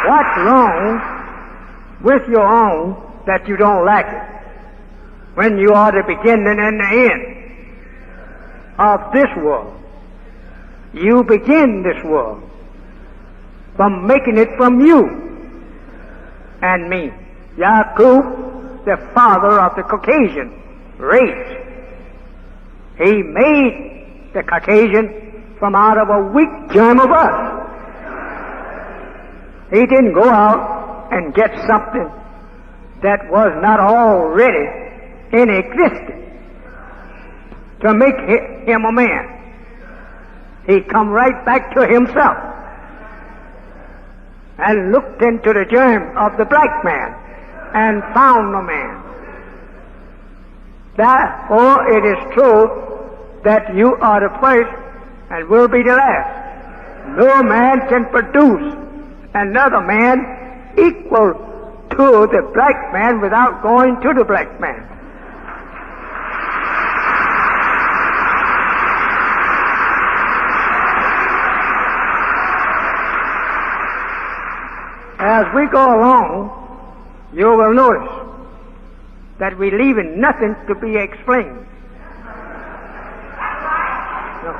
What's wrong with your own that you don't like it when you are the beginning and the end of this world? You begin this world from making it from you and me. Yaqub, the father of the Caucasian race, he made the Caucasian from out of a weak germ of us. He didn't go out and get something that was not already in existence to make him a man. He come right back to himself and looked into the germ of the black man and found the man. Therefore, it is true that you are the first and will be the last. No man can produce another man equal to the black man without going to the black man. As we go along, you will notice that we're leaving nothing to be explained. No.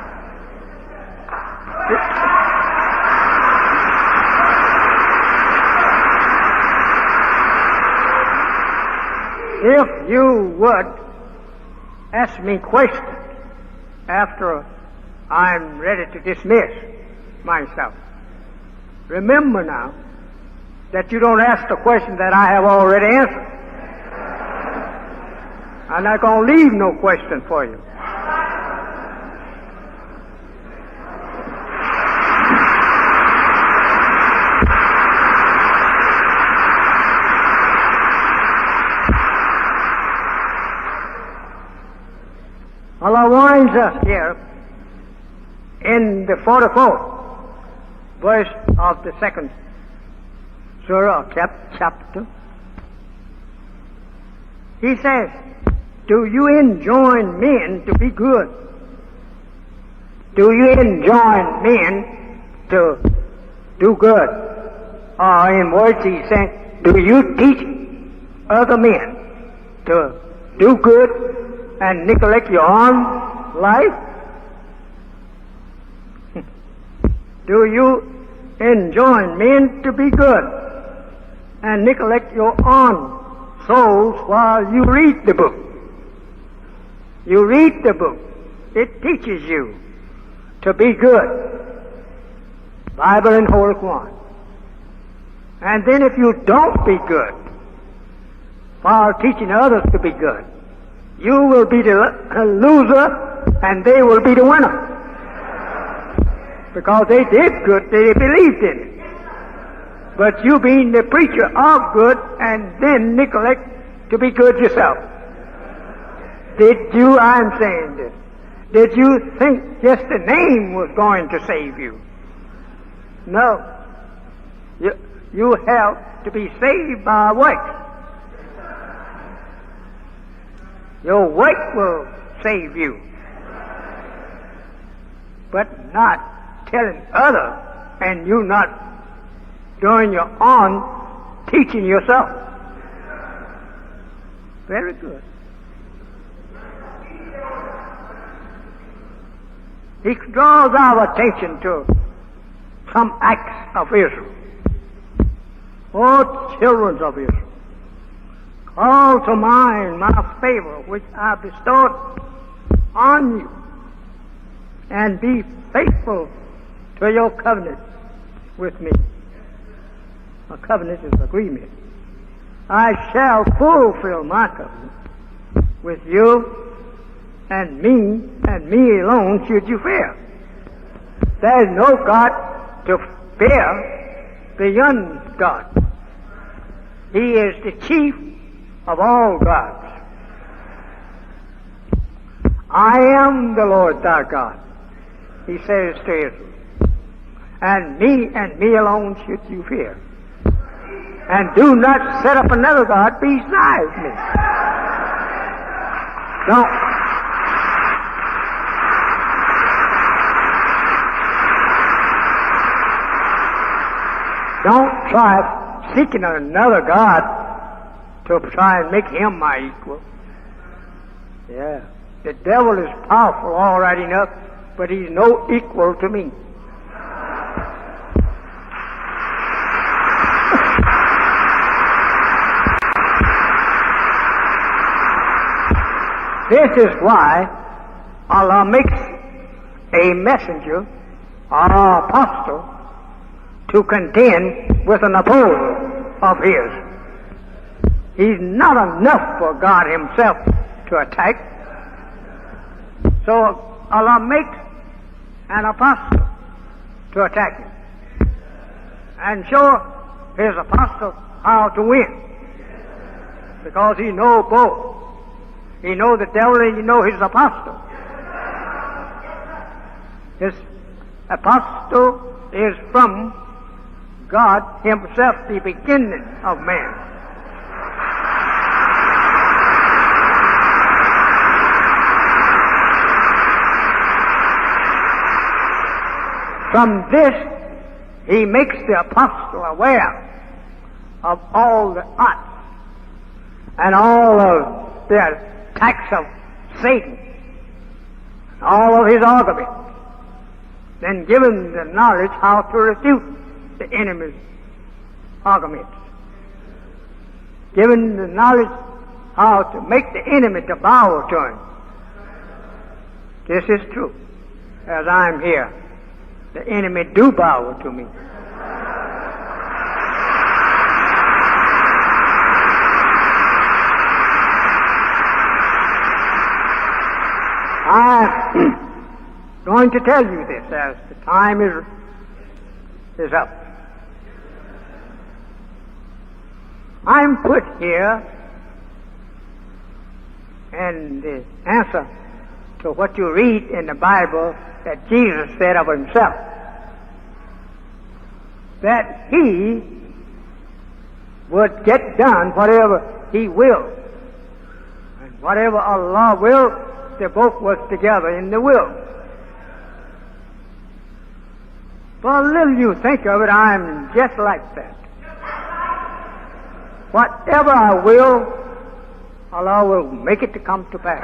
If you would ask me questions after I'm ready to dismiss myself, remember now that you don't ask the question that I have already answered. I'm not going to leave no question for you. Allah warns us here in the 44th verse of the second surah chapter. He says, do you enjoin men to be good? Do you enjoin men to do good? Or in words he said, do you teach other men to do good and neglect your own life? Do you enjoin men to be good and neglect your own souls while you read the book? You read the book. It teaches you to be good. Bible and Holy Quran. And then if you don't be good while teaching others to be good, you will be the loser and they will be the winner. Because they did good, they believed in it. But you being the preacher of good and then neglect to be good yourself. I'm saying this, did you think just the name was going to save you? No. You have to be saved by works. Your work will save you. But not telling others and you not doing your own teaching yourself. Very good. He draws our attention to some acts of Israel. O children of Israel, call to mind my favor which I bestowed on you, and be faithful to your covenant with me. A covenant is agreement. I shall fulfill my covenant with you, and me alone should you fear. There is no God to fear beyond God. He is the chief of all gods. I am the Lord thy God, he says to Israel, and me alone should you fear. And do not set up another God besides me. Don't try seeking another God to try and make him my equal. Yeah. The devil is powerful all right enough, but he's no equal to me. This is why Allah makes a messenger or apostle to contend with an opposer of his. He's not enough for God himself to attack. So Allah makes an apostle to attack him and show his apostle how to win. Because he knows both. He knows the devil and he knows his apostle. His apostle is from God himself, the beginning of man. From this, he makes the apostle aware of all the arts and all of the attacks of Satan, all of his arguments, then give him the knowledge how to refute the enemy's arguments. Give him the knowledge how to make the enemy to bow to him. This is true. As I'm here, the enemy do bow to me. I'm going to tell you this as the time is up. I'm put here, and the answer to what you read in the Bible that Jesus said of himself, that he would get done whatever he will, and whatever Allah will, they both work together in the will. For a little you think of it, I'm just like that. Whatever I will, Allah will make it to come to pass.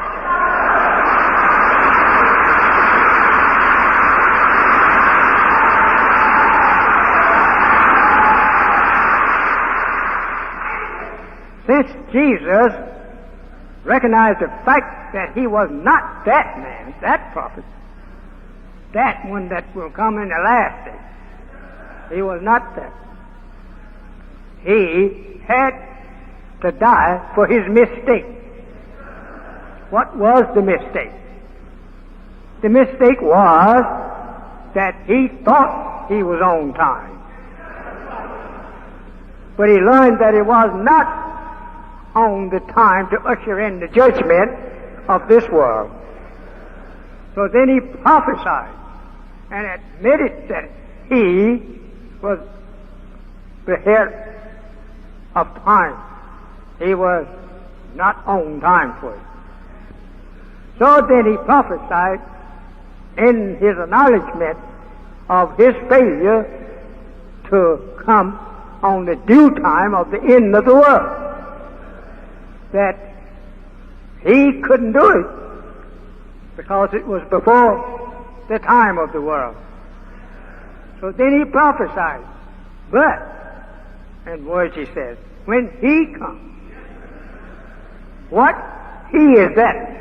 Since Jesus recognized the fact that he was not that man, that prophet, that one that will come in the last day, he was not that. He had to die for his mistake. What was the mistake? The mistake was that he thought he was on time. But he learned that he was not on the time to usher in the judgment of this world. So then he prophesied and admitted that he was the head of time. He was not on time for it. So then he prophesied in his acknowledgement of his failure to come on the due time of the end of the world, that he couldn't do it because it was before the time of the world. So then he prophesied, but, in words he says, when he comes, what he is that?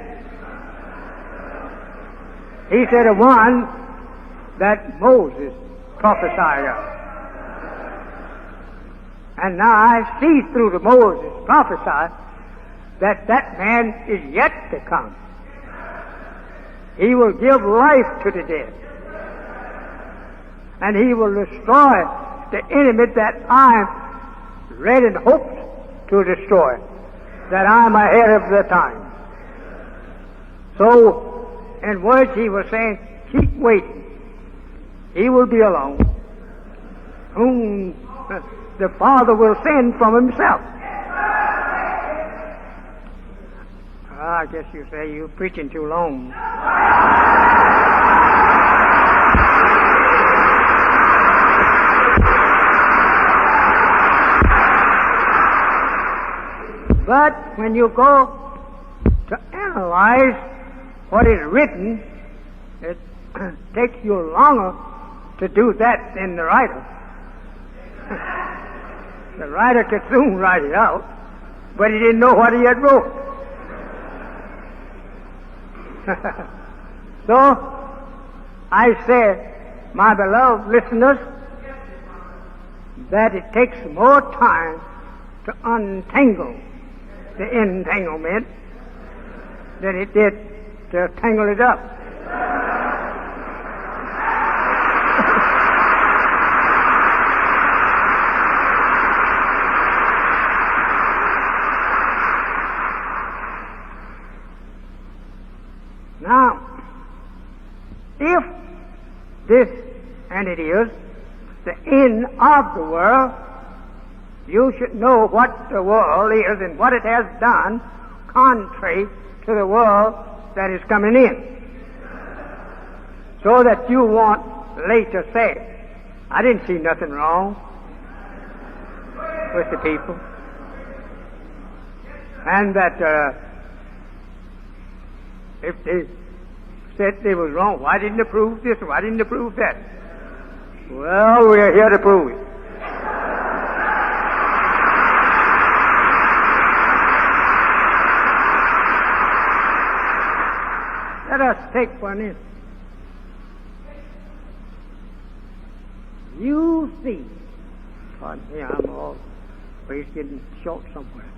He said, the one that Moses prophesied of. And now I see through the Moses prophesied that that man is yet to come. He will give life to the dead. And he will destroy the enemy that I'm ready and hoped to destroy, that I'm ahead of the time. So, in words he was saying, keep waiting. He will be alone, whom the Father will send from himself. I guess you say you're preaching too long. But when you go to analyze what is written, it takes you longer to do that than the writer. The writer could soon write it out, but he didn't know what he had wrote. So, I say, my beloved listeners, that it takes more time to untangle the entanglement than it did to tangle it up. Now, if this, and it is, the end of the world, you should know what the world is and what it has done contrary to the world that is coming in. So that you won't later say, I didn't see nothing wrong with the people. And that if they said they was wrong, why didn't they prove this? Why didn't they prove that? Well, we're here to prove it. Let us take for an instance. You see, pardon me, I'm always getting short somewhere.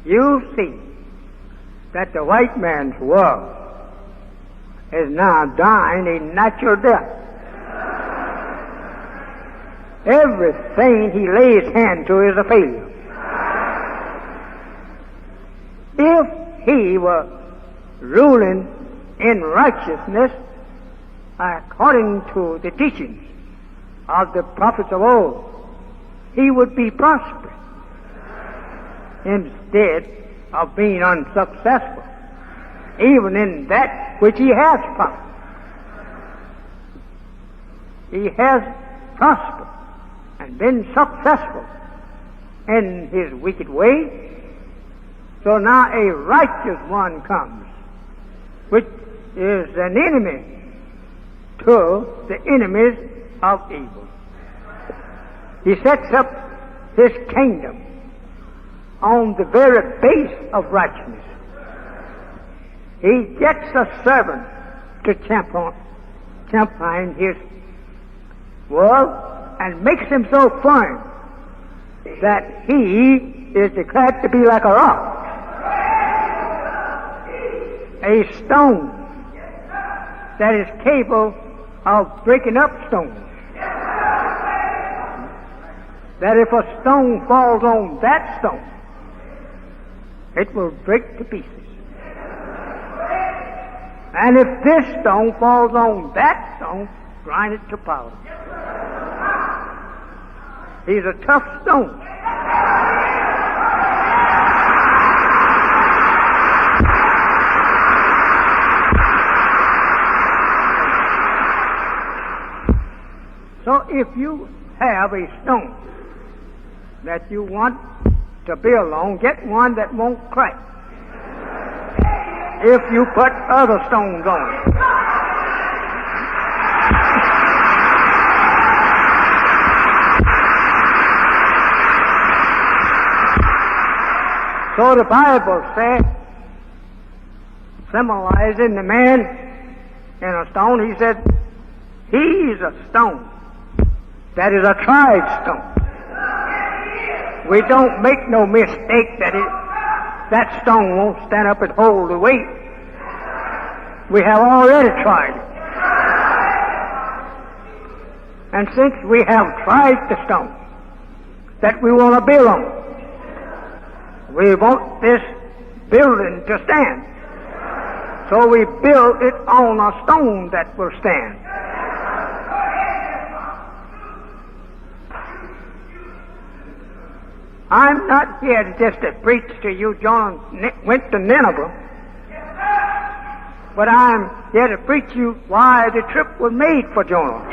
You see that the white man's world is now dying a natural death. Everything he lays hand to is a failure. If he were ruling in righteousness according to the teachings of the prophets of old, he would be prosperous instead of being unsuccessful, even in that which he has prospered. He has prospered and been successful in his wicked way. So now a righteous one comes, which is an enemy to the enemies of evil. He sets up his kingdom on the very base of righteousness. He gets a servant to champion his world and makes him so firm that he is declared to be like a rock, a stone that is capable of breaking up stones. That if a stone falls on that stone, it will break to pieces. And if this stone falls on that stone, grind it to powder. He's a tough stone. So if you have a stone that you want to build on, get one that won't crack if you put other stones on it. So the Bible says, symbolizing the man in a stone, he said, he's a stone that is a tried stone. We don't make no mistake that stone won't stand up and hold the weight. We have already tried it. And since we have tried the stone that we want to build on, we want this building to stand. So we build it on a stone that will stand. I'm not here just to preach to you John went to Nineveh, but I'm here to preach you why the trip was made for Jonah.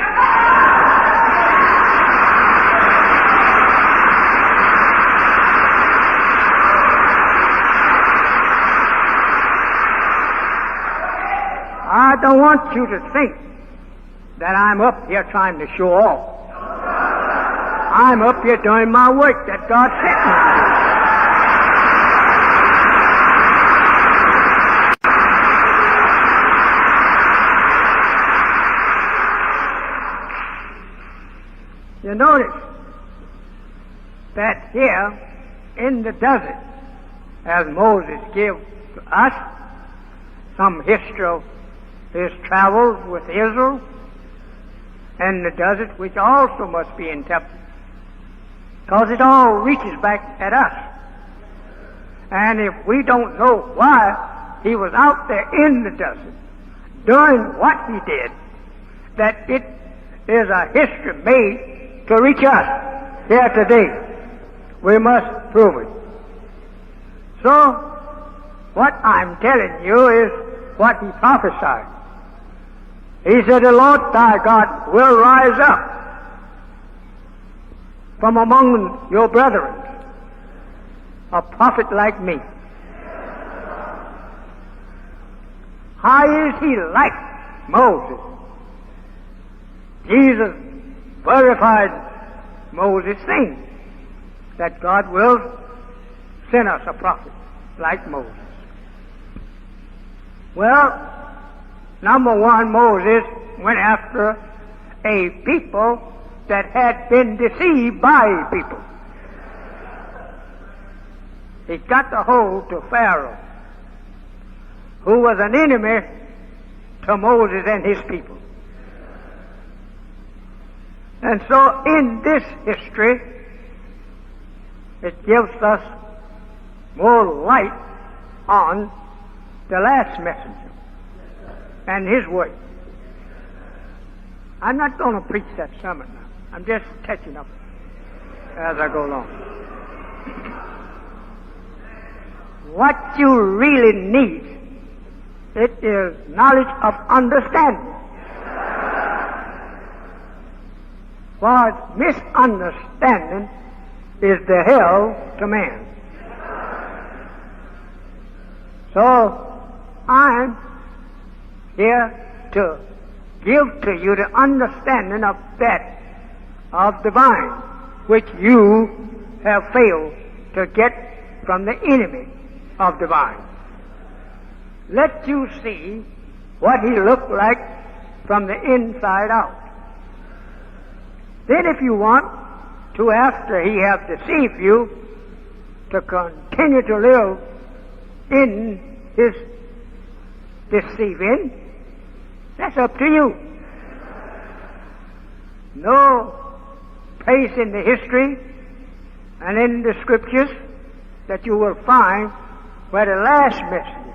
I don't want you to think that I'm up here trying to show off. I'm up here doing my work that God sent me to do. You notice that here in the desert, as Moses gave to us some history of his travels with Israel and the desert, which also must be interpreted, because it all reaches back at us. And if we don't know why he was out there in the desert doing what he did, that it is a history made to reach us here today, we must prove it. So, what I'm telling you is what he prophesied. He said, the Lord thy God will rise up from among your brethren, a prophet like me. How is he like Moses? Jesus verified Moses' saying that God will send us a prophet like Moses. Well, number one, Moses went after a people that had been deceived by a people. He got the hold to Pharaoh, who was an enemy to Moses and his people. And so in this history, it gives us more light on the last messenger and his work. I'm not going to preach that sermon now. I'm just catching up as I go along. What you really need, it is knowledge of understanding. For misunderstanding is the hell to man. So, I'm here to give to you the understanding of that, of divine, which you have failed to get from the enemy of divine. Let you see what he looked like from the inside out. Then if you want to, after he have deceived you, to continue to live in his deceiving, that's up to you. No place in the history and in the scriptures that you will find where the last messenger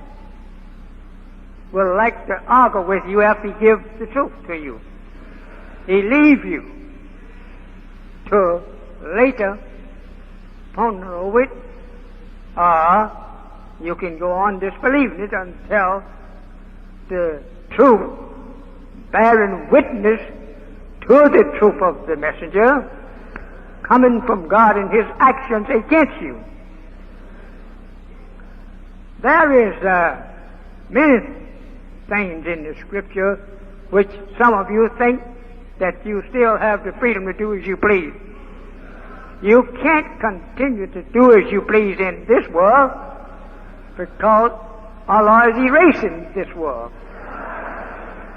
will like to argue with you after he gives the truth to you. He leave you to later ponder over it, or you can go on disbelieving it until the truth, bearing witness to the truth of the messenger, coming from God in his actions against you. There is many things in the scripture which some of you think that you still have the freedom to do as you please. You can't continue to do as you please in this world because Allah is erasing this world.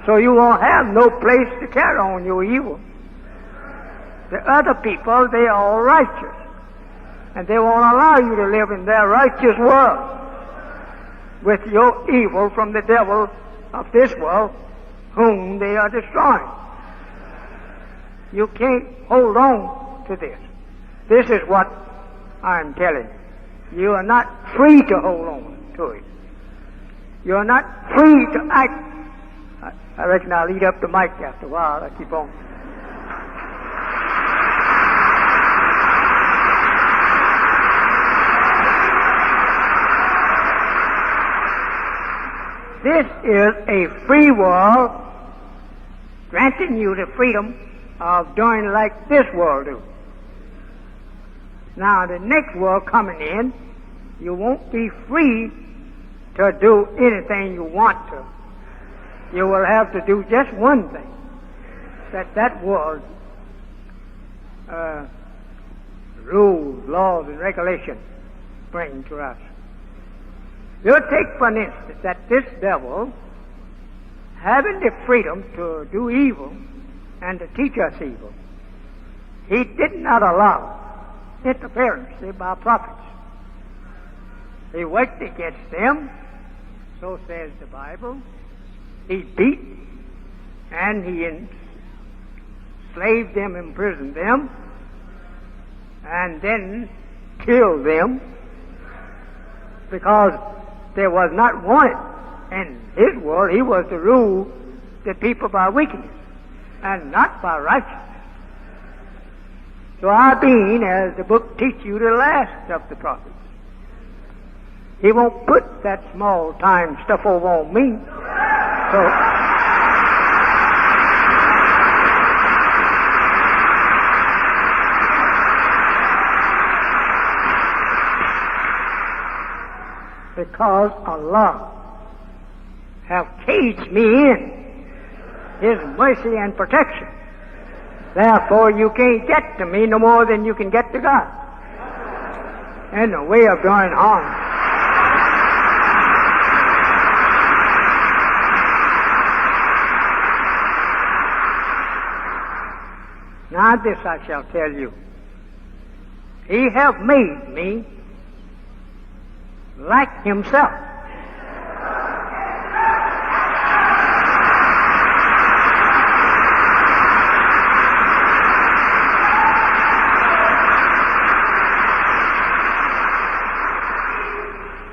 So you won't have no place to carry on your evil. The other people, they are all righteous, and they won't allow you to live in their righteous world with your evil from the devil of this world, whom they are destroying. You can't hold on to this. This is what I'm telling you. You are not free to hold on to it. You are not free to act. I reckon I'll eat up the mic after a while. I keep on. This is a free world, granting you the freedom of doing like this world do. Now, the next world coming in, you won't be free to do anything you want to. You will have to do just one thing that world rules, laws, and regulations bring to us. You take, for instance, that this devil, having the freedom to do evil and to teach us evil, he did not allow interference by prophets. He worked against them, so says the Bible. He beat and he enslaved them, imprisoned them, and then killed them because there was not wanted in his world. He was to rule the people by wickedness and not by righteousness. So I being, as the book teaches you, the last of the prophets. He won't put that small time stuff over on me. Because Allah have caged me in His mercy and protection. Therefore, you can't get to me no more than you can get to God. And the way of doing harm. Now this I shall tell you. He have made me like Himself.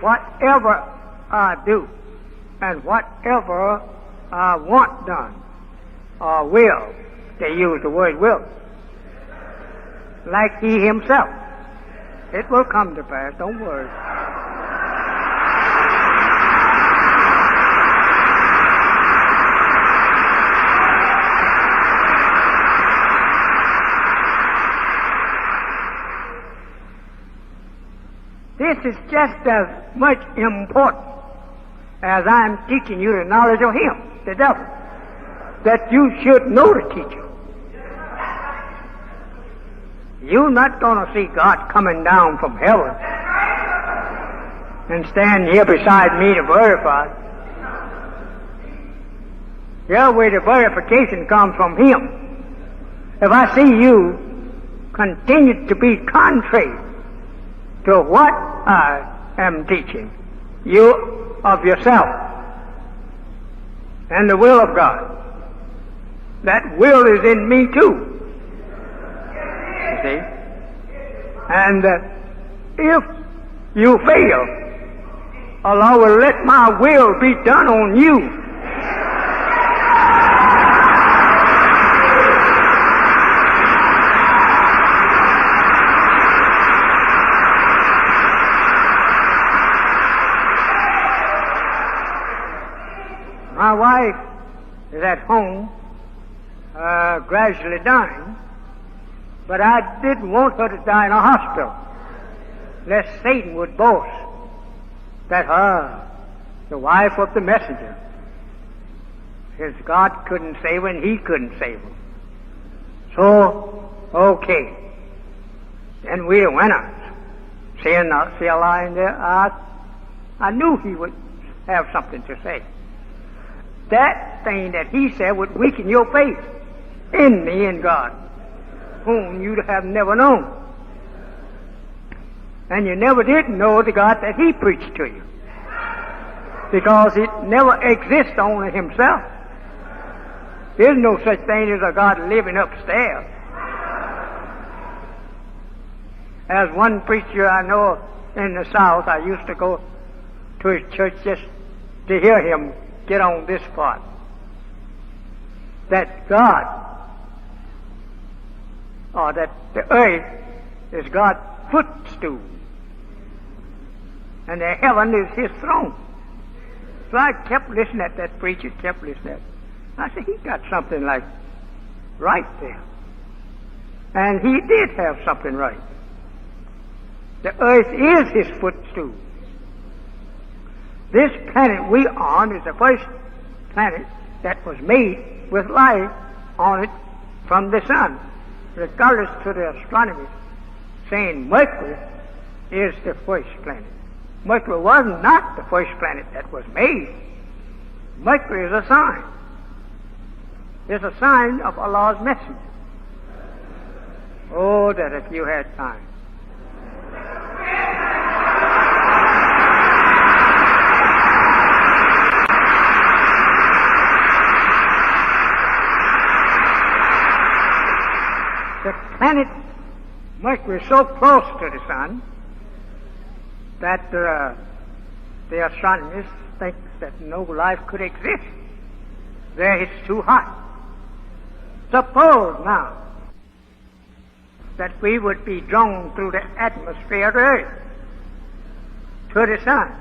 Whatever I do and whatever I want done or will, they use the word will, like He Himself, it will come to pass, don't worry. This is just as much important as I'm teaching you the knowledge of him, the devil, that you should know the teacher. You're not going to see God coming down from heaven and stand here beside me to verify. Yeah, where the verification comes from Him. If I see you continue to be contrary to what I am teaching you of yourself and the will of God, that will is in me too. You see? And if you fail, Allah will let my will be done on you. My wife is at home, gradually dying, but I didn't want her to die in a hospital, lest Satan would boast that her, the wife of the messenger, his God couldn't save her and he couldn't save her. So, okay. Then we went out. Seeing Allah in there, I knew he would have something to say. That thing that he said would weaken your faith in me and God, whom you have never known. And you never did know the God that he preached to you, because it never exists only himself. There's no such thing as a God living upstairs. As one preacher I know in the South, I used to go to his church just to hear him get on this part, that God, or that the earth is God's footstool and the heaven is His throne. So I kept listening at that preacher, kept listening at it. I said, he got something like right there. And he did have something right. The earth is His footstool. This planet we on is the first planet that was made with life on it from the sun, regardless to the astronomers saying Mercury is the first planet. Mercury was not the first planet that was made. Mercury is a sign. It's a sign of Allah's message. Oh, that if you had time. The planet Mercury is so close to the sun that the astronomers think that no life could exist. There it's too hot. Suppose now that we would be drawn through the atmosphere of the earth to the sun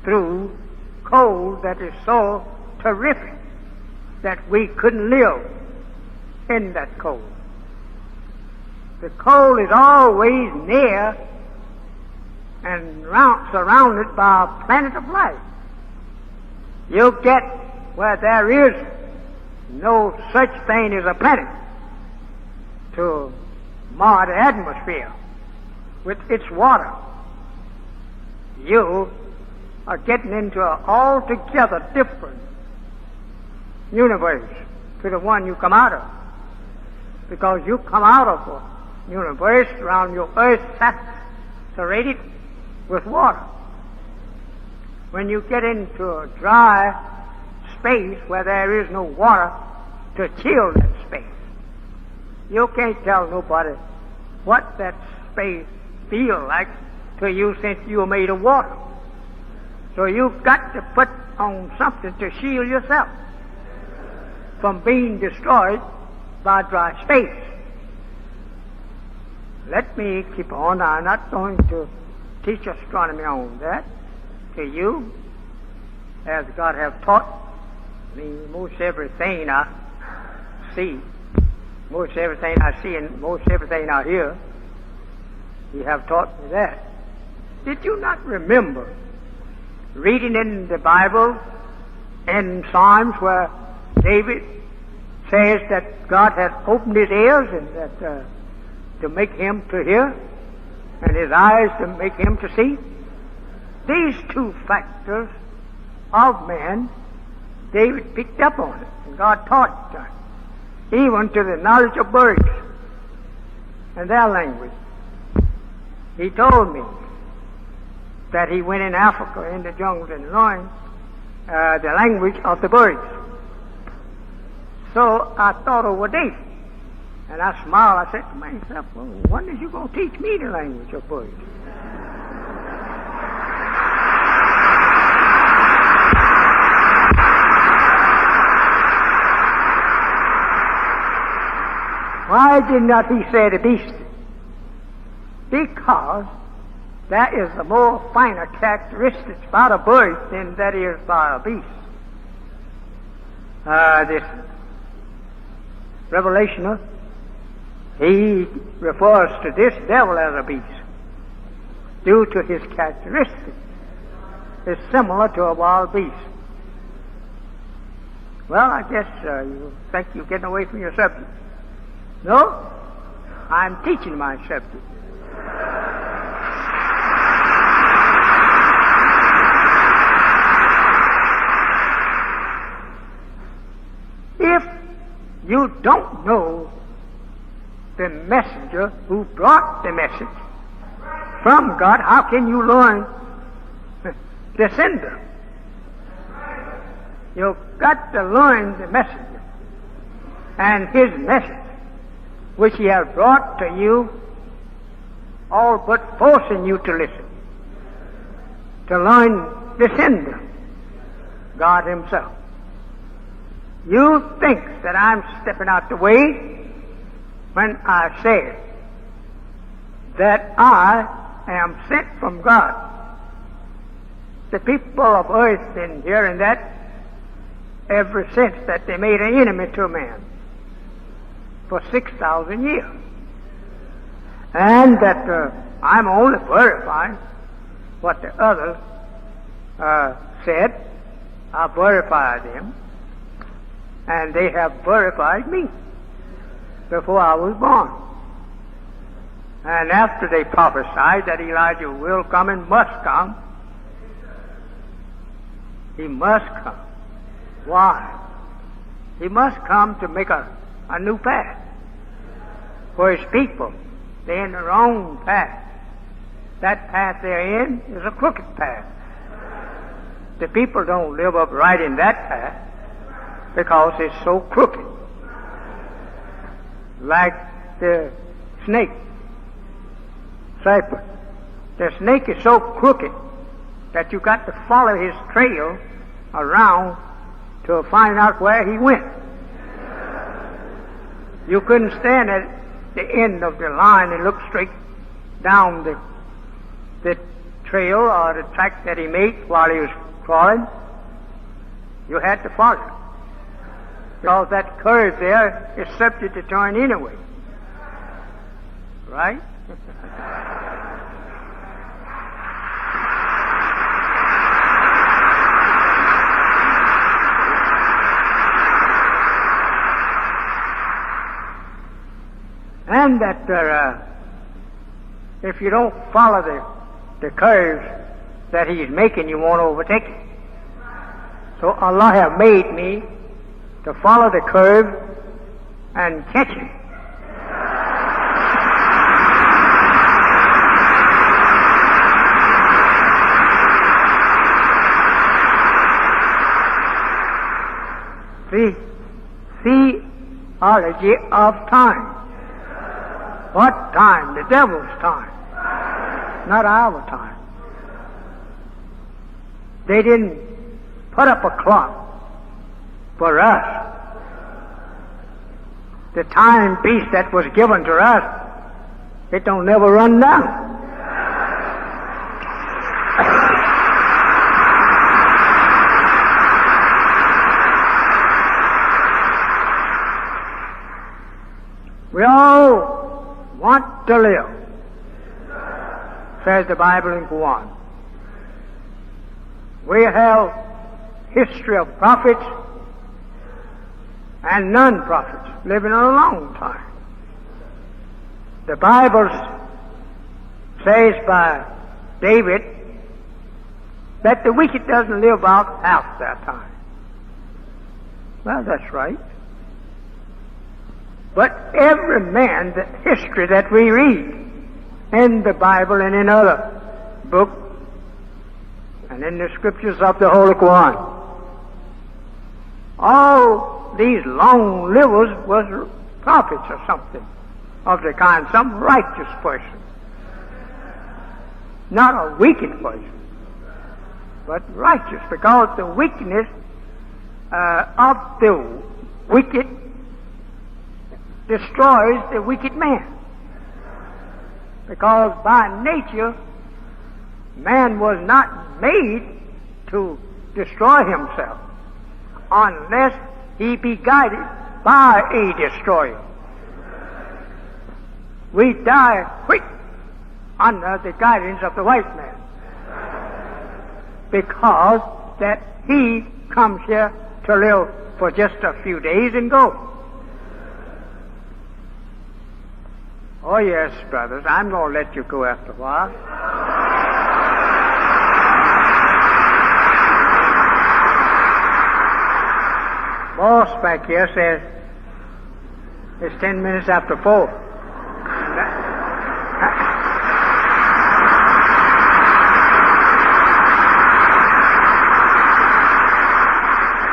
through cold that is so terrific that we couldn't live in that cold. The cold is always near and surrounded by a planet of light. You get where there is no such thing as a planet to mar the atmosphere with its water. You are getting into an altogether different universe to the one you come out of, because you come out of a universe around your earth saturated with water. When you get into a dry space where there is no water to chill that space, you can't tell nobody what that space feels like to you, since you are made of water. So you've got to put on something to shield yourself from being destroyed by dry space. Let me keep on. I'm not going to teach astronomy on that to you, as God have taught me most everything I see, most everything I see, and most everything I hear. He have taught me that. Did you not remember reading in the Bible in Psalms where David says that God had opened his ears and that to make him to hear, and his eyes to make him to see? These two factors of man, David picked up on it, and God taught it, even to the knowledge of birds and their language. He told me that he went in Africa, in the jungles, and learned the language of the birds. So I thought over this, and I smiled. I said to myself, well, when is you going to teach me the language of birds? Why did not he say the beast? Because that is the more finer characteristics about a bird than that is by a beast. This Revelationer, he refers to this devil as a beast due to his characteristics. It's similar to a wild beast. Well, I guess you think you're getting away from your subject. No, I'm teaching my subject. If you don't know the messenger who brought the message from God, how can you learn the sender? You've got to learn the messenger and his message, which he has brought to you, all but forcing you to listen, to learn the sender, God himself. You think that I'm stepping out the way when I say that I am sent from God. The people of earth been hearing that ever since that they made an enemy to man for 6,000 years. And that I'm only verifying what the others said. I verified them, and they have verified me before I was born. And after they prophesied that Elijah will come and must come, he must come. Why? He must come to make a new path for his people. They're in the wrong path. That path they're in is a crooked path. The people don't live upright in that path because it's so crooked. like the snake, serpent. The snake is so crooked that you got to follow his trail around to find out where he went. You couldn't stand at the end of the line and look straight down the trail or the track that he made while he was crawling. You had to follow. Because that curve there is subject to turn anyway. Right? And that if you don't follow the curves that he's making, you won't overtake it. So Allah have made me to follow the curve and catch him. Theology of time. What time? The devil's time. Not our time. They didn't put up a clock for us. The timepiece that was given to us, it don't never run down. We all want to live, says the Bible in Quran. We have history of prophets and non-prophets living a long time. The Bible says by David that the wicked doesn't live out half their time. Well, that's right. But every man, the history that we read in the Bible and in other books and in the scriptures of the Holy Quran, all these long livers was prophets or something of the kind, some righteous person. Not a wicked person, but righteous, because the wickedness of the wicked destroys the wicked man. Because by nature, man was not made to destroy himself unless he be guided by a destroyer. We die quick under the guidance of the white man, because that he comes here to live for just a few days and go. Oh yes, brothers, I'm going to let you go after a while. Boss back here says it's 10 minutes after 4.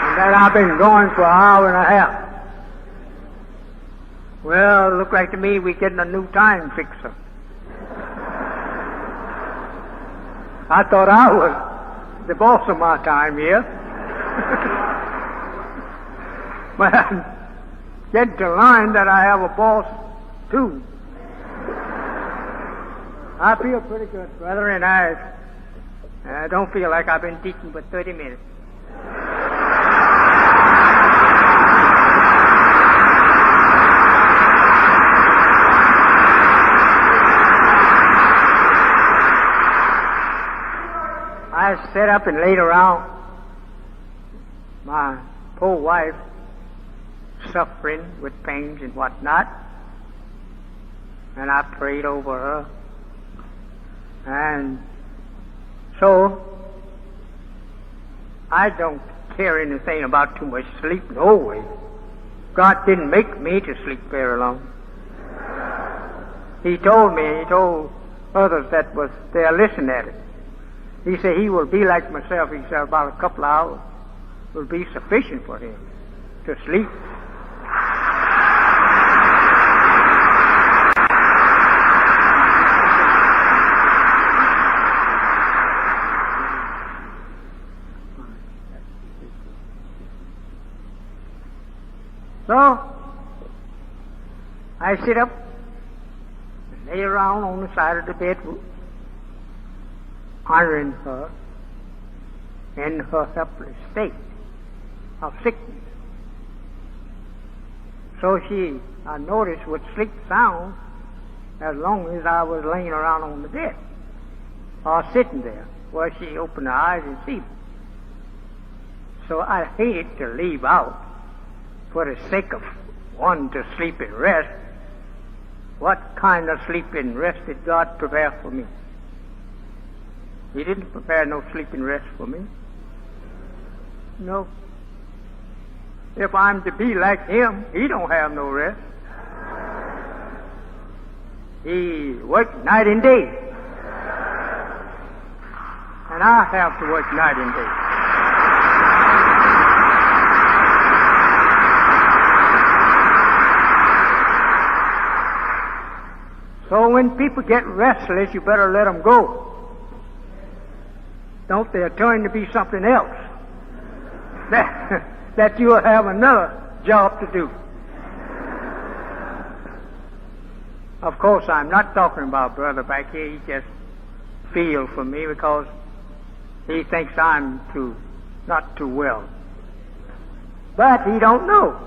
And that I've been going for an hour and a half. Well, look like to me we're getting a new time fixer. I thought I was the boss of my time here. But I'm getting to learn that I have a boss too. I feel pretty good, brother, and I don't feel like I've been teaching for 30 minutes. I sat up and laid around my poor wife, suffering with pains and whatnot, and I prayed over her. And so I don't care anything about too much sleep, no way. God didn't make me to sleep very long. He told others that was there listening at it. He said he will be like myself. He said about a couple of hours will be sufficient for him to sleep. I sit up and lay around on the side of the bed, honoring her in her helpless state of sickness. So I noticed, would sleep sound as long as I was laying around on the bed or sitting there where she opened her eyes and see me. So I hated to leave out for the sake of one to sleep and rest. What kind of sleep and rest did God prepare for me? He didn't prepare no sleep and rest for me. No. If I'm to be like Him, He don't have no rest. He worked night and day. And I have to work night and day. So when people get restless, you better let them go. Don't they turn to be something else that you'll have another job to do. Of course, I'm not talking about brother back here. He just feels for me because he thinks I'm not too well. But he don't know.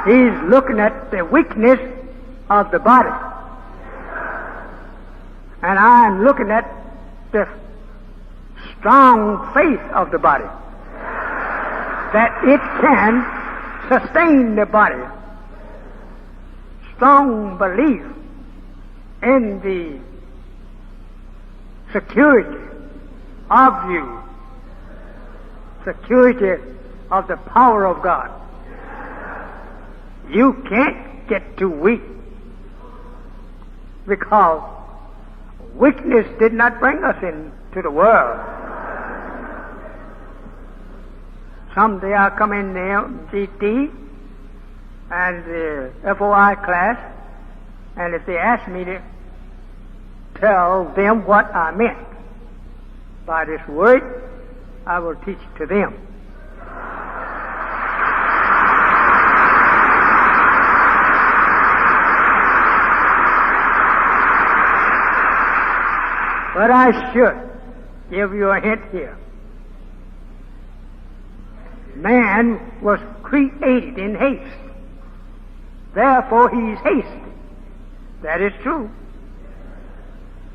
He's looking at the weakness of the body. And I'm looking at the strong faith of the body. That it can sustain the body. Strong belief in the security of you. Security of the power of God. You can't get too weak because weakness did not bring us into the world. Someday I'll come in the MGT and the FOI class, and if they ask me to tell them what I meant by this word, I will teach it to them. But I should give you a hint here. Man was created in haste. Therefore, he's hasty. That is true.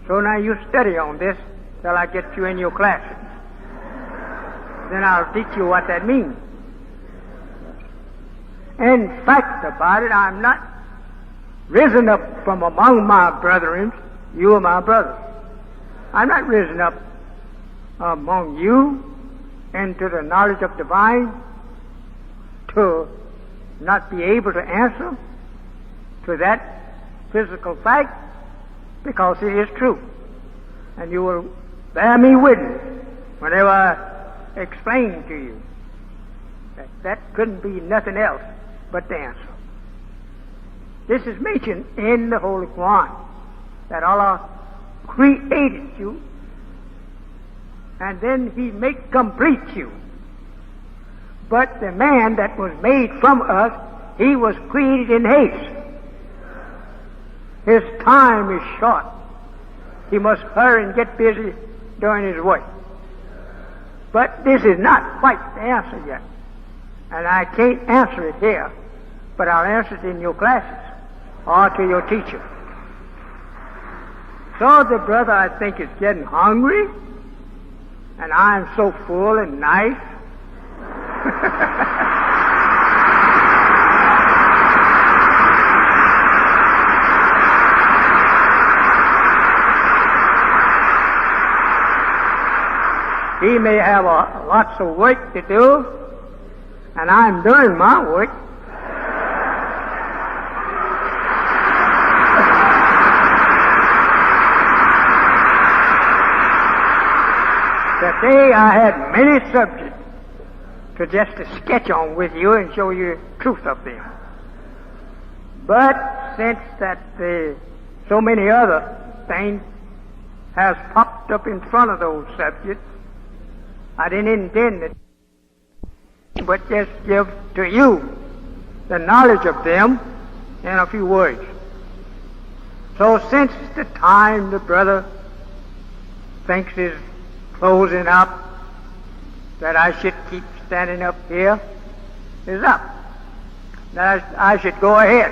So now you study on this till I get you in your classes. Then I'll teach you what that means. In fact about it, I'm not risen up from among my brethren. You are my brothers. I'm not risen up among you into the knowledge of divine to not be able to answer to that physical fact, because it is true. And you will bear me witness whenever I explain to you that that couldn't be nothing else but the answer. This is mentioned in the Holy Quran, that Allah created you, and then He make complete you. But the man that was made from us, he was created in haste. His time is short. He must hurry and get busy doing his work. But this is not quite the answer yet. And I can't answer it here, but I'll answer it in your classes or to your teacher. So the brother, I think, is getting hungry, and I'm so full and nice. He may have lots of work to do, and I'm doing my work. Today I had many subjects to sketch on with you and show you the truth of them. But since that so many other things has popped up in front of those subjects. I didn't intend it, but just give to you the knowledge of them in a few words. So since the time the brother thinks is closing up, that I should keep standing up here is up. That I should go ahead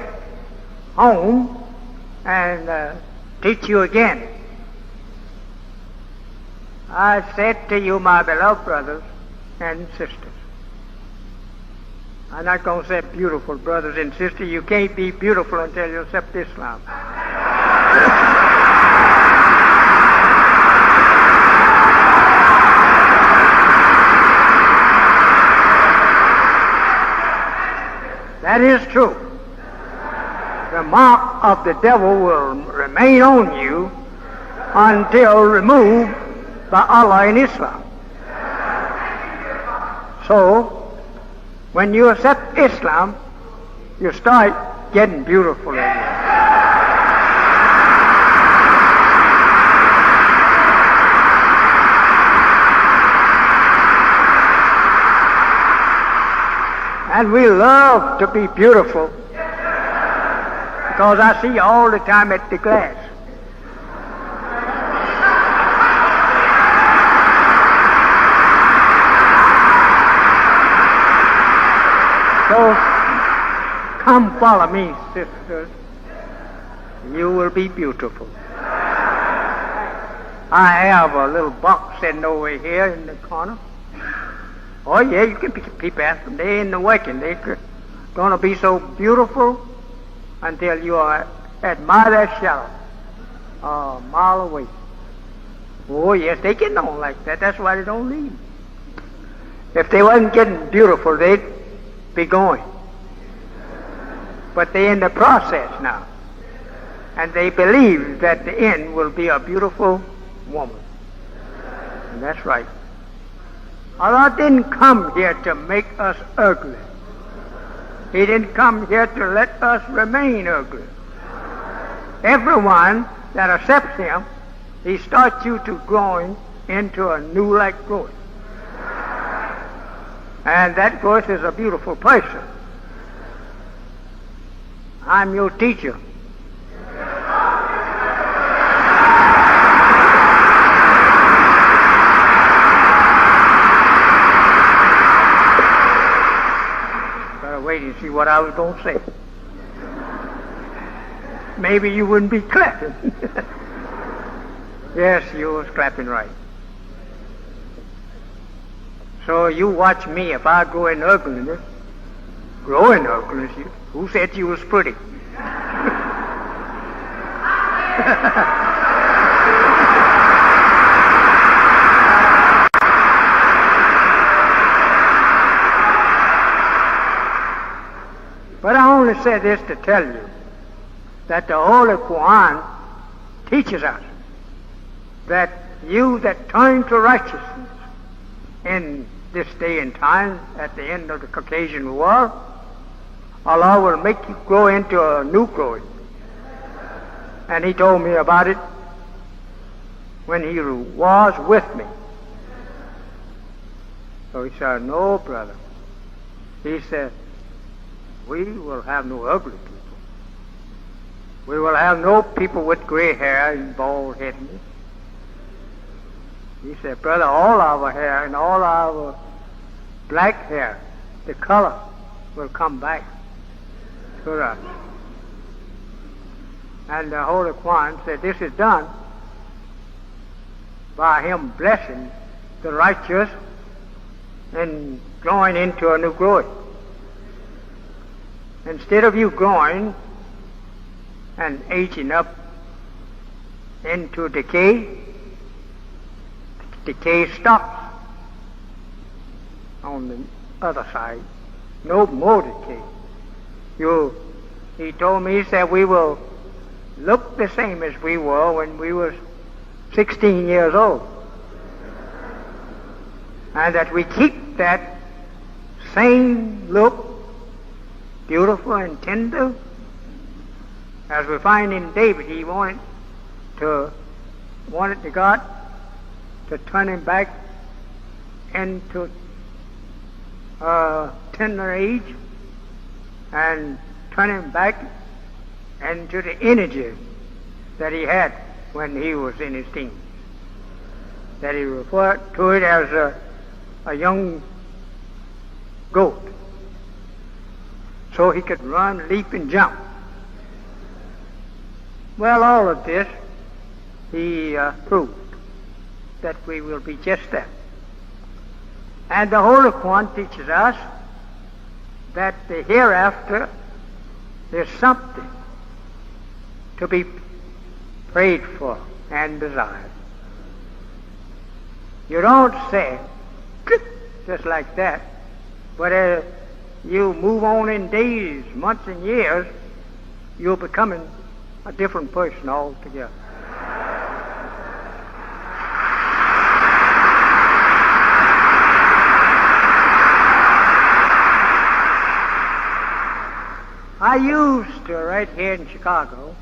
home and teach you again. I said to you, my beloved brothers and sisters, I'm not going to say beautiful brothers and sisters. You can't be beautiful until you accept Islam. That is true. The mark of the devil will remain on you until removed by Allah in Islam. So, when you accept Islam, you start getting beautiful again. And we love to be beautiful because I see you all the time at the glass. So, come follow me, sisters. You will be beautiful. I have a little box sitting over here in the corner. Oh, yeah, you can peep at them. They're in the waking. They're going to be so beautiful until you admire their shadow a mile away. Oh, yes, they getting on like that. That's why they don't leave. If they wasn't getting beautiful, they'd be going. But they're in the process now. And they believe that the end will be a beautiful woman. And that's right. Allah didn't come here to make us ugly. He didn't come here to let us remain ugly. Everyone that accepts Him, He starts you to growing into a new-like growth. And that growth is a beautiful person. I'm your teacher. Wait and see what I was going to say. Maybe you wouldn't be clapping. Yes, you was clapping right. So you watch me. If I grow in ugliness, who said you was pretty? But I only say this to tell you that the Holy Quran teaches us that you that turn to righteousness in this day and time, at the end of the Caucasian War, Allah will make you grow into a new growth. And He told me about it when He was with me. So He said, no, brother. He said, we will have no ugly people. We will have no people with gray hair and bald headedness. He said, brother, all our hair and all our black hair, the color will come back to us. And the Holy Quran said this is done by Him blessing the righteous and growing into a new growth. Instead of you growing and aging up into decay stops on the other side. No more decay. He told me, he said, we will look the same as we were when we were 16 years old. And that we keep that same look, beautiful and tender, as we find in David. He wanted to wanted to God to turn him back into tender age and turn him back into the energy that he had when he was in his teens. That he referred to it as a young goat, so he could run, leap, and jump. Well, all of this he proved that we will be just that. And the Holy One teaches us that the hereafter is something to be prayed for and desired. You don't say, just like that, but as you move on in days, months, and years, you're becoming a different person altogether. I used to, right here in Chicago,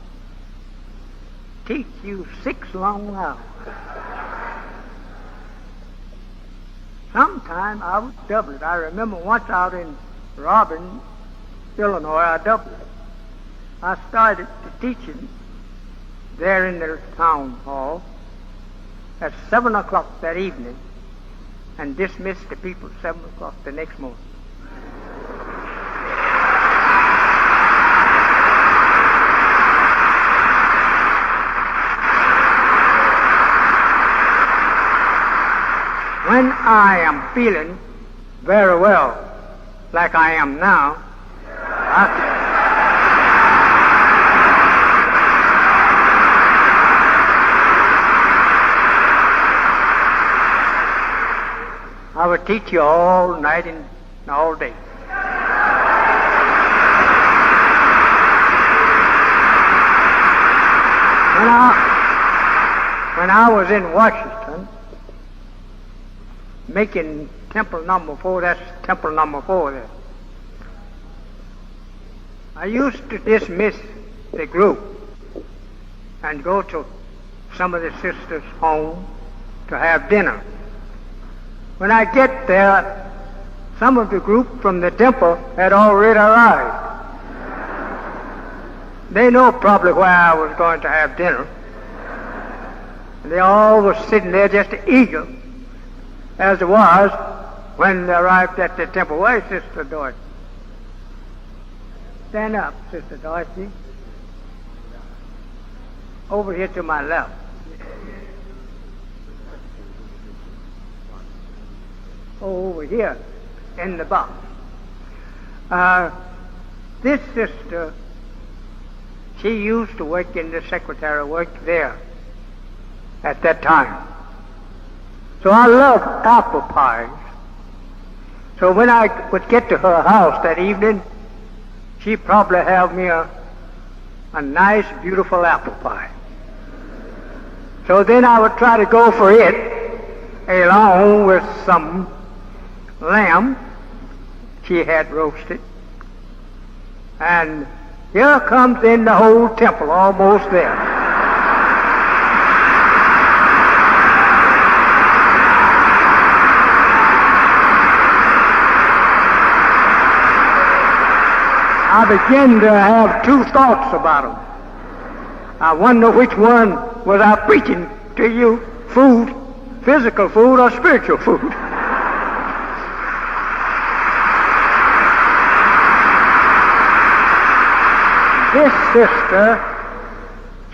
teach you 6 long hours. Sometime I would double it. I remember once out in Robin, Illinois, I doubled it. I started teaching there in the town hall at 7 o'clock that evening and dismissed the people at 7 o'clock the next morning. When I am feeling very well, like I am now, I would teach you all night and all day. When I was in Washington, making temple number 4, that's temple number 4 there. I used to dismiss the group and go to some of the sisters' home to have dinner. When I get there, some of the group from the temple had already arrived. They know probably where I was going to have dinner. And they all were sitting there just eager, as it was when they arrived at the temple. Where's Sister Dorothy? Stand up, Sister Dorothy. Over here to my left. Over here in the box. This sister, she used to work in the secretary work there at that time. So I love apple pies. So when I would get to her house that evening, she'd probably have me a nice, beautiful apple pie. So then I would try to go for it, along with some lamb she had roasted. And here comes in the whole temple, almost there. I began to have 2 thoughts about them. I wonder which one was I preaching to you, food, physical food or spiritual food. This sister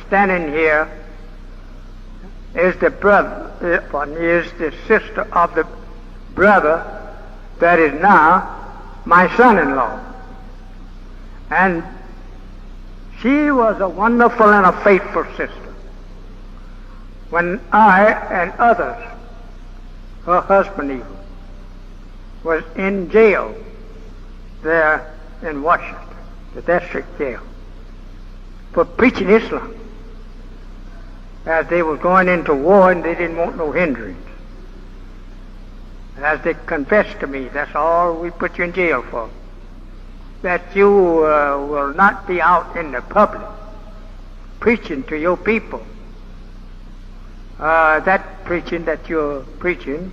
standing here is the sister of the brother that is now my son-in-law. And she was a wonderful and a faithful sister. When I and others, her husband even, was in jail there in Washington, the district jail, for preaching Islam, as they were going into war and they didn't want no hindrance. As they confessed to me, that's all we put you in jail for. That you will not be out in the public preaching to your people that preaching that you're preaching,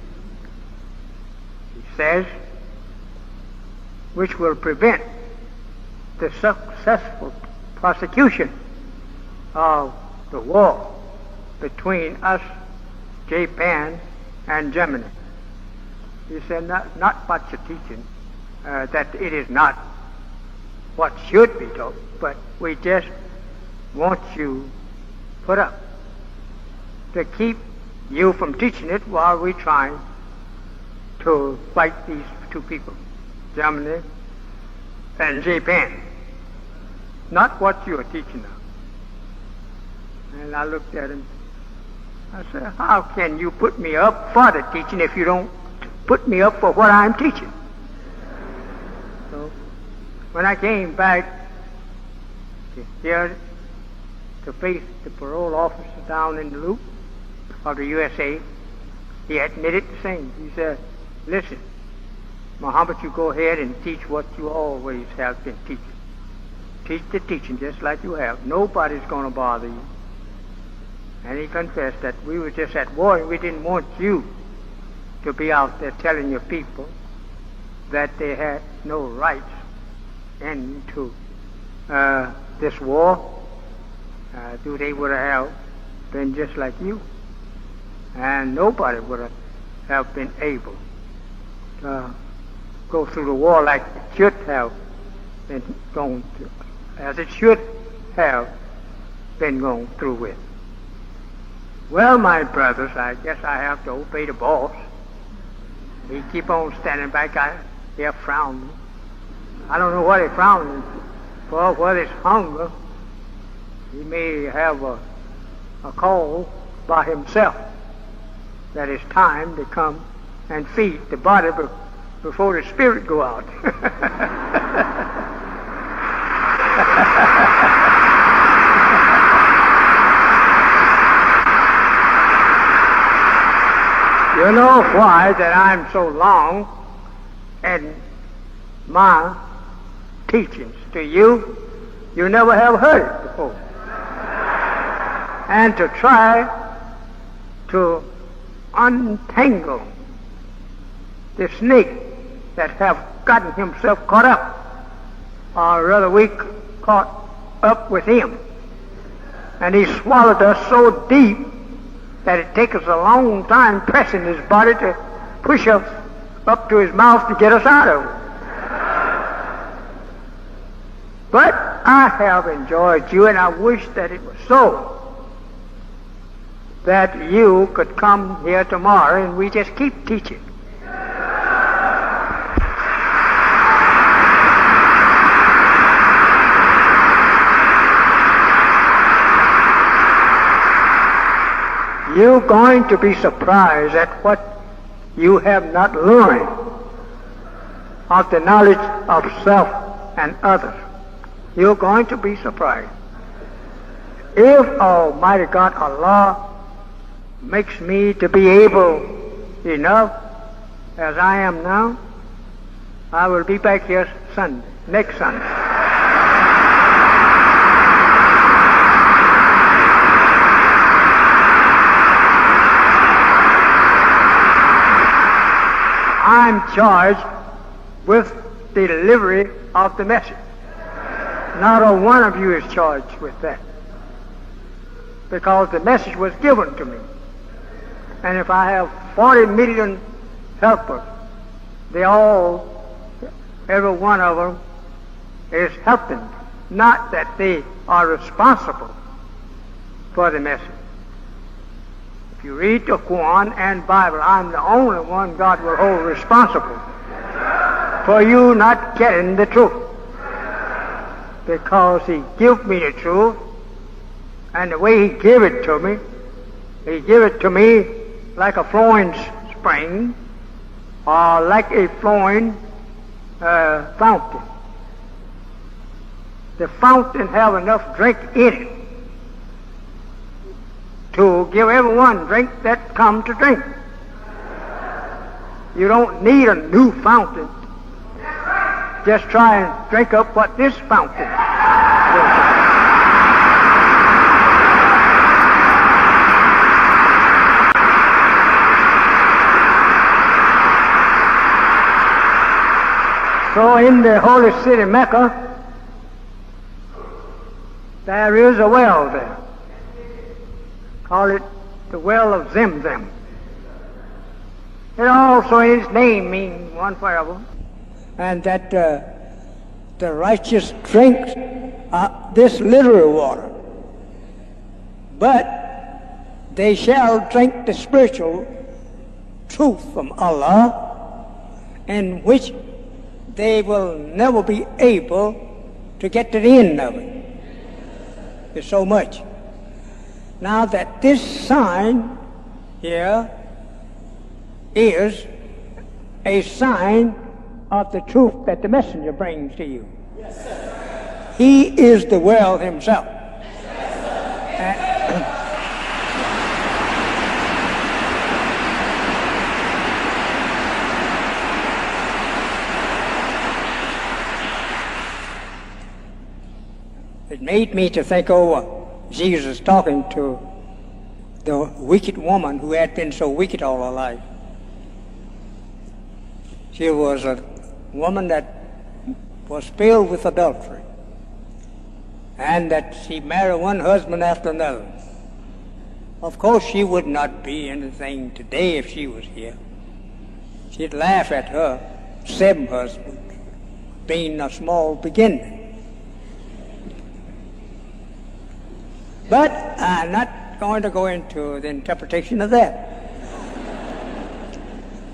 he says, which will prevent the successful prosecution of the war between us, Japan, and Germany. He said, not what you're teaching, that it is not what should be taught, but we just want you put up to keep you from teaching it while we're trying to fight these two people, Germany and Japan. Not what you are teaching now. And I looked at him. I said, how can you put me up for the teaching if you don't put me up for what I'm teaching? So when I came back here to face the parole officer down in the loop of the USA, he admitted the same. He said, listen, Muhammad, you go ahead and teach what you always have been teaching. Teach the teaching just like you have. Nobody's going to bother you. And he confessed that we were just at war and we didn't want you to be out there telling your people that they had no rights into this war. They would have been just like you. And nobody would have been able to go through the war like it should have been gone through, as it should have been gone through with. Well, my brothers, I guess I have to obey the boss. He keep on standing back there frowning. I don't know what he frowning for, whether it's hunger. He may have a call by himself that it's time to come and feed the body before the spirit go out. You know why that I'm so long in my teachings to you? You never have heard it before. And to try to untangle the snake that have gotten himself caught up, or rather we caught up with him. And he swallowed us so deep that it takes us a long time pressing his body to push us up to his mouth to get us out of it. But I have enjoyed you, and I wish that it was so, that you could come here tomorrow and we just keep teaching. You're going to be surprised at what you have not learned of the knowledge of self and others. You're going to be surprised. If Almighty God, Allah, makes me to be able enough as I am now, I will be back here Sunday, next Sunday. I'm charged with the delivery of the message. Not a one of you is charged with that, because the message was given to me. And if I have 40 million helpers, every one of them is helping. Not that they are responsible for the message. If you read the Quran and Bible, I'm the only one God will hold responsible for you not getting the truth. Because He gave me the truth, and the way He gave it to me, He gave it to me like a flowing spring, or like a flowing fountain. The fountain have enough drink in it to give everyone drink that come to drink. You don't need a new fountain. Just try and drink up what this fountain will. also in the holy city Mecca, there is a well there. Call it the well of Zemzem. It also, its name means one forever, and that the righteous drinks this literal water, but they shall drink the spiritual truth from Allah, in which they will never be able to get to the end of it. There's so much. Now that this sign here is a sign of the truth that the messenger brings to you. Yes, sir. He is the well himself. Yes, it made me to think over Jesus talking to the wicked woman who had been so wicked all her life. She was a woman that was filled with adultery, and that she married one husband after another. Of course, she would not be anything today if she was here. She'd laugh at her 7 husbands being a small beginning. But I'm not going to go into the interpretation of that.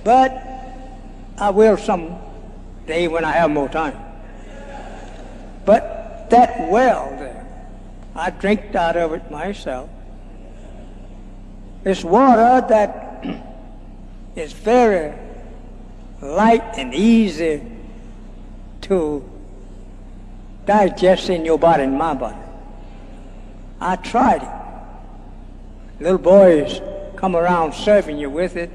But I will some day when I have more time. But that well there, I drank out of it myself. It's water that is very light and easy to digest in your body and my body. I tried it. Little boys come around serving you with it.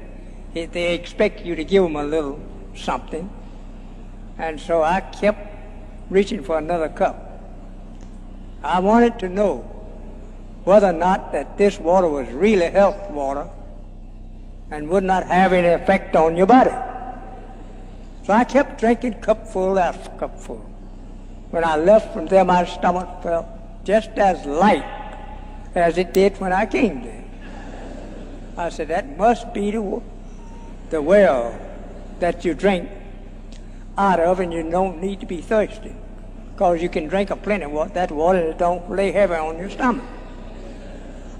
They expect you to give them a little something. And so I kept reaching for another cup. I wanted to know whether or not that this water was really health water and would not have any effect on your body. So I kept drinking cupful after cupful. When I left from there, my stomach felt just as light as it did when I came there. I said, that must be the well that you drink out of, and you don't need to be thirsty, because you can drink a plenty of that water and it don't lay heavy on your stomach.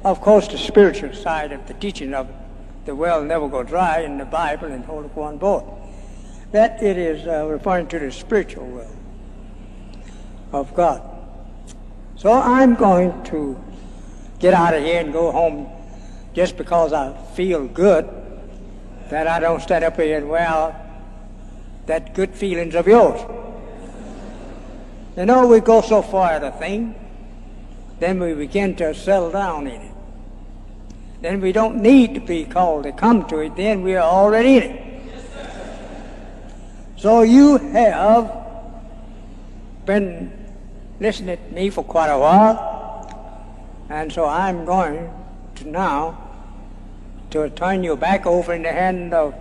Of course, the spiritual side of the teaching of the well never go dry in the Bible and hold up one board. That it is referring to the spiritual well of God. So I'm going to get out of here and go home just because I feel good, that I don't stand up here and well, that good feelings of yours. You know, we go so far at a thing, then we begin to settle down in it. Then we don't need to be called to come to it, then we are already in it. So you have been listening to me for quite a while, and so I'm going to now to turn you back over in the hand of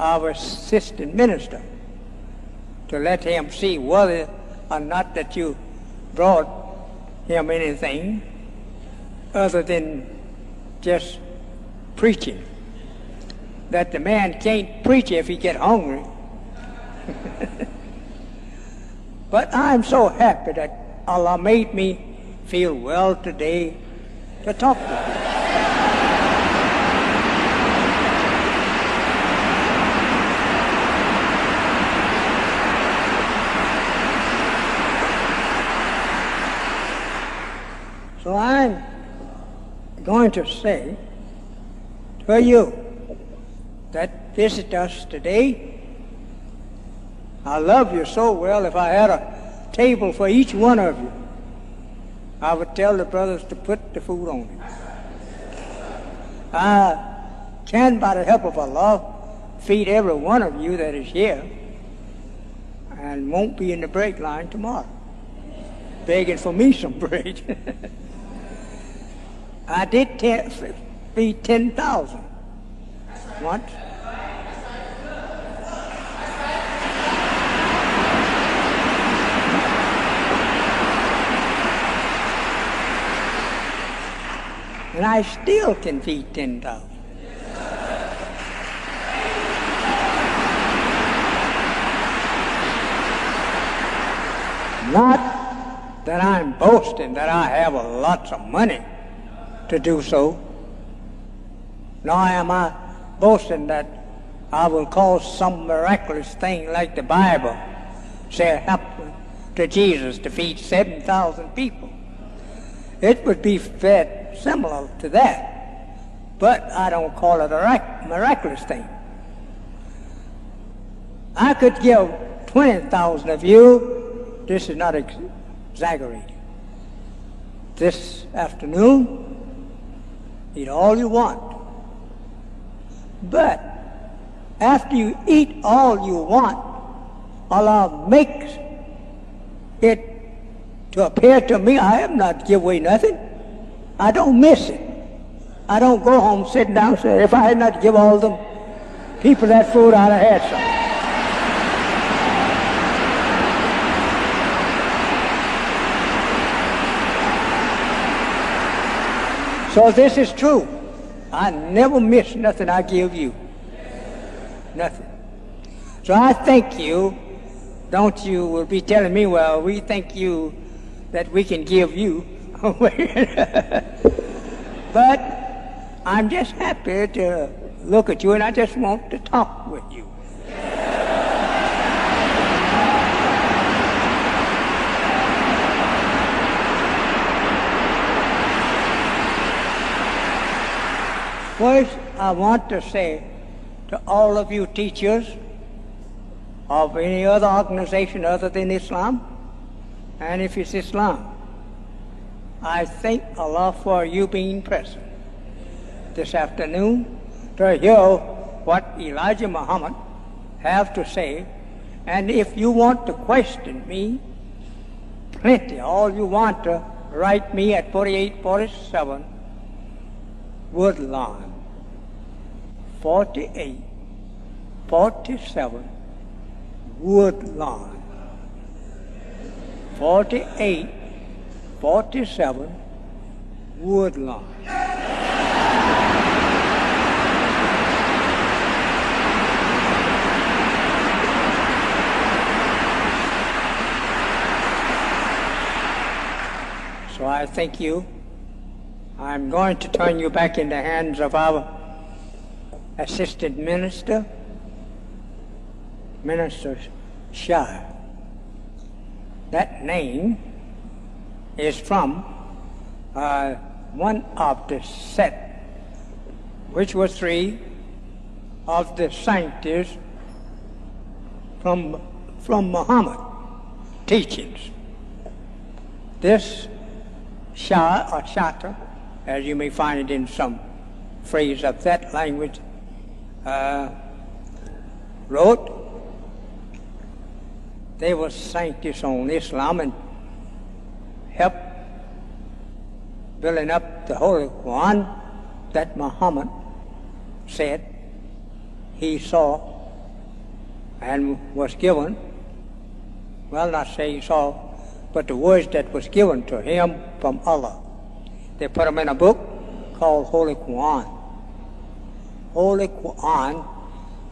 our assistant minister to let him see whether or not that you brought him anything other than just preaching. That the man can't preach if he get hungry. But I'm so happy that Allah made me feel well today to talk to you. So I'm going to say to you that visit us today. I love you so well. If I had a table for each one of you, I would tell the brothers to put the food on it. I can, by the help of Allah, feed every one of you that is here and won't be in the break line tomorrow, begging for me some bread. I did feed 10,000 once. And I still can feed 10,000. Not that I'm boasting that I have lots of money to do so, nor am I boasting that I will cause some miraculous thing like the Bible said happened to Jesus to feed 7,000 people. It would be fed similar to that, but I don't call it a miraculous thing. I could give 20,000 of you. This is not exaggerating. This afternoon, eat all you want. But after you eat all you want, Allah makes it to appear to me I have not give away nothing. I don't miss it. I don't go home sitting down and say, if I had not give all them people that food, I'd have had some. So this is true. I never miss nothing I give you. Nothing. So I thank you. Don't you will be telling me, well, we thank you that we can give you. But I'm just happy to look at you, and I just want to talk with you. First, I want to say to all of you teachers of any other organization other than Islam, and if it's Islam, I thank Allah for you being present this afternoon to hear what Elijah Muhammad have to say. And if you want to question me, plenty, all you want to write me at 4847 Woodlawn, 4847 Woodlawn, 4847 Woodlawn. So I thank you. I'm going to turn you back in the hands of our assistant minister, Minister Shah. That name is from one of the set, which was three of the scientists from Muhammad teachings. This Shah or Shata, as you may find it in some phrase of that language, wrote. They were scientists on Islam and helped building up the Holy Quran that Muhammad said he saw and was given. Well, not say he saw, but the words that was given to him from Allah. They put them in a book called Holy Quran. Holy Quran,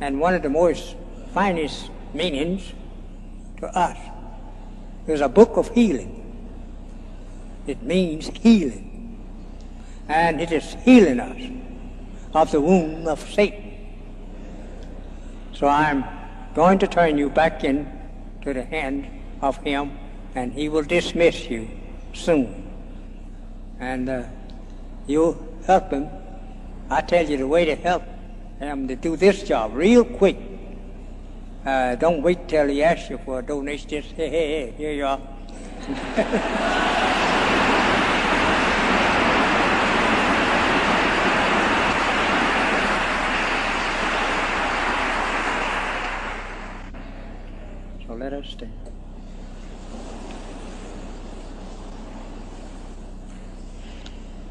and one of the most finest meanings to us is a book of healing. It means healing. And it is healing us of the wound of Satan. So I'm going to turn you back into the hand of him, and he will dismiss you soon. And you help him. I tell you the way to help him to do this job real quick. Don't wait till he asks you for a donation. Just, hey, here you are. So let us stand.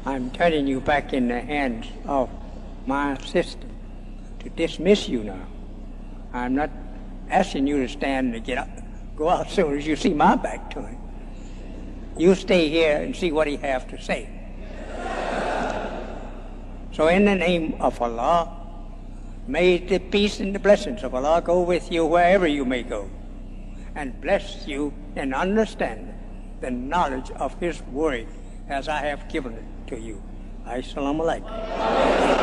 I'm turning you back in the hands of my assistant to dismiss you now. I'm not asking you to stand and get up, go out as soon as you see my back to him. You stay here and see what he has to say. So in the name of Allah, may the peace and the blessings of Allah go with you wherever you may go, and bless you and understand the knowledge of His word as I have given it to you. Assalamu alaikum.